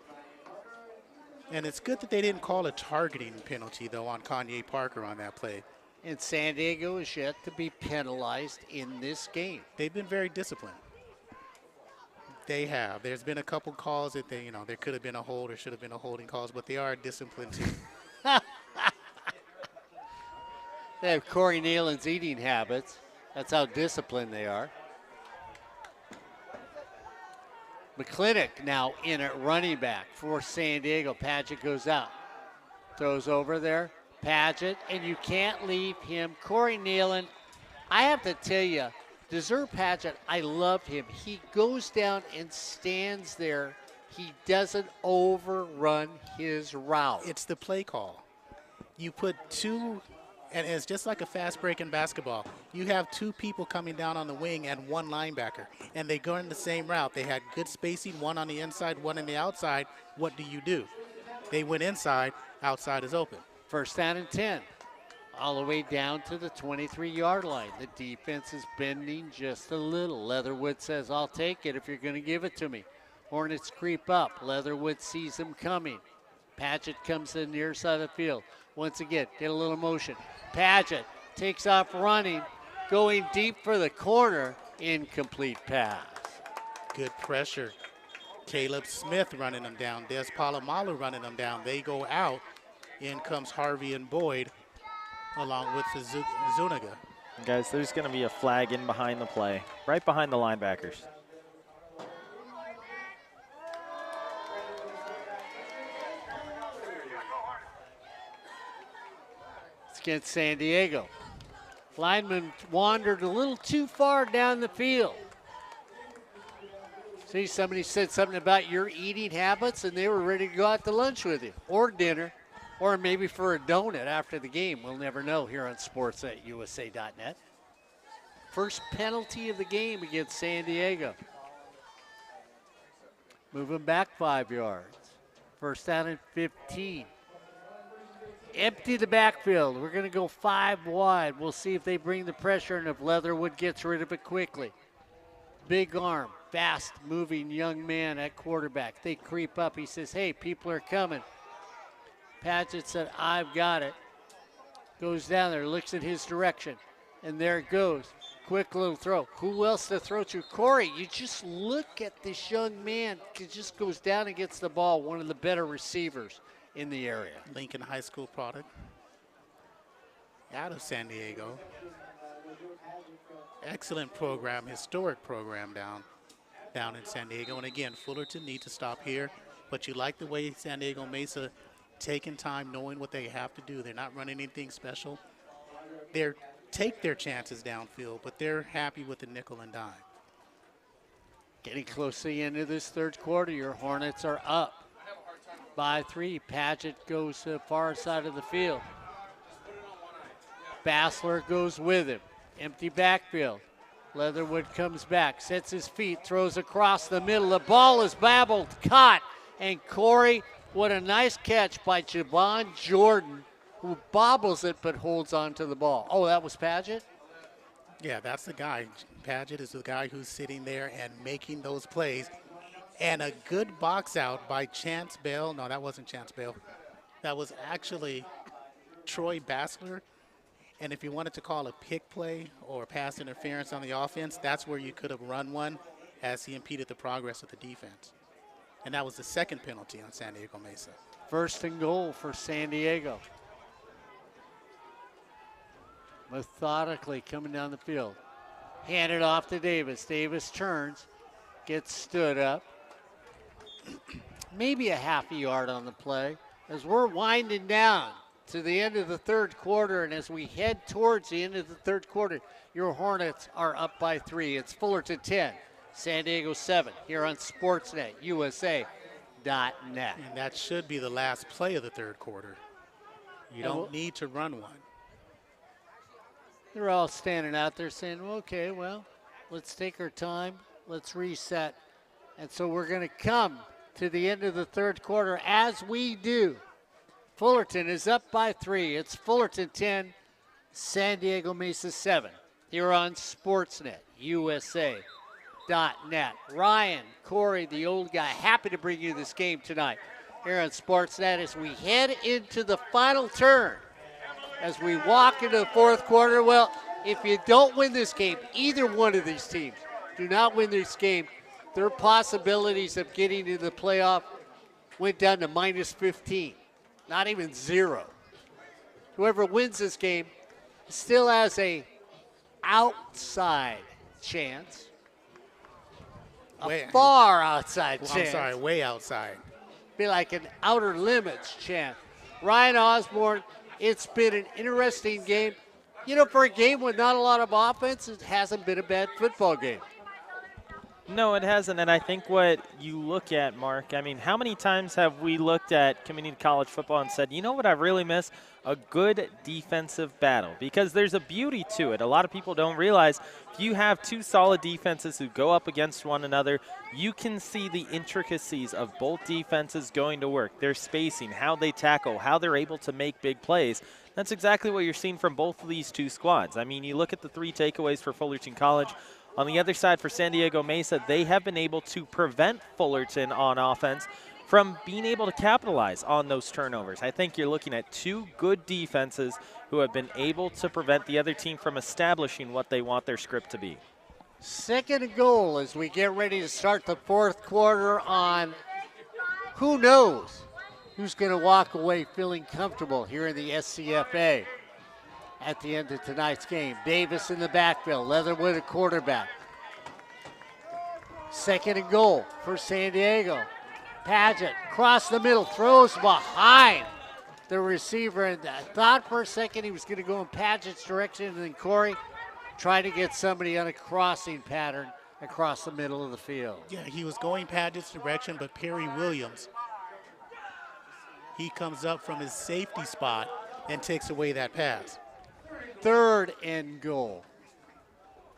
Speaker 2: And it's good that they didn't call a targeting penalty, though, on Kanye Parker on that play.
Speaker 1: And San Diego is yet to be penalized in this game.
Speaker 2: They've been very disciplined. They have. There's been a couple calls that there could have been a hold or should have been a holding calls, but they are a disciplined team.
Speaker 1: They have Corey Neyland's eating habits. That's how disciplined they are. McClintock now in at running back for San Diego. Padgett goes out. Throws over there. Padgett, and you can't leave him. Corey Neyland, I have to tell you, Desert Padgett, I love him. He goes down and stands there. He doesn't overrun his route.
Speaker 2: It's the play call. You put two, and it's just like a fast break in basketball. You have two people coming down on the wing and one linebacker, and they go in the same route. They had good spacing, one on the inside, one on the outside. What do? They went inside, outside is open.
Speaker 1: First down and 10. All the way down to the 23-yard line. The defense is bending just a little. Leatherwood says, I'll take it if you're going to give it to me. Hornets creep up. Leatherwood sees them coming. Padgett comes to the near side of the field. Once again, get a little motion. Padgett takes off running, going deep for the corner. Incomplete pass.
Speaker 2: Good pressure. Caleb Smith running them down. Des Palomalu running them down. They go out. In comes Harvey and Boyd along with Zuniga.
Speaker 4: Guys, there's going to be a flag in behind the play, right behind the linebackers.
Speaker 1: It's against San Diego. Lineman wandered a little too far down the field. See, somebody said something about your eating habits, and they were ready to go out to lunch with you, or dinner, or maybe for a donut after the game. We'll never know here on sports@usa.net. First penalty of the game against San Diego. Moving back 5 yards. First down and 15. Empty the backfield. We're going to go 5 wide. We'll see if they bring the pressure and if Leatherwood gets rid of it quickly. Big arm, fast moving young man at quarterback. They creep up. He says, hey, people are coming. Padgett said, I've got it. Goes down there, looks in his direction, and there it goes. Quick little throw. Who else to throw to? Corey, you just look at this young man. He just goes down and gets the ball. One of the better receivers in the area.
Speaker 2: Lincoln High School product. Out of San Diego. Excellent program, historic program down in San Diego. And again, Fullerton need to stop here. But you like the way San Diego Mesa taking time, knowing what they have to do. They're not running anything special. They're take their chances downfield, but they're happy with the nickel and dime.
Speaker 1: Getting close to the end of this third quarter, your Hornets are up by 3. Paget goes to the far side of the field. Bassler goes with him. Empty backfield. Leatherwood comes back, sets his feet, throws across the middle. The ball is babbled, caught, and Corey, what a nice catch by Javon Jordan, who bobbles it but holds on to the ball. Oh, that was Paget?
Speaker 2: Yeah, that's the guy. Paget is the guy who's sitting there and making those plays. And a good box out by Chance Bell. No, that wasn't Chance Bell. That was actually Troy Bassler. And if you wanted to call a pick play or pass interference on the offense, that's where you could have run one as he impeded the progress of the defense. And that was the second penalty on San Diego Mesa.
Speaker 1: First and goal for San Diego. Methodically coming down the field. Handed off to Davis. Davis turns, gets stood up. Maybe a half a yard on the play. As we're winding down to the end of the third quarter, and as we head towards the end of the third quarter, your Hornets are up by 3. It's Fullerton 10, San Diego 7, here on Sportsnet USA.net.
Speaker 2: And that should be the last play of the third quarter. You don't need to run one.
Speaker 1: They're all standing out there saying, okay, well, let's take our time. Let's reset. And so we're going to come to the end of the third quarter as we do. Fullerton is up by 3. It's Fullerton 10, San Diego Mesa 7. Here on Sportsnet, USA.net. Ryan, Corey, the old guy, happy to bring you this game tonight here on Sportsnet as we head into the final turn. As we walk into the fourth quarter, well, if you don't win this game, either one of these teams do not win this game, their possibilities of getting to the playoff went down to minus 15. Not even 0. Whoever wins this game still has a outside chance. Far outside chance.
Speaker 2: I'm sorry, way outside.
Speaker 1: Be like an outer limits chance. Ryan Osborn, it's been an interesting game. You know, for a game with not a lot of offense, it hasn't been a bad football game.
Speaker 4: No, it hasn't, and I think what you look at, Mark, I mean, how many times have we looked at community college football and said, you know what I really miss? A good defensive battle, because there's a beauty to it. A lot of people don't realize if you have two solid defenses who go up against one another, you can see the intricacies of both defenses going to work, their spacing, how they tackle, how they're able to make big plays. That's exactly what you're seeing from both of these two squads. I mean, you look at the 3 takeaways for Fullerton College. On the other side for San Diego Mesa, they have been able to prevent Fullerton on offense from being able to capitalize on those turnovers. I think you're looking at 2 good defenses who have been able to prevent the other team from establishing what they want their script to be.
Speaker 1: Second and goal as we get ready to start the fourth quarter on who knows who's going to walk away feeling comfortable here in the SCFA. At the end of tonight's game, Davis in the backfield, Leatherwood at quarterback. Second and goal for San Diego. Paget across the middle, throws behind the receiver, and I thought for a second he was going to go in Paget's direction, and then Corey trying to get somebody on a crossing pattern across the middle of the field.
Speaker 2: Yeah, he was going Paget's direction, but Perry Williams, he comes up from his safety spot and takes away that pass.
Speaker 1: Third and goal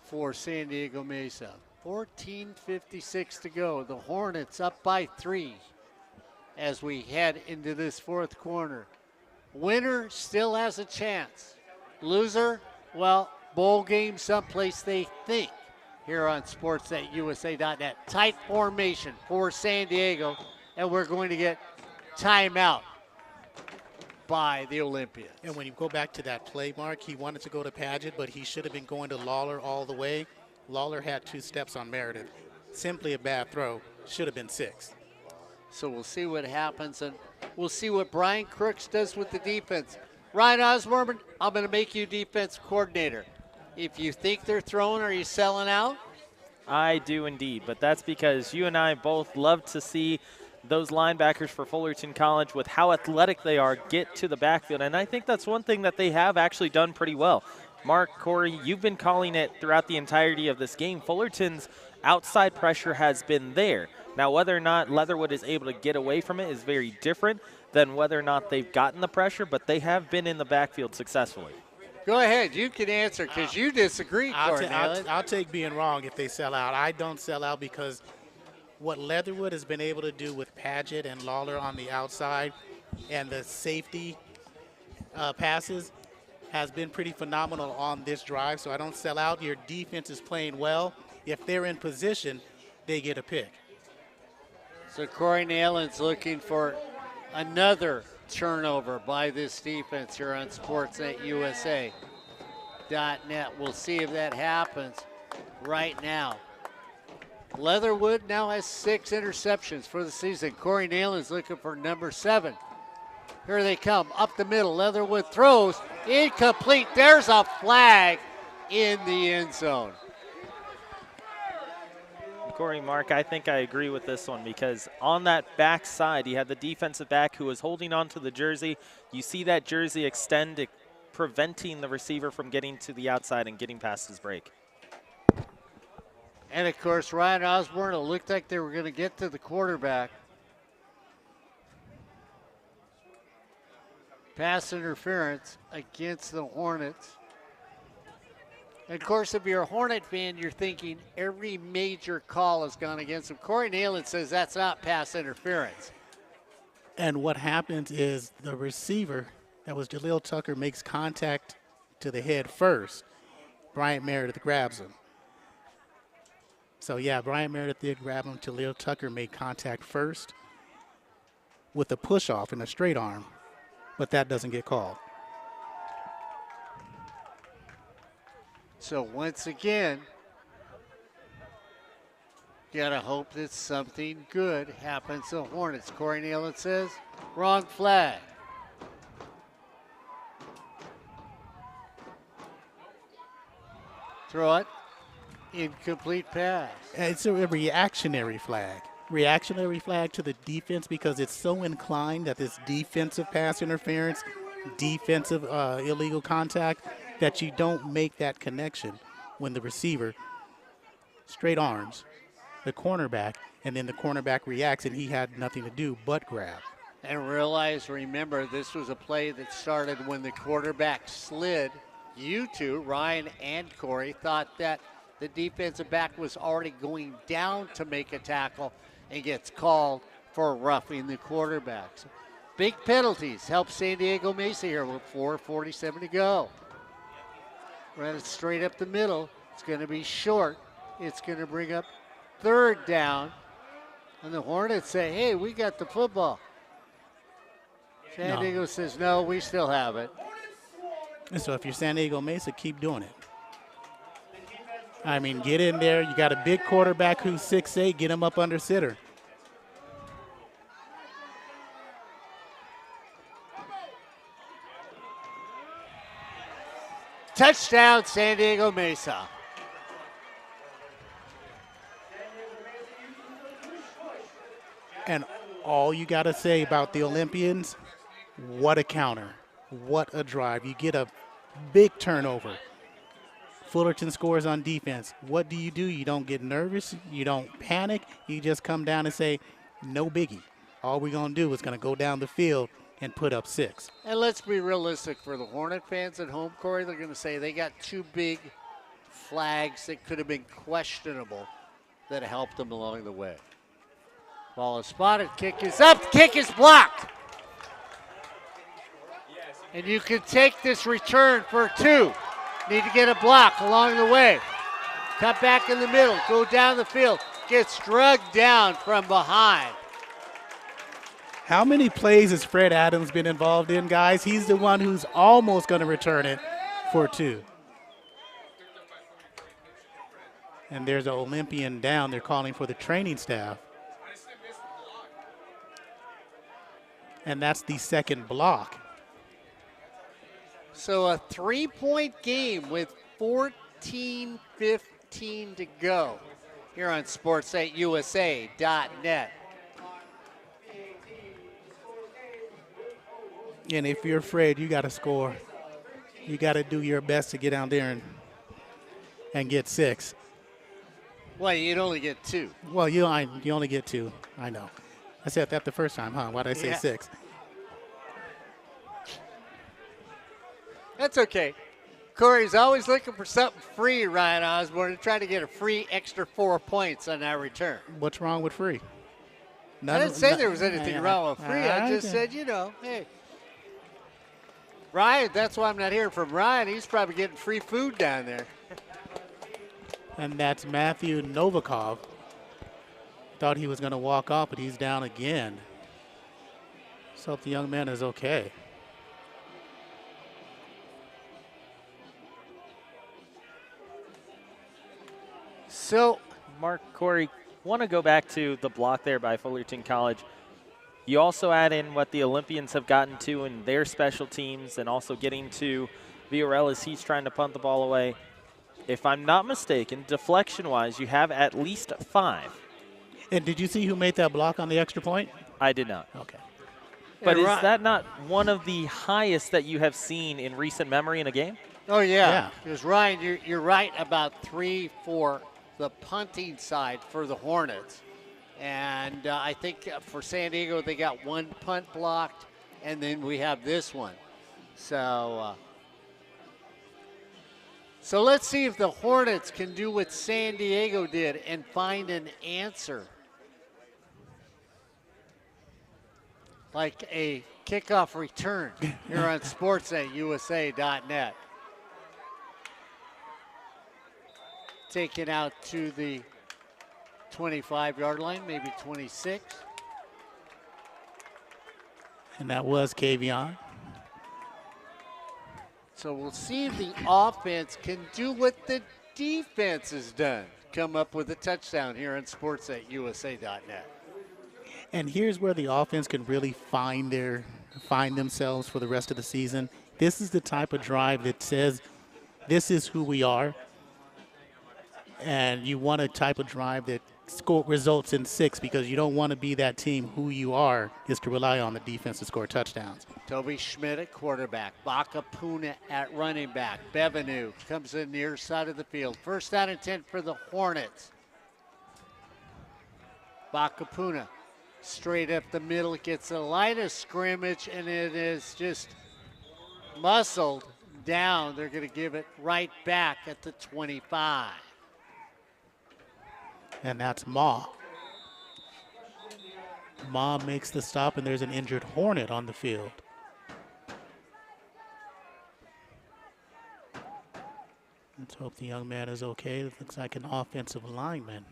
Speaker 1: for San Diego Mesa. 14:56 to go. The Hornets up by 3 as we head into this fourth quarter. Winner still has a chance. Loser, well, bowl game someplace they think here on sportsnetusa.net. Tight formation for San Diego, and we're going to get timeout by the Olympians.
Speaker 2: And when you go back to that play, Mark, he wanted to go to Paget, but he should have been going to Lawler all the way. Lawler had 2 steps on Meredith. Simply a bad throw. Should have been 6.
Speaker 1: So we'll see what happens, and we'll see what Brian Crooks does with the defense. Ryan Osborn, I'm going to make you defense coordinator. If you think they're throwing, are you selling out?
Speaker 4: I do indeed, but that's because you and I both love to see those linebackers for Fullerton College, with how athletic they are, get to the backfield. And I think that's one thing that they have actually done pretty well. Mark, Corey, you've been calling it throughout the entirety of this game. Fullerton's outside pressure has been there. Now, whether or not Leatherwood is able to get away from it is very different than whether or not they've gotten the pressure, but they have been in the backfield successfully.
Speaker 1: Go ahead. You can answer because you disagree, Corey.
Speaker 2: I'll take being wrong if they sell out. I don't sell out because what Leatherwood has been able to do with Padgett and Lawler on the outside and the safety passes has been pretty phenomenal on this drive, so I don't sell out. Your defense is playing well. If they're in position, they get a pick.
Speaker 1: So Corey Neyland's looking for another turnover by this defense here on SportsNetUSA.net. We'll see if that happens right now. Leatherwood now has 6 interceptions for the season. Corey Neyland's looking for number 7. Here they come, up the middle. Leatherwood throws, incomplete. There's a flag in the end zone.
Speaker 4: Corey, Mark, I think I agree with this one because on that back side, you had the defensive back who was holding on to the jersey. You see that jersey extend, preventing the receiver from getting to the outside and getting past his break.
Speaker 1: And, of course, Ryan Osborn, it looked like they were going to get to the quarterback. Pass interference against the Hornets. And of course, if you're a Hornet fan, you're thinking every major call has gone against him. Corey Neyland says that's not pass interference.
Speaker 2: And what happens is the receiver, that was Jaleel Tucker, makes contact to the head first. Bryant Meredith grabs him. So, yeah, Bryant Meredith did grab him. Jaleel Tucker made contact first with a push-off and a straight arm, but that doesn't get called.
Speaker 1: So once again, you gotta hope that something good happens to the Hornets. Corey Neyland says, wrong flag. Throw it, incomplete pass.
Speaker 2: It's a reactionary flag. Reactionary flag to the defense because it's so inclined that this defensive pass interference, defensive illegal contact, that you don't make that connection when the receiver straight arms the cornerback, and then the cornerback reacts, and he had nothing to do but grab.
Speaker 1: And realize, remember, this was a play that started when the quarterback slid. You two, Ryan and Corey, thought that the defensive back was already going down to make a tackle and gets called for roughing the quarterback. So big penalties help San Diego Mesa here with 4:47 to go. Run it straight up the middle. It's going to be short. It's going to bring up 3rd down. And the Hornets say, hey, we got the football. San Diego says, no, we still have it.
Speaker 2: And so if you're San Diego Mesa, keep doing it. I mean, get in there. You got a big quarterback who's 6'8". Get him up under center.
Speaker 1: Touchdown, San Diego Mesa.
Speaker 2: And all you got to say about the Olympians, what a counter. What a drive. You get a big turnover. Fullerton scores on defense. What do? You don't get nervous. You don't panic. You just come down and say, no biggie. All we're going to do is going to go down the field and put up 6.
Speaker 1: And let's be realistic for the Hornet fans at home, Corey. They're going to say they got 2 big flags that could have been questionable that helped them along the way. Ball is spotted. Kick is up. Kick is blocked. And you can take this return for 2. Need to get a block along the way. Cut back in the middle. Go down the field. Gets drugged down from behind.
Speaker 2: How many plays has Fred Adams been involved in, guys? He's the one who's almost going to return it for 2. And there's an Olympian down. They're calling for the training staff. And that's the 2nd block.
Speaker 1: So a 3-point game with 14-15 to go here on SportsNetUSA.net.
Speaker 2: And if you're afraid, you got to score. You got to do your best to get down there and get 6.
Speaker 1: Well, you'd only get 2.
Speaker 2: Well, you only get 2. I know. I said that the first time, huh? Why did I say 6?
Speaker 1: That's okay. Corey's always looking for something free, Ryan Osborn, to try to get a free extra 4 points on that return.
Speaker 2: What's wrong with free?
Speaker 1: I didn't say there was anything wrong with free. I just said, hey. Ryan, that's why I'm not hearing from Ryan. He's probably getting free food down there.
Speaker 2: And that's Matthew Novikov. Thought he was going to walk off, but he's down again. So hope the young man is okay.
Speaker 4: So, Mark, Corey, want to go back to the block there by Fullerton College. You also add in what the Olympians have gotten to in their special teams and also getting to Viorel as he's trying to punt the ball away. If I'm not mistaken, deflection-wise, you have at least 5.
Speaker 2: And did you see who made that block on the extra point?
Speaker 4: I did not.
Speaker 2: Okay.
Speaker 4: But is that not one of the highest that you have seen in recent memory in a game?
Speaker 1: Oh, yeah. Because, Ryan, you're right about 3 for the punting side for the Hornets. And I think for San Diego, they got 1 punt blocked, and then we have this one. So let's see if the Hornets can do what San Diego did and find an answer. Like a kickoff return here on sports@usa.net. Taken out to the 25-yard line, maybe 26.
Speaker 2: And that was Kavion.
Speaker 1: So we'll see if the offense can do what the defense has done. Come up with a touchdown here on sports@usa.net.
Speaker 2: And here's where the offense can really find themselves for the rest of the season. This is the type of drive that says, this is who we are. And you want a type of drive that results in 6 because you don't want to be that team. Who you are is to rely on the defense to score touchdowns.
Speaker 1: Toby Schmidt at quarterback. Bakapuna at running back. Bevenu comes in near side of the field. First down and 10 for the Hornets. Bakapuna straight up the middle, gets a line of scrimmage, and it is just muscled down. They're going to give it right back at the 25.
Speaker 2: And that's Ma. Ma makes the stop, and there's an injured Hornet on the field. Let's hope the young man is okay. It looks like an offensive lineman.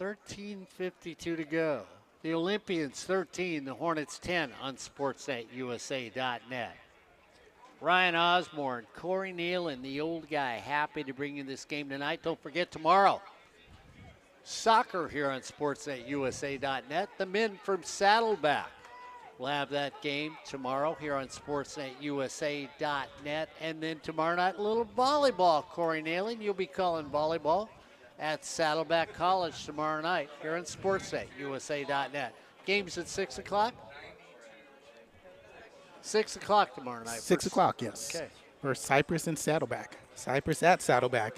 Speaker 1: 13:52 to go. The Olympians 13, the Hornets 10 on sports@usa.net. Ryan Osborn, Corey Neyland, the old guy, happy to bring you this game tonight. Don't forget tomorrow, soccer here on sports@usa.net. The men from Saddleback will have that game tomorrow here on sports@usa.net. And then tomorrow night, a little volleyball. Corey Neyland, you'll be calling volleyball at Saddleback College tomorrow night here on sports@usa.net. Game's at 6 o'clock? 6 o'clock tomorrow night.
Speaker 2: 6 o'clock, yes.
Speaker 1: Okay.
Speaker 2: For Cypress and Saddleback. Cypress at Saddleback.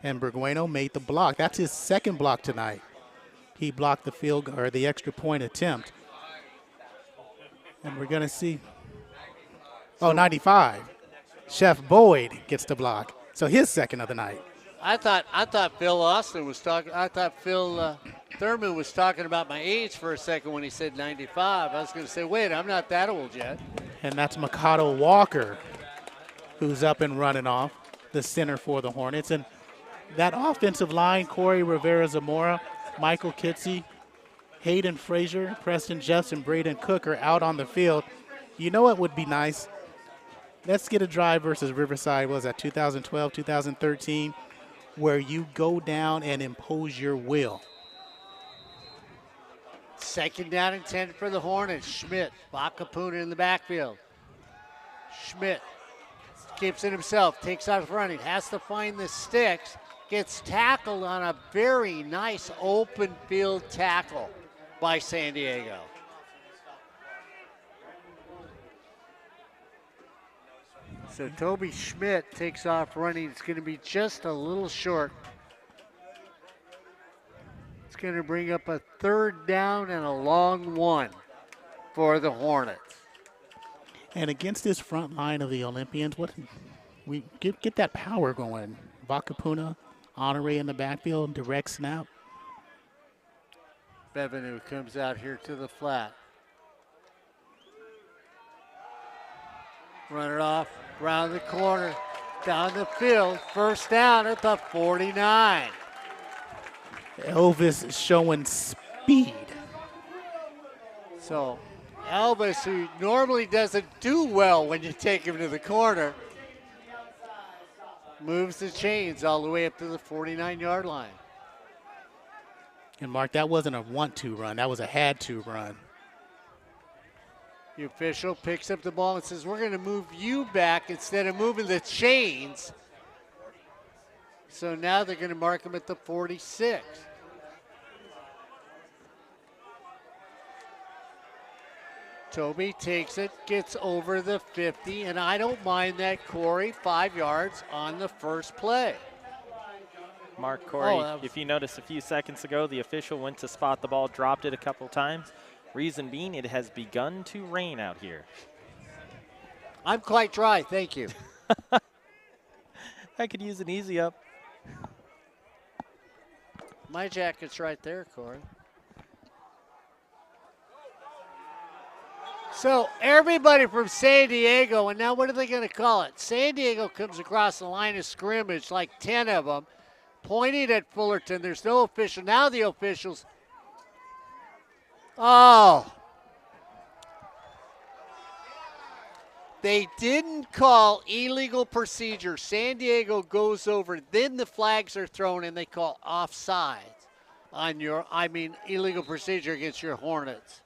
Speaker 2: And Burgueno made the block. That's his second block tonight. He blocked the field or the extra point attempt. And we're going to see. Oh, 95. Chef Boyd gets the block. So his second of the night.
Speaker 1: I thought Phil Austin was talking. I thought Phil Thurman was talking about my age for a second when he said 95. I was going to say, wait, I'm not that old yet.
Speaker 2: And that's Mikado Walker, who's up and running off, the center for the Hornets. And that offensive line, Corey Rivera-Zamora, Michael Kitsey, Hayden Frazier, Preston Jeffs, and Braden Cook are out on the field. You know what would be nice? Let's get a drive versus Riverside. What was that, 2012, 2013, where you go down and impose your will.
Speaker 1: Second down and 10 for the Hornets. Schmidt, Bakapuna in the backfield. Schmidt keeps it himself, takes out running, has to find the sticks, gets tackled on a very nice open field tackle by San Diego. So Toby Schmidt takes off running. It's going to be just a little short. It's going to bring up a 3rd down and a long one for the Hornets.
Speaker 2: And against this front line of the Olympians, we get that power going. Vakapuna, Honore in the backfield, direct snap.
Speaker 1: Bevenu comes out here to the flat. Run it off, round the corner, down the field, 1st down at the 49.
Speaker 2: Elvis showing speed.
Speaker 1: So Elvis, who normally doesn't do well when you take him to the corner, moves the chains all the way up to the 49-yard line.
Speaker 2: And Mark, that wasn't a want-to run. That was a had-to run.
Speaker 1: The official picks up the ball and says, we're going to move you back instead of moving the chains. So now they're going to mark him at the 46. Toby takes it, gets over the 50, and I don't mind that, Corey, 5 yards on the first play.
Speaker 4: Mark, Corey,
Speaker 1: Oh,
Speaker 4: if you noticed a few seconds ago, the official went to spot the ball, dropped it a couple times. Reason being, it has begun to rain out here.
Speaker 1: I'm quite dry, thank you.
Speaker 4: I could use an easy up.
Speaker 1: My jacket's right there, Corey. So everybody from San Diego, and now what are they going to call it? San Diego comes across the line of scrimmage, like 10 of them, pointing at Fullerton. There's no official. Now the officials. Oh. They didn't call illegal procedure. San Diego goes over, then the flags are thrown, and they call offside on illegal procedure against your Hornets.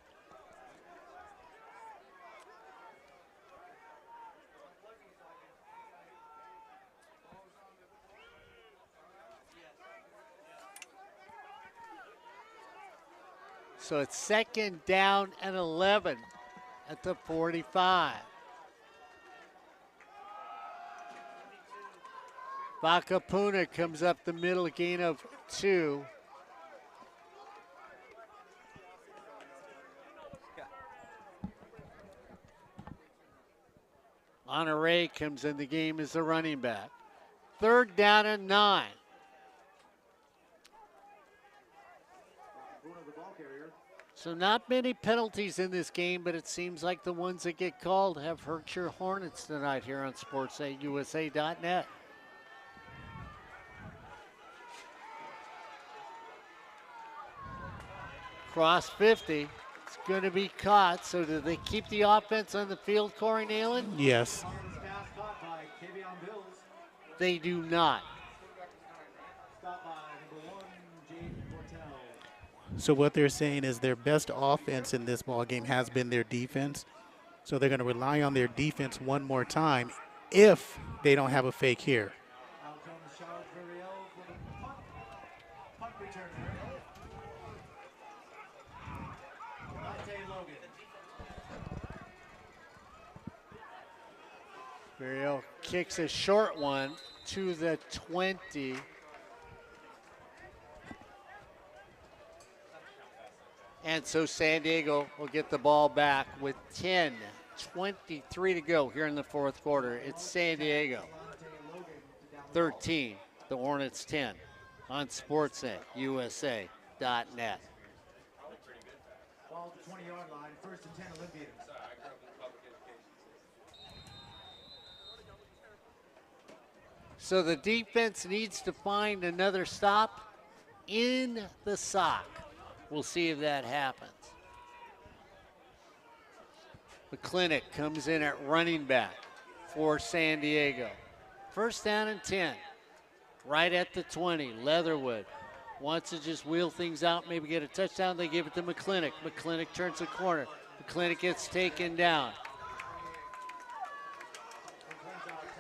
Speaker 1: So it's 2nd down and 11 at the 45. Vakapuna comes up the middle, gain of 2. Honore comes in the game as a running back. 3rd down and 9. So not many penalties in this game, but it seems like the ones that get called have hurt your Hornets tonight here on sports8usa.net. Cross 50. It's going to be caught. So do they keep the offense on the field, Corey Neyland?
Speaker 2: Yes.
Speaker 1: They do not.
Speaker 2: So what they're saying is their best offense in this ball game has been their defense. So they're going to rely on their defense one more time if they don't have a fake here.
Speaker 1: Burial kicks a short one to the 20. And so San Diego will get the ball back with 10:23 to go here in the 4th quarter. It's San Diego 13, the Hornets 10 on sports8usa.net.
Speaker 5: Ball at the 20-yard line, 1st and 10 Olympians.
Speaker 1: So the defense needs to find another stop in the sock. We'll see if that happens. McClintock comes in at running back for San Diego. 1st down and 10. Right at the 20. Leatherwood wants to just wheel things out, maybe get a touchdown. They give it to McClintock. McClintock turns the corner. McClintock gets taken down.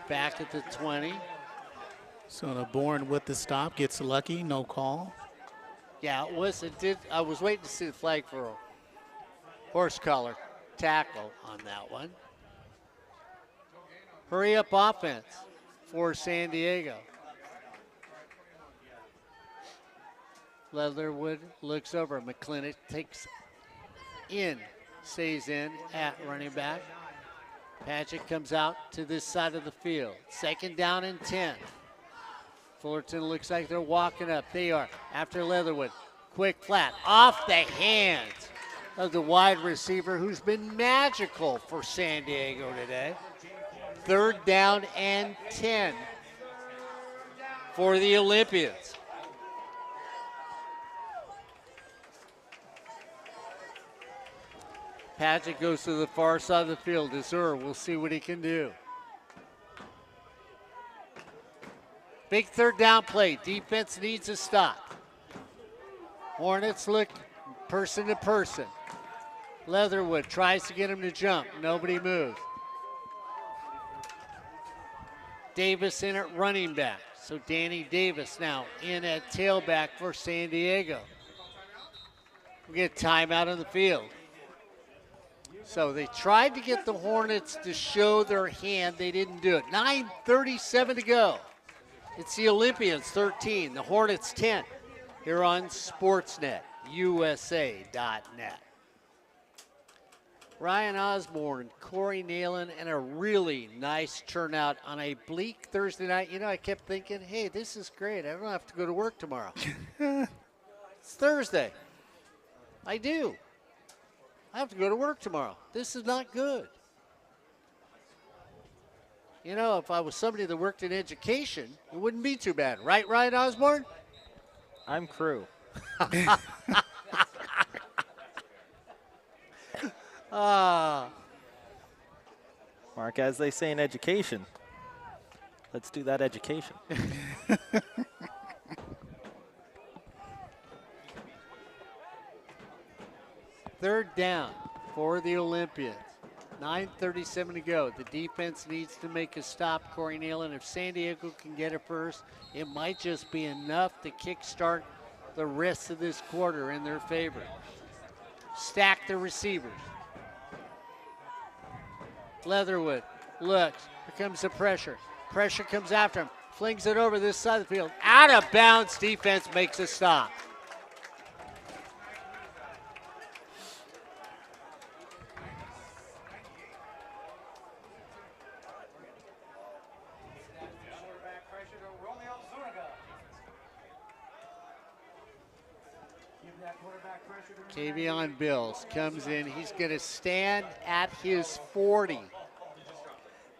Speaker 1: Back at the 20.
Speaker 2: So the Bourne with the stop gets lucky, no call.
Speaker 1: Yeah, it was. It did. I was waiting to see the flag for a horse collar tackle on that one. Hurry up offense for San Diego. Leatherwood looks over. McClintock takes in, stays in at running back. Paget comes out to this side of the field. 2nd down and 10. Fullerton looks like they're walking up. They are after Leatherwood. Quick flat off the hands of the wide receiver who's been magical for San Diego today. 3rd down and 10 for the Olympians. Paget goes to the far side of the field. Azur, we'll see what he can do. Big 3rd down play. Defense needs a stop. Hornets look person to person. Leatherwood tries to get him to jump. Nobody moves. Davis in at running back. So Danny Davis now in at tailback for San Diego. We get timeout on the field. So they tried to get the Hornets to show their hand. They didn't do it. 9:37 to go. It's the Olympians 13, the Hornets 10 here on Sportsnet, USA.net. Ryan Osborn, Corey Neyland, and a really nice turnout on a bleak Thursday night. You know, I kept thinking, hey, this is great. I don't have to go to work tomorrow. It's Thursday. I do. I have to go to work tomorrow. This is not good. You know, if I was somebody that worked in education, it wouldn't be too bad. Right, Ryan Osborn?
Speaker 4: I'm crew. Mark, as they say in education, let's do that education.
Speaker 1: 3rd down for the Olympians. 9:37 to go. The defense needs to make a stop, Corey Neyland. If San Diego can get it first, it might just be enough to kickstart the rest of this quarter in their favor. Stack the receivers. Leatherwood looks. Here comes the pressure. Pressure comes after him. Flings it over this side of the field. Out of bounds. Defense makes a stop. Kavion Bills comes in. He's going to stand at his 40.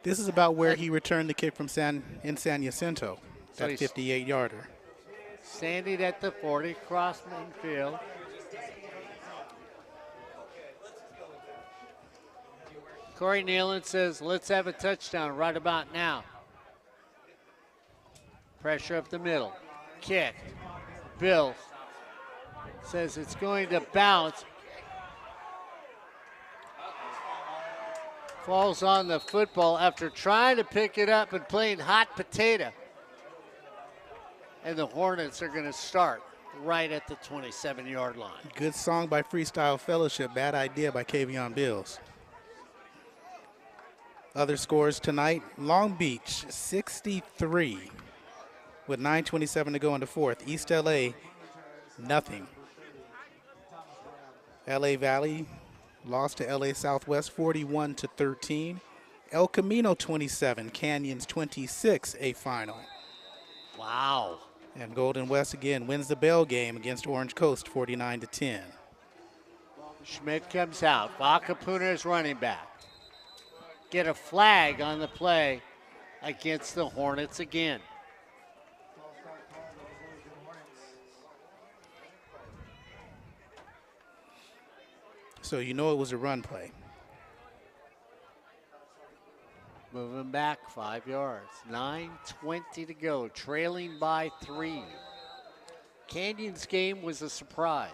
Speaker 2: This is about where he returned the kick from San Jacinto,
Speaker 1: So
Speaker 2: that
Speaker 1: he's
Speaker 2: 58-yarder.
Speaker 1: standing at the 40, Crossman field. Corey Neyland says, let's have a touchdown right about now. Pressure up the middle. Kick. Bills says it's going to bounce. Falls on the football after trying to pick it up and playing hot potato. And the Hornets are going to start right at the 27-yard line.
Speaker 2: Good song by Freestyle Fellowship. Bad idea by Kavion Bills. Other scores tonight, Long Beach 63 with 9:27 to go in the 4th. East LA, nothing. LA Valley lost to LA Southwest 41-13. El Camino 27, Canyons 26, a final.
Speaker 1: Wow.
Speaker 2: And Golden West again wins the bell game against Orange Coast 49-10.
Speaker 1: Schmidt comes out. Vakapuna is running back. Get a flag on the play against the Hornets again.
Speaker 2: So you know it was a run play.
Speaker 1: Moving back 5 yards. 9:20 to go. Trailing by 3. Canyons game was a surprise.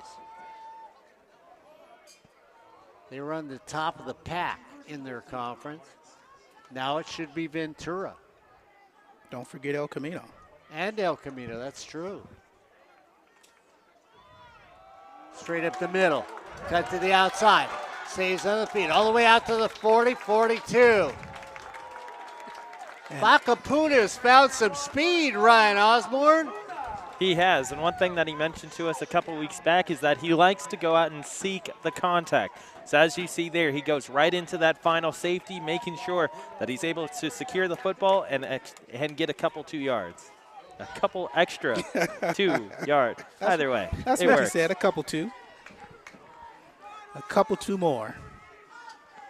Speaker 1: They were on the top of the pack in their conference. Now it should be Ventura.
Speaker 2: Don't forget El Camino.
Speaker 1: And El Camino, that's true. Straight up the middle. Cut to the outside. Stays on the feet. All the way out to the 40, 42. Bakapuna has found some speed, Ryan Osborn.
Speaker 4: He has, and one thing that he mentioned to us a couple weeks back is that he likes to go out and seek the contact. So as you see there, he goes right into that final safety, making sure that he's able to secure the football and get a couple 2 yards. A couple extra 2 yards. Either way,
Speaker 2: That's
Speaker 4: it
Speaker 2: what
Speaker 4: works.
Speaker 2: you said, a couple 2. A couple 2 more.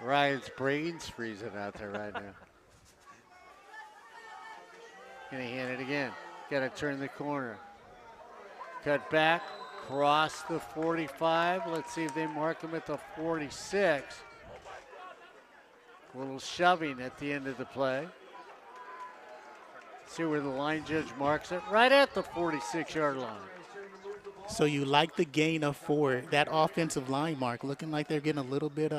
Speaker 1: Ryan's brain's freezing out there right now. Gonna hand it again. Gotta turn the corner. Cut back, cross the 45. Let's see if they mark him at the 46. A little shoving at the end of the play. See where the line judge marks it. Right at the 46-yard line.
Speaker 2: So you like the gain of 4. That offensive line mark looking like they're getting a little bit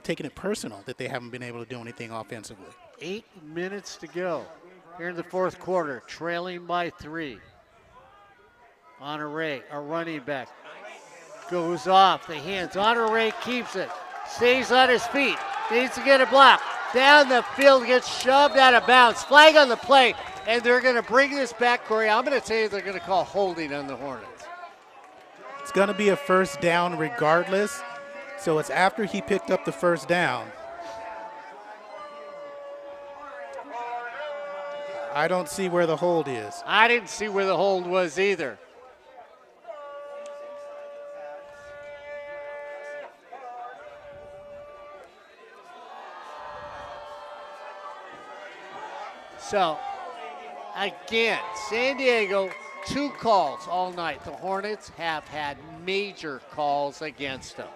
Speaker 2: taking it personal that they haven't been able to do anything offensively.
Speaker 1: 8 minutes to go here in the fourth quarter, trailing by 3. Honore, a running back, goes off the hands. Honore keeps it, stays on his feet, needs to get a block. Down the field, gets shoved out of bounds. Flag on the play, and they're going to bring this back, Corey. I'm going to tell you they're going to call holding on the Hornets.
Speaker 2: It's going to be a first down regardless. So it's after he picked up the first down. I don't see where the hold is.
Speaker 1: I didn't see where the hold was either. So, again, San Diego, 2 calls all night. The Hornets have had major calls against them.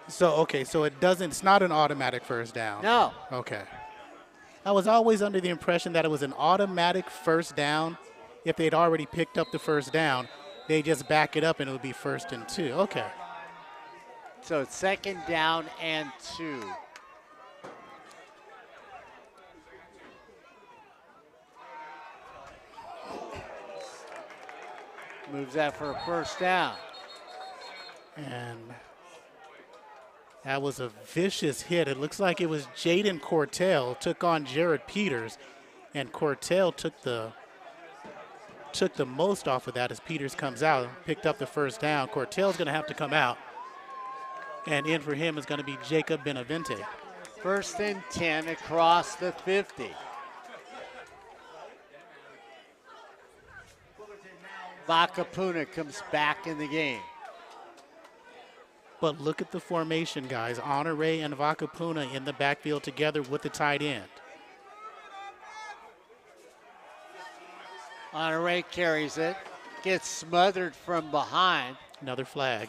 Speaker 2: So, okay, so it's not an automatic first down.
Speaker 1: No.
Speaker 2: Okay. I was always under the impression that it was an automatic first down. If they'd already picked up the first down, they just back it up and it would be 1st and 2. Okay.
Speaker 1: So it's 2nd down and 2. Moves that for a first down.
Speaker 2: And that was a vicious hit. It looks like it was Jaden Cortell took on Jared Peters, and Cortell took the most off of that as Peters comes out, picked up the first down. Cortell's going to have to come out, and in for him is going to be Jacob Benavente.
Speaker 1: 1st and 10 across the 50. Bakapuna comes back in the game.
Speaker 2: But look at the formation, guys. Honore and Vakapuna in the backfield together with the tight end.
Speaker 1: Honore carries it, gets smothered from behind.
Speaker 2: Another flag.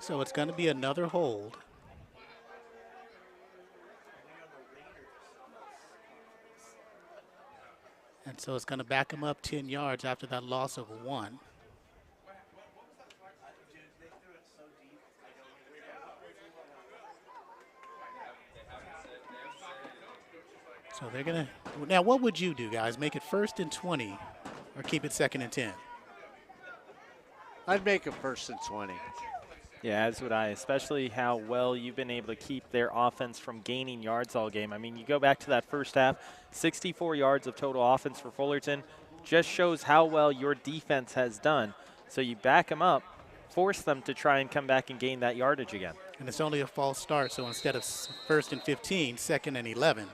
Speaker 2: So it's going to be another hold. And so it's going to back him up 10 yards after that loss of 1. So they're going to, now what would you do, guys? Make it 1st and 20 or keep it 2nd and 10?
Speaker 1: I'd make it 1st and 20.
Speaker 4: Yeah, as would I, especially how well you've been able to keep their offense from gaining yards all game. I mean, you go back to that first half, 64 yards of total offense for Fullerton. Just shows how well your defense has done. So you back them up, force them to try and come back and gain that yardage again.
Speaker 2: And it's only a false start, so instead of 1st and 15, 2nd and 11.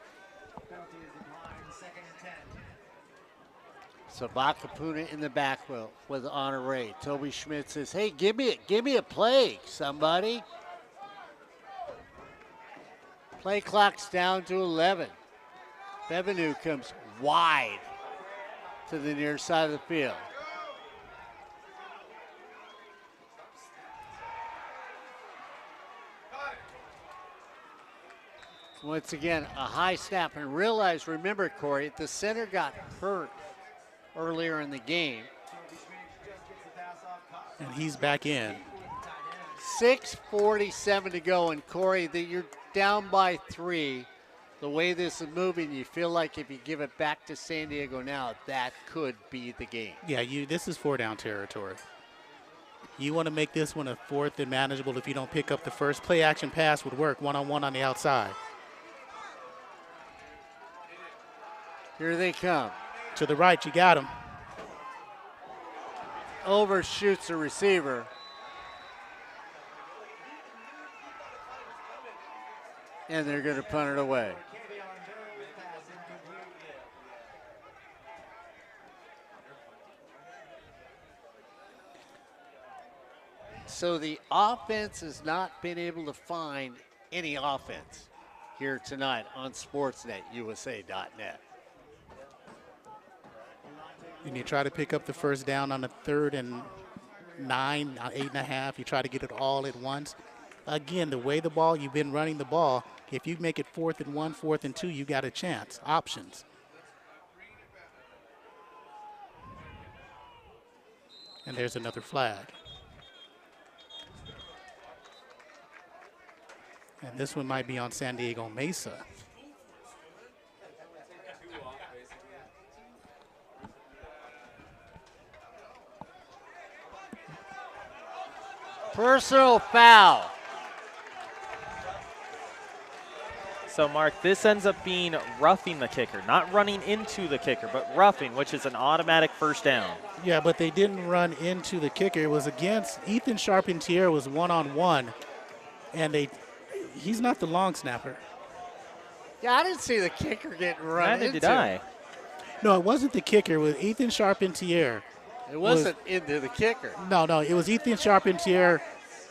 Speaker 1: So Bakapuna in the backfield with Honore. Toby Schmidt says, hey, give me a play, somebody. Play clock's down to 11. Bevenu comes wide to the near side of the field. Once again, a high snap. And remember, Corey, the center got hurt earlier in the game.
Speaker 2: And he's back in.
Speaker 1: 6:47 to go, and Corey, you're down by 3. the way this is moving, you feel like if you give it back to San Diego now, that could be the game.
Speaker 2: Yeah, this is 4-down territory. You want to make this one a 4th and manageable. If you don't pick up the first play action pass would work one-on-one on the outside.
Speaker 1: Here they come.
Speaker 2: To the right, you got him.
Speaker 1: Overshoots the receiver. And they're going to punt it away. So the offense has not been able to find any offense here tonight on SportsNetUSA.net.
Speaker 2: And you try to pick up the first down on the 3rd and 9, 8.5. You try to get it all at once. Again, the way you've been running the ball, if you make it 4th and 1, 4th and 2, you got a chance. Options. And there's another flag. And this one might be on San Diego Mesa.
Speaker 1: Personal foul.
Speaker 4: So, Mark, this ends up being roughing the kicker, not running into the kicker, but roughing, which is an automatic first down.
Speaker 2: Yeah, but they didn't run into the kicker. It was against Ethan Charpentier was one-on-one, and he's not the long snapper.
Speaker 1: Yeah, I didn't see the kicker getting run
Speaker 4: Neither
Speaker 1: into.
Speaker 4: did I.
Speaker 2: No, it wasn't the kicker. It was Ethan Charpentier.
Speaker 1: It wasn't into the kicker.
Speaker 2: No, it was Ethan Charpentier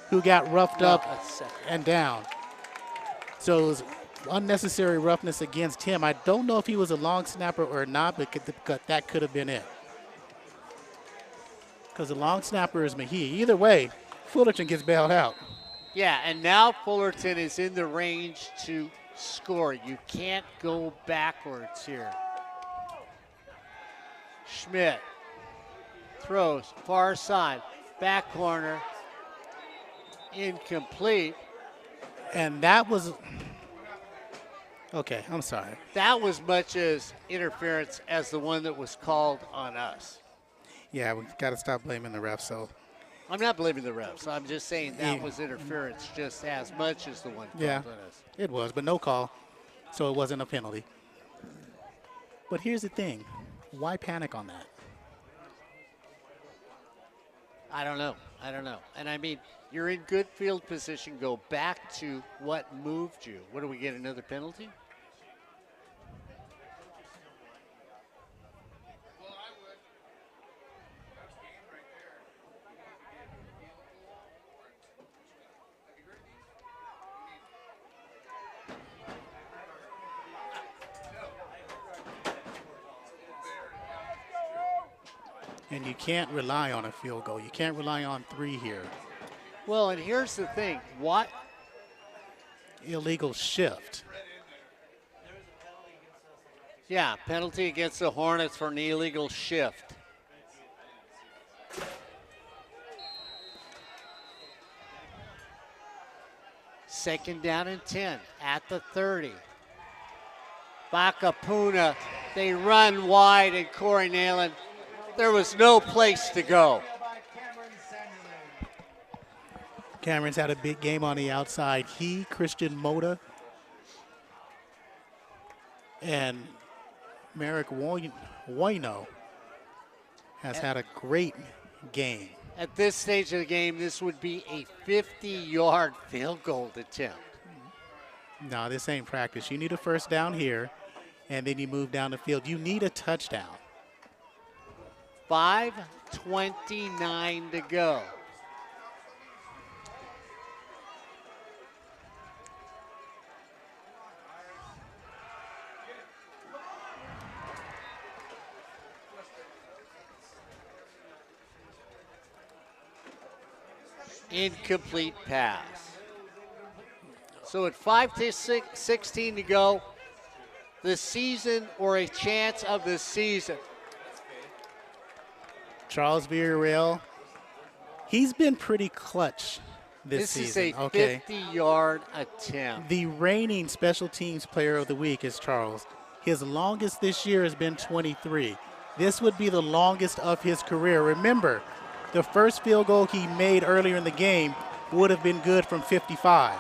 Speaker 2: who got roughed up and down. So it was unnecessary roughness against him. I don't know if he was a long snapper or not, but that could have been it. Because the long snapper is Mahee. Either way, Fullerton gets bailed out.
Speaker 1: Yeah, and now Fullerton is in the range to score. You can't go backwards here. Schmidt throws far side, back corner, incomplete.
Speaker 2: And that was, okay, I'm sorry.
Speaker 1: That was much as interference as the one that was called on us.
Speaker 2: Yeah, we got to stop blaming the refs. So
Speaker 1: I'm not blaming the refs. I'm just saying that was interference just as much as the one called on us.
Speaker 2: It was, but no call, so it wasn't a penalty. But here's the thing. Why panic on that?
Speaker 1: I don't know. And I mean, you're in good field position. Go back to what moved you. What do we get, another penalty?
Speaker 2: And you can't rely on a field goal. You can't rely on 3 here.
Speaker 1: Well, and here's the thing. What?
Speaker 2: Illegal shift.
Speaker 1: Yeah, penalty against the Hornets for an illegal shift. Second down and 10 at the 30. Bakapuna, they run wide, and Corey Neyland, there was no place to go.
Speaker 2: Cameron's had a big game on the outside. He, Christian Moda, and Merrick Woino has had a great game.
Speaker 1: At this stage of the game, this would be a 50-yard field goal attempt.
Speaker 2: No, this ain't practice. You need a first down here, and then you move down the field. You need a touchdown.
Speaker 1: 5:29 to go. Incomplete pass. So at 5:16 to go, the season or a chance of the season.
Speaker 2: Charles Villarreal, he's been pretty clutch this season.
Speaker 1: This is a
Speaker 2: Okay.
Speaker 1: 50-yard attempt.
Speaker 2: The reigning special teams player of the week is Charles. His longest this year has been 23. This would be the longest of his career. Remember, the first field goal he made earlier in the game would have been good from 55.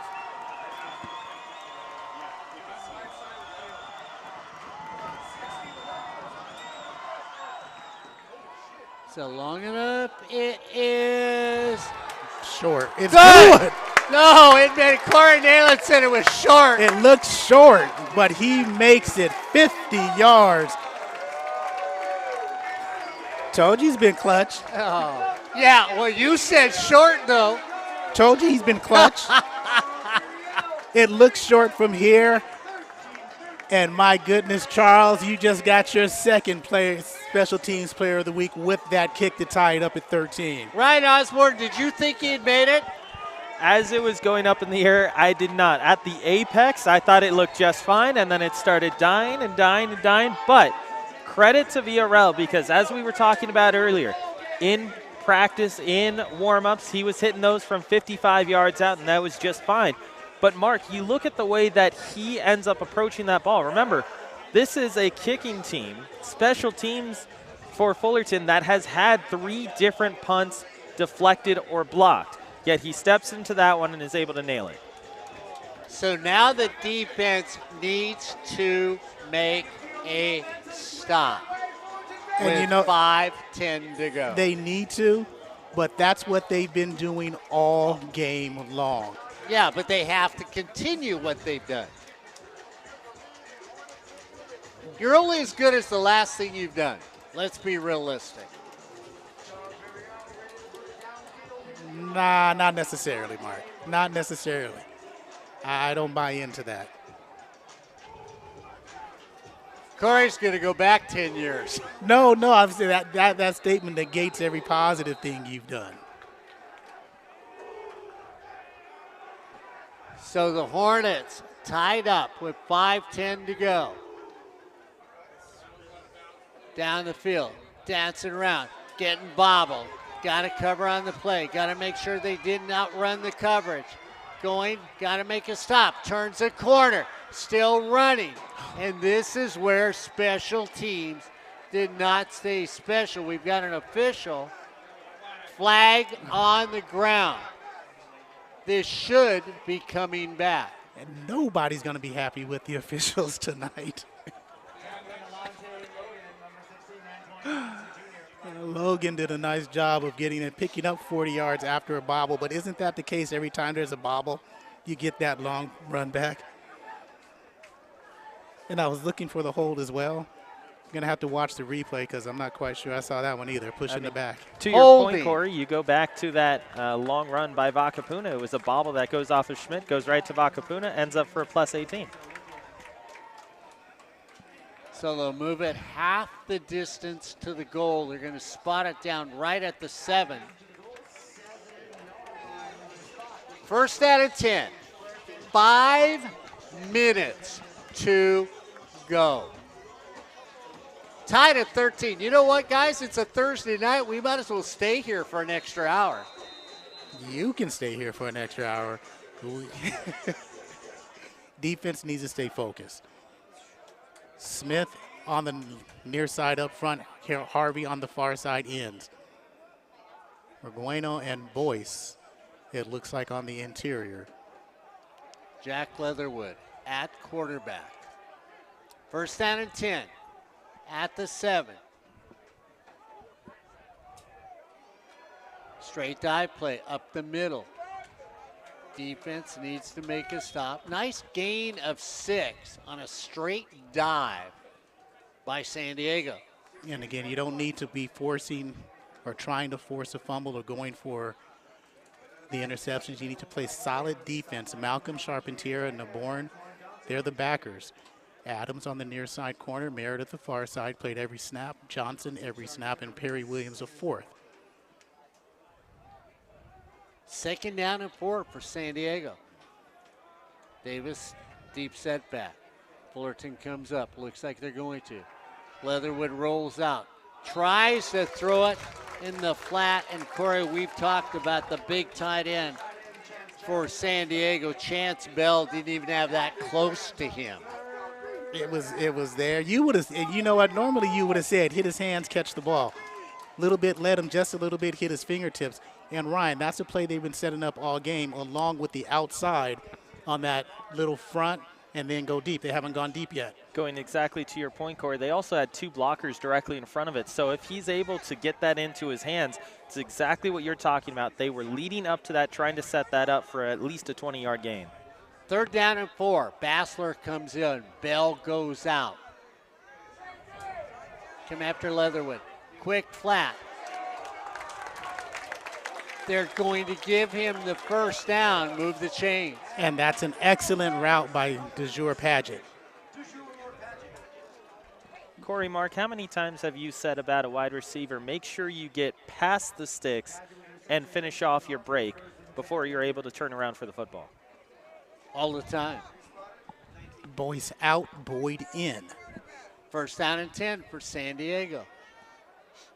Speaker 1: So long enough. It is
Speaker 2: Short. It's
Speaker 1: good.
Speaker 2: good.
Speaker 1: No, it made Corey Neyland said it was short.
Speaker 2: It looks short, but he makes it 50 yards. Told you he's been clutch.
Speaker 1: Oh. Yeah, well, you said short, though.
Speaker 2: Told you he's been clutch. It looks short from here. And my goodness, Charles, you just got your second special teams player of the week with that kick to tie it up at 13.
Speaker 1: Ryan Osborn, did you think he had made it?
Speaker 4: As it was going up in the air, I did not. At the apex, I thought it looked just fine, and then it started dying and dying and dying. But credit to VRL, because as we were talking about earlier, in practice, in warm-ups, he was hitting those from 55 yards out, and that was just fine. But, Mark, you look at the way that he ends up approaching that ball. Remember, this is a kicking team, special teams for Fullerton, that has had 3 different punts deflected or blocked. Yet he steps into that one and is able to nail it.
Speaker 1: So now the defense needs to make a stop.
Speaker 2: And
Speaker 1: with
Speaker 2: you know,
Speaker 1: 5:10 to go.
Speaker 2: they need to, but that's what they've been doing all game long.
Speaker 1: Yeah, but they have to continue what they've done. You're only as good as the last thing you've done. Let's be realistic.
Speaker 2: Nah, not necessarily, Mark. Not necessarily. I don't buy into that.
Speaker 1: Corey's going to go back 10 years.
Speaker 2: No, I'm saying that statement negates every positive thing you've done.
Speaker 1: So the Hornets tied up with 5:10 to go. Down the field, dancing around, getting bobbled. Got to cover on the play. Got to make sure they didn't outrun the coverage. Going, got to make a stop. Turns the corner, still running. And this is where special teams did not stay special. We've got an official flag on the ground. This should be coming back.
Speaker 2: And nobody's going to be happy with the officials tonight. Logan did a nice job of picking up 40 yards after a bobble, but isn't that the case every time there's a bobble? You get that long run back. And I was looking for the hold as well. I'm going to have to watch the replay because I'm not quite sure I saw that one either, pushing the back.
Speaker 4: To your point, Corey, you go back to that long run by Vakapuna. It was a bobble that goes off of Schmidt, goes right to Vakapuna, ends up for a plus 18.
Speaker 1: So they'll move it half the distance to the goal. They're going to spot it down right at the 7. First out of 10. 5 minutes to go. Tied at 13. You know what, guys? It's a Thursday night. We might as well stay here for an extra hour.
Speaker 2: You can stay here for an extra hour. Defense needs to stay focused. Smith on the near side up front, Harvey on the far side ends. Argueno and Boyce, it looks like, on the interior.
Speaker 1: Jack Leatherwood at quarterback. First down and 10 at the 7. Straight dive play up the middle. Defense needs to make a stop. Nice gain of 6 on a straight dive by San Diego.
Speaker 2: And again, you don't need to be forcing or trying to force a fumble or going for the interceptions. You need to play solid defense. Malcolm, Charpentier, and Naborn, they're the backers. Adams on the near side corner, Merritt at the far side, played every snap. Johnson every snap, and Perry Williams a 4th.
Speaker 1: Second down and 4 for San Diego. Davis, deep setback. Fullerton comes up. Looks like they're going to. Leatherwood rolls out. Tries to throw it in the flat. And Corey, we've talked about the big tight end for San Diego. Chance Bell didn't even have that close to him.
Speaker 2: It was there. You would have, you know what? Normally you would have said hit his hands, catch the ball. Little bit, let him just a little bit hit his fingertips. And Ryan, that's a play they've been setting up all game, along with the outside on that little front, and then go deep. They haven't gone deep yet.
Speaker 4: Going exactly to your point, Corey, they also had 2 blockers directly in front of it. So if he's able to get that into his hands, it's exactly what you're talking about. They were leading up to that, trying to set that up for at least a 20-yard gain.
Speaker 1: 3rd down and 4. Bassler comes in. Bell goes out. Come after Leatherwood. Quick flat. They're going to give him the 1st down, move the chains.
Speaker 2: And that's an excellent route by DeJour Paget.
Speaker 4: Corey, Mark, how many times have you said about a wide receiver, make sure you get past the sticks and finish off your break before you're able to turn around for the football?
Speaker 1: All the time.
Speaker 2: Boyce out, Boyd in.
Speaker 1: 1st down and 10 for San Diego.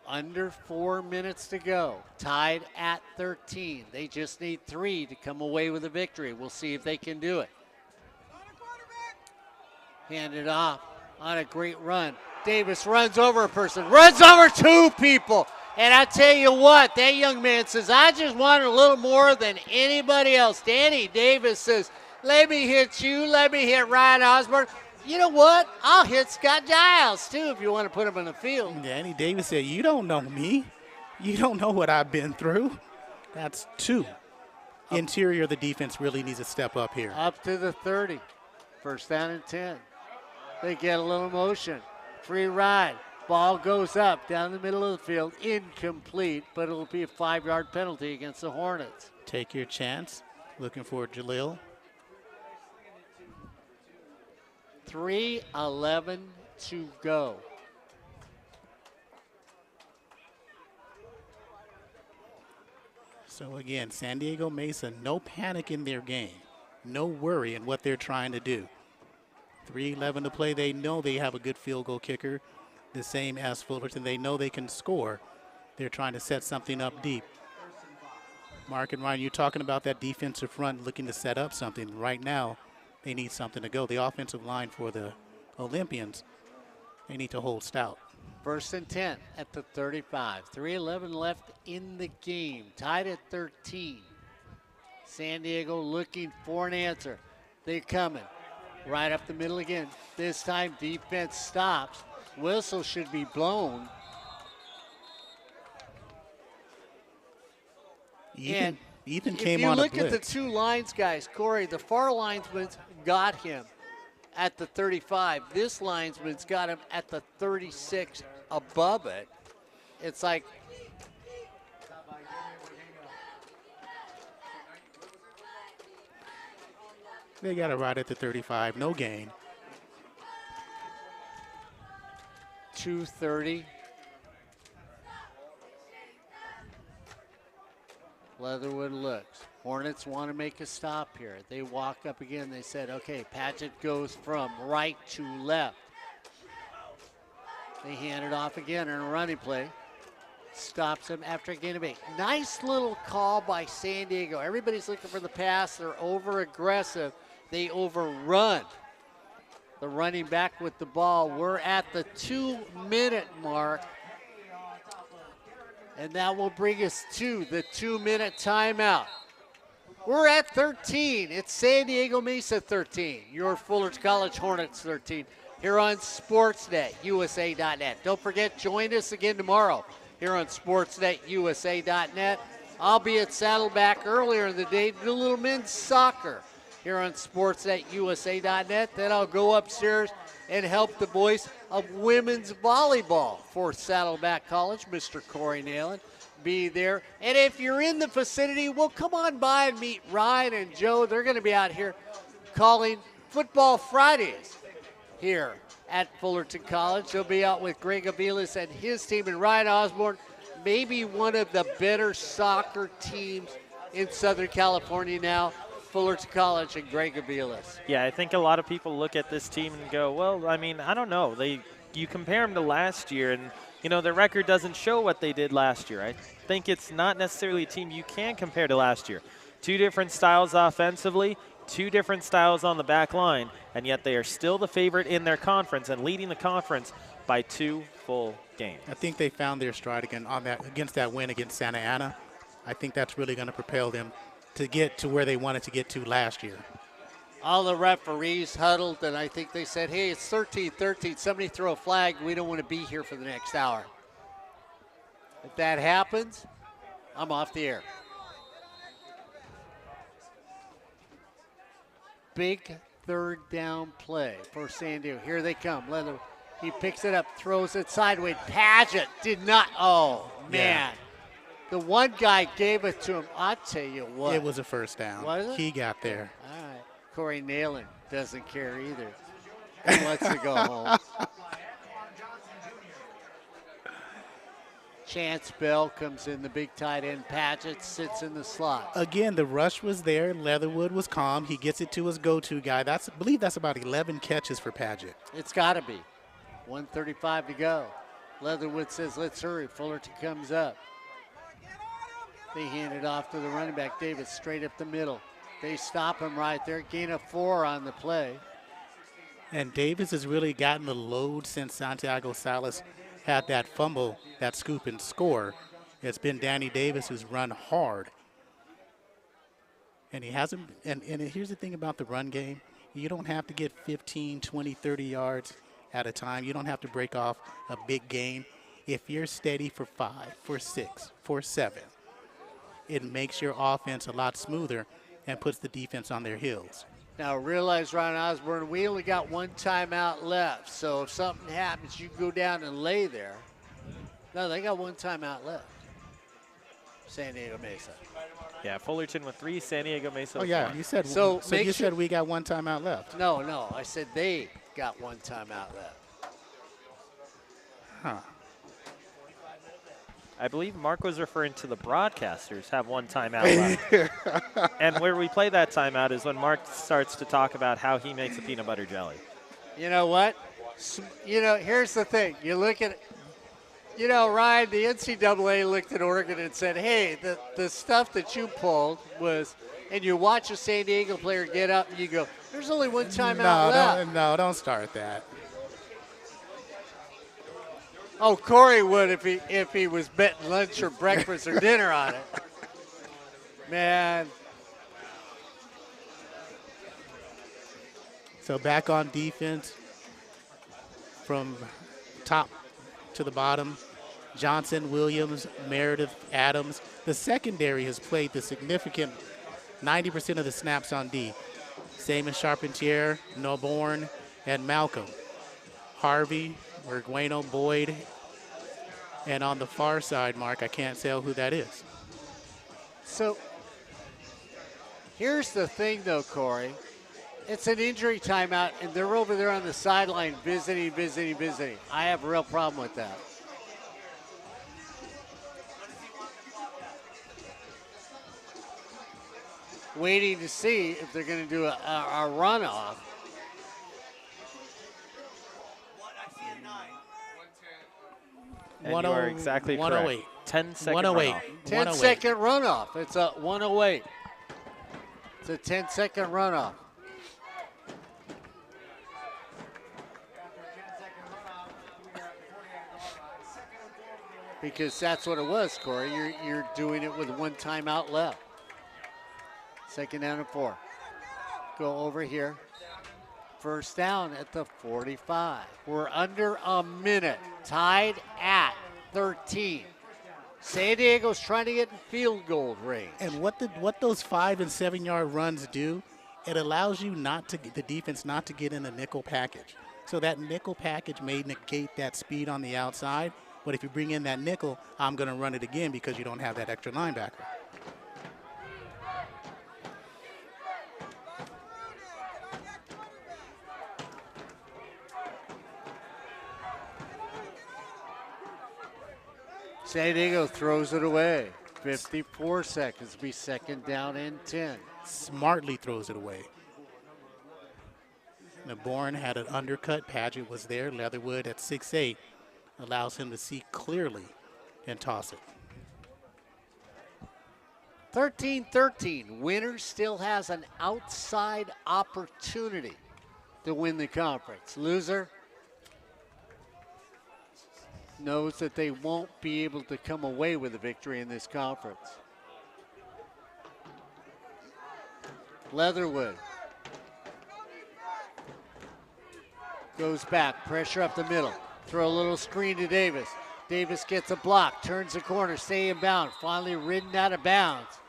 Speaker 1: Under 4 minutes to go. Tied at 13. They just need 3 to come away with a victory. We'll see if they can do it. Hand it off on a great run. Davis runs over a person, runs over 2 people. And I tell you what, that young man says, I just want a little more than anybody else. Danny Davis says, let me hit you, let me hit Ryan Osborn. You know what? I'll hit Scott Giles, too, if you want to put him on the field.
Speaker 2: Danny Davis said, you don't know me. You don't know what I've been through. That's 2. Interior of the defense really needs to step up here.
Speaker 1: Up to the 30. 1st down and 10. They get a little motion. Free ride. Ball goes up down the middle of the field. Incomplete, but it'll be a 5-yard penalty against the Hornets.
Speaker 2: Take your chance. Looking for Jalil.
Speaker 1: 3:11 to go.
Speaker 2: So again, San Diego Mesa, no panic in their game. No worry in what they're trying to do. 3:11 to play. They know they have a good field goal kicker, the same as Fullerton. They know they can score. They're trying to set something up deep. Mark and Ryan, you're talking about that defensive front looking to set up something. Right now, they need something to go. The offensive line for the Olympians, they need to hold stout.
Speaker 1: 1st and 10 at the 35. 3:11 left in the game. Tied at 13. San Diego looking for an answer. They're coming. Right up the middle again. This time defense stops. Whistle should be blown.
Speaker 2: Ethan
Speaker 1: If
Speaker 2: came
Speaker 1: you
Speaker 2: on a
Speaker 1: look at the
Speaker 2: blitz.
Speaker 1: 2 lines, guys, Corey, the far linesman got him at the 35. This linesman's got him at the 36 above it. It's like
Speaker 2: They got it right at the 35. No gain.
Speaker 1: 2:30. Leatherwood looks. Hornets want to make a stop here. They walk up again. They said, okay, Paget goes from right to left. They hand it off again in a running play. Stops him after a gain of 8. Nice little call by San Diego. Everybody's looking for the pass. They're over aggressive. They overrun the running back with the ball. We're at the 2-minute mark. And that will bring us to the 2-minute timeout. We're at 13. It's San Diego Mesa 13. Your Fullerton College Hornets 13. Here on Sportsnet, USA.net. Don't forget, join us again tomorrow here on Sportsnet, USA.net. I'll be at Saddleback earlier in the day to do a little men's soccer here on Sportsnet, USA.net. Then I'll go upstairs and help the boys of women's volleyball for Saddleback College. Mr. Corey Neyland be there. And if you're in the vicinity, well, come on by and meet Ryan and Joe. They're going to be out here calling Football Fridays here at Fullerton College. They'll be out with Greg Aviles and his team, and Ryan Osborn, maybe one of the better soccer teams in Southern California now. Fullerton College and Greg Aviles.
Speaker 4: Yeah, I think a lot of people look at this team and go, well, I mean, I don't know. You compare them to last year, and, you know, their record doesn't show what they did last year. I think it's not necessarily a team you can compare to last year. Two different styles offensively, two different styles on the back line, and yet they are still the favorite in their conference and leading the conference by 2 full games.
Speaker 2: I think they found their stride again against that win against Santa Ana. I think that's really going to propel them to get to where they wanted to get to last year.
Speaker 1: All the referees huddled, and I think they said, hey, it's 13-13. Somebody throw a flag. We don't want to be here for the next hour. If that happens, I'm off the air. Big third down play for San Diego. Here they come. Leather. He picks it up, throws it sideways. Paget did not. Oh, man.
Speaker 2: Yeah.
Speaker 1: The one guy gave it to him. I'll tell you what.
Speaker 2: It was a first down.
Speaker 1: Was it?
Speaker 2: He got there.
Speaker 1: All right. Corey Neyland doesn't care either. He wants to go home. Chance Bell comes in, the big tight end. Paget sits in the slot.
Speaker 2: Again, the rush was there. Leatherwood was calm. He gets it to his go-to guy. I believe that's about 11 catches for Paget.
Speaker 1: It's got to be. 1:35 to go. Leatherwood says, let's hurry. Fullerton comes up. They hand it off to the running back, Davis, straight up the middle. They stop him right there. Gain of 4 on the play.
Speaker 2: And Davis has really gotten the load since Santiago Salas had that fumble, that scoop and score. It's been Danny Davis who's run hard. And he hasn't, and here's the thing about the run game. You don't have to get 15, 20, 30 yards at a time. You don't have to break off a big gain. If you're steady for 5, for 6, for 7, it makes your offense a lot smoother and puts the defense on their heels.
Speaker 1: Now realize, Ryan Osborn, we only got 1 timeout left. So if something happens, you go down and lay there. No, they got 1 timeout left. San Diego Mesa.
Speaker 4: Yeah, Fullerton with 3, San Diego Mesa.
Speaker 2: Oh yeah,
Speaker 4: one.
Speaker 2: you said
Speaker 1: So
Speaker 2: you said we got 1 timeout left.
Speaker 1: No, I said they got 1 timeout left.
Speaker 2: Huh.
Speaker 4: I believe Mark was referring to the broadcasters have 1 timeout left. And where we play that timeout is when Mark starts to talk about how he makes a peanut butter jelly.
Speaker 1: You know what? Here's the thing. You look at, Ryan, the NCAA looked at Oregon and said, hey, the stuff that you pulled was, and you watch a San Diego player get up and you go, there's only 1 timeout left.
Speaker 2: Don't start that.
Speaker 1: Oh, Corey would if he was betting lunch or breakfast or dinner on it. Man.
Speaker 2: So back on defense from top to the bottom. Johnson, Williams, Meredith, Adams. The secondary has played the significant 90% of the snaps on D. Same as Charpentier, Noborn, and Malcolm. Harvey, Argueno, Boyd, and on the far side, Mark, I can't tell who that is.
Speaker 1: So here's the thing, though, Corey. It's an injury timeout, and they're over there on the sideline visiting. I have a real problem with that. Waiting to see if they're going to do a runoff.
Speaker 4: And you are exactly correct.
Speaker 2: 108.
Speaker 4: 10-second
Speaker 2: 108.
Speaker 4: runoff.
Speaker 1: 10-second runoff. It's a 108. It's a 10-second runoff. Because that's what it was, Corey. You're doing it with 1 timeout left. 2nd down and 4. Go over here. 1st down at the 45. We're under a minute. Tied at 13. San Diego's trying to get in field goal range.
Speaker 2: And what those 5 and 7 yard runs do, it allows you the defense not to get in a nickel package. So that nickel package may negate that speed on the outside. But if you bring in that nickel, I'm going to run it again because you don't have that extra linebacker.
Speaker 1: San Diego throws it away. 54 seconds, be 2nd down and 10.
Speaker 2: Smartly throws it away. Naborn had an undercut. Paget was there. Leatherwood at 6'8" allows him to see clearly and toss it.
Speaker 1: 13-13. Winner still has an outside opportunity to win the conference. Loser knows that they won't be able to come away with a victory in this conference. Leatherwood goes back, pressure up the middle. Throw a little screen to Davis. Davis gets a block, turns the corner, stay in bounds. Finally ridden out of bounds.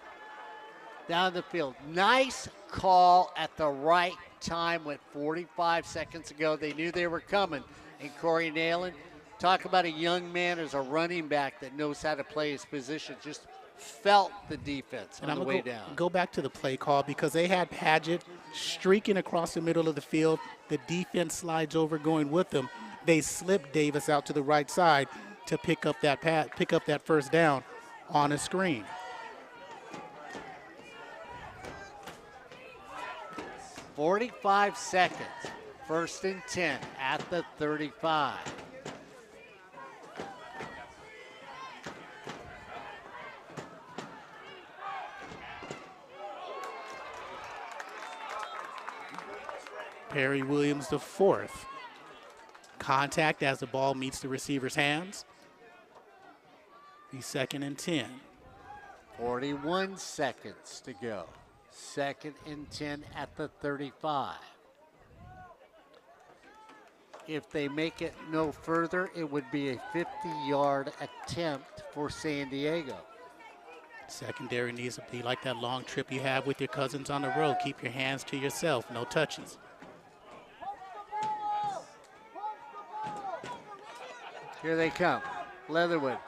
Speaker 1: Down the field. Nice call at the right time with 45 seconds ago. They knew they were coming. And Corey Neyland, talk about a young man as a running back that knows how to play his position. Just felt the defense on the way down.
Speaker 2: Go back to the play call because they had Paget streaking across the middle of the field. The defense slides over going with them. They slip Davis out to the right side to pick up that first down on a screen.
Speaker 1: .45 seconds. 1st and 10 at the 35.
Speaker 2: Perry Williams, the 4th. Contact as the ball meets the receiver's hands. The 2nd and 10.
Speaker 1: 41 seconds to go. 2nd and 10 at the 35. If they make it no further, it would be a 50-yard attempt for San Diego.
Speaker 2: Secondary needs to be like that long trip you have with your cousins on the road. Keep your hands to yourself, no touches.
Speaker 1: Here they come. Leatherwood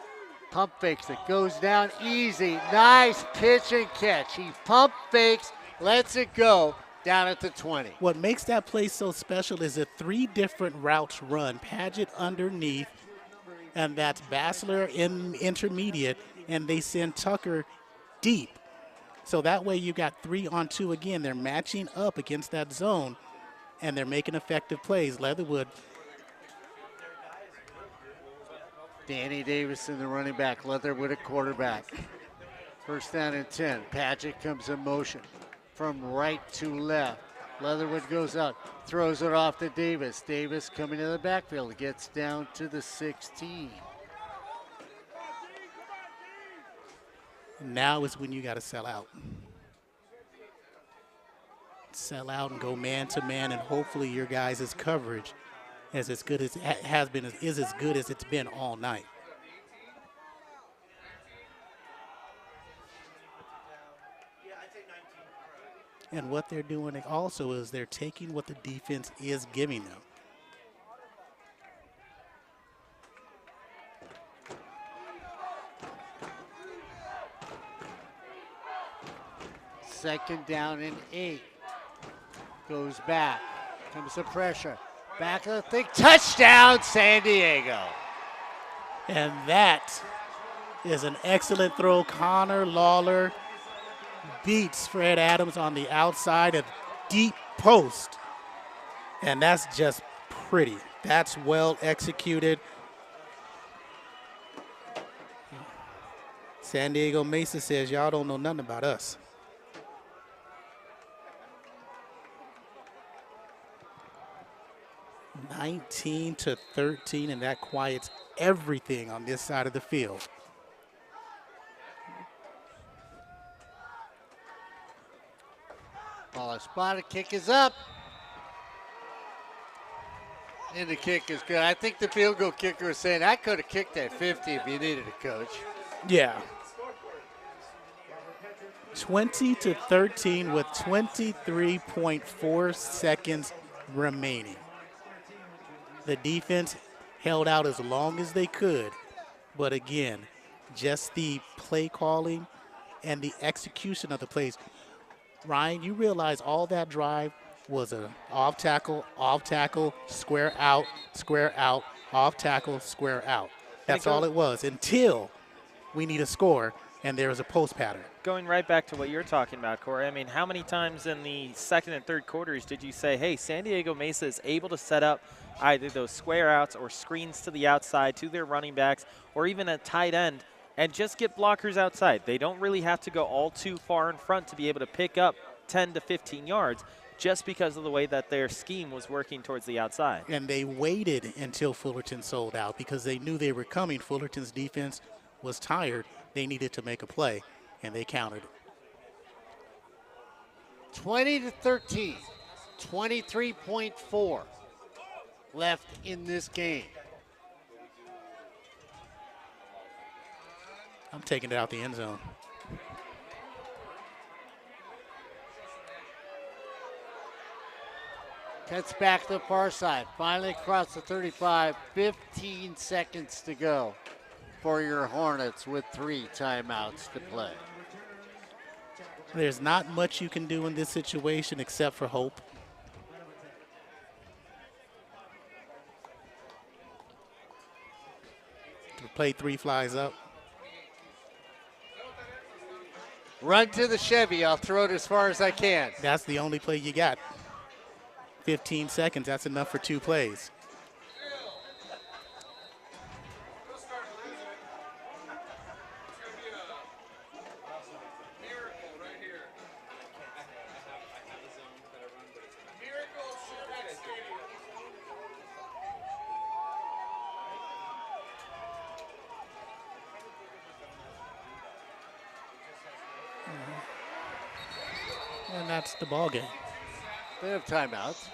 Speaker 1: pump fakes it, goes down easy. Nice pitch and catch. He pump fakes, lets it go down at the 20.
Speaker 2: What makes that play so special is the 3 different routes run. Paget underneath, and that's Bassler in intermediate, and they send Tucker deep. So that way you got 3 on 2 again. They're matching up against that zone, and they're making effective plays. Leatherwood.
Speaker 1: Danny Davison, the running back. Leatherwood at quarterback. 1st down and 10. Paget comes in motion from right to left. Leatherwood goes out, throws it off to Davis. Davis coming to the backfield, gets down to the 16.
Speaker 2: Now is when you got to sell out. Sell out and go man to man, and hopefully your guys' coverage is as good as it has been, is as good as it's been all night. And what they're doing also is they're taking what the defense is giving them.
Speaker 1: Second down and 8. Goes back. Comes the pressure. Back of the thing. Touchdown, San Diego.
Speaker 2: And that is an excellent throw. Connor Lawler beats Fred Adams on the outside of deep post. And that's just pretty. That's well executed. San Diego Mesa says, y'all don't know nothing about us. (19-13), and that quiets everything on this side of the field.
Speaker 1: Ball is spotted, kick is up. And the kick is good. I think the field goal kicker is saying, I could have kicked that 50 if you needed a coach.
Speaker 2: Yeah. 20-13 with 23.4 seconds remaining. The defense held out as long as they could, but again, just the play calling and the execution of the plays. Ryan, you realize all that drive was a off tackle, square out, off tackle, square out. That's all it was until we need a score and there is a post pattern.
Speaker 4: Going right back to what you're talking about, Corey, I mean, how many times in the second and third quarters did you say, hey, San Diego Mesa is able to set up either those square outs or screens to the outside to their running backs or even a tight end, and just get blockers outside. They don't really have to go all too far in front to be able to pick up 10 to 15 yards just because of the way that their scheme was working towards the outside.
Speaker 2: And they waited until Fullerton sold out because they knew they were coming. Fullerton's defense was tired. They needed to make a play, and they countered.
Speaker 1: 20-13, 23.4 left in this game.
Speaker 2: I'm taking it out the end zone.
Speaker 1: Cuts back to the far side. Finally across the 35. 15 seconds to go for your Hornets with 3 timeouts to play.
Speaker 2: There's not much you can do in this situation except for hope. The play 3 flies up.
Speaker 1: Run to the Chevy. I'll throw it as far as I can.
Speaker 2: That's the only play you got. 15 seconds, that's enough for 2 plays. And that's the ball game.
Speaker 1: They have timeouts.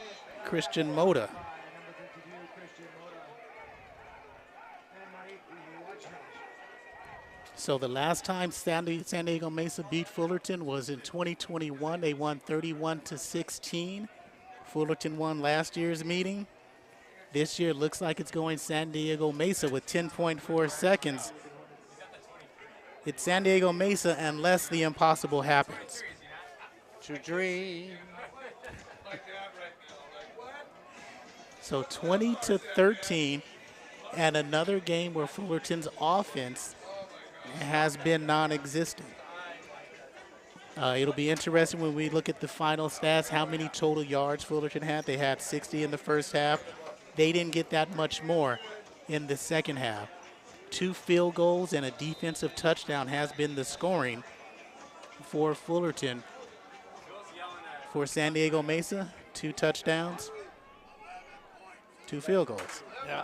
Speaker 2: Christian Moda. So the last time San Diego Mesa beat Fullerton was in 2021. They won 31-16. Fullerton won last year's meeting. This year looks like it's going San Diego Mesa with 10.4 seconds. It's San Diego Mesa unless the impossible happens.
Speaker 1: To dream.
Speaker 2: So 20-13, and another game where Fullerton's offense has been non-existent. It'll be interesting when we look at the final stats, how many total yards Fullerton had. They had 60 in the first half. They didn't get that much more in the second half. 2 field goals and a defensive touchdown has been the scoring for Fullerton. For San Diego Mesa, 2 touchdowns, 2 field goals.
Speaker 1: Yeah.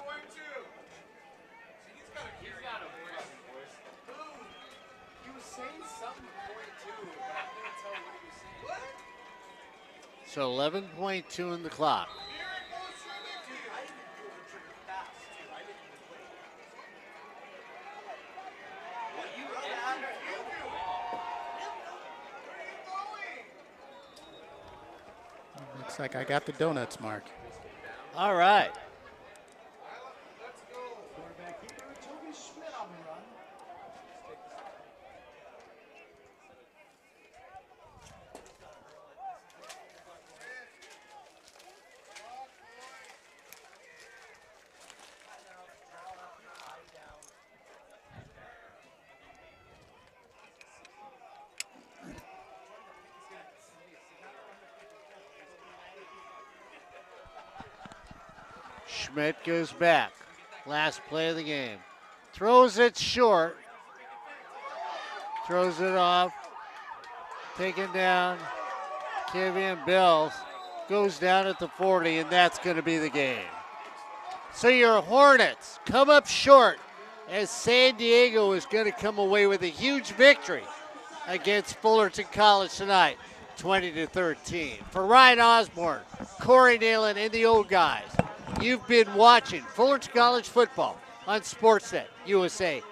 Speaker 1: So 11.2 in the clock.
Speaker 2: Looks like I got the donuts, Mark.
Speaker 1: All right. Schmidt goes back. Last play of the game. Throws it short. Throws it off. Taken down. Kevian Bells goes down at the 40, and that's going to be the game. So your Hornets come up short as San Diego is going to come away with a huge victory against Fullerton College tonight, 20-13. For Ryan Osborn, Corey Neyland, and the old guys, you've been watching Fullerton College football on SportsNet USA.net.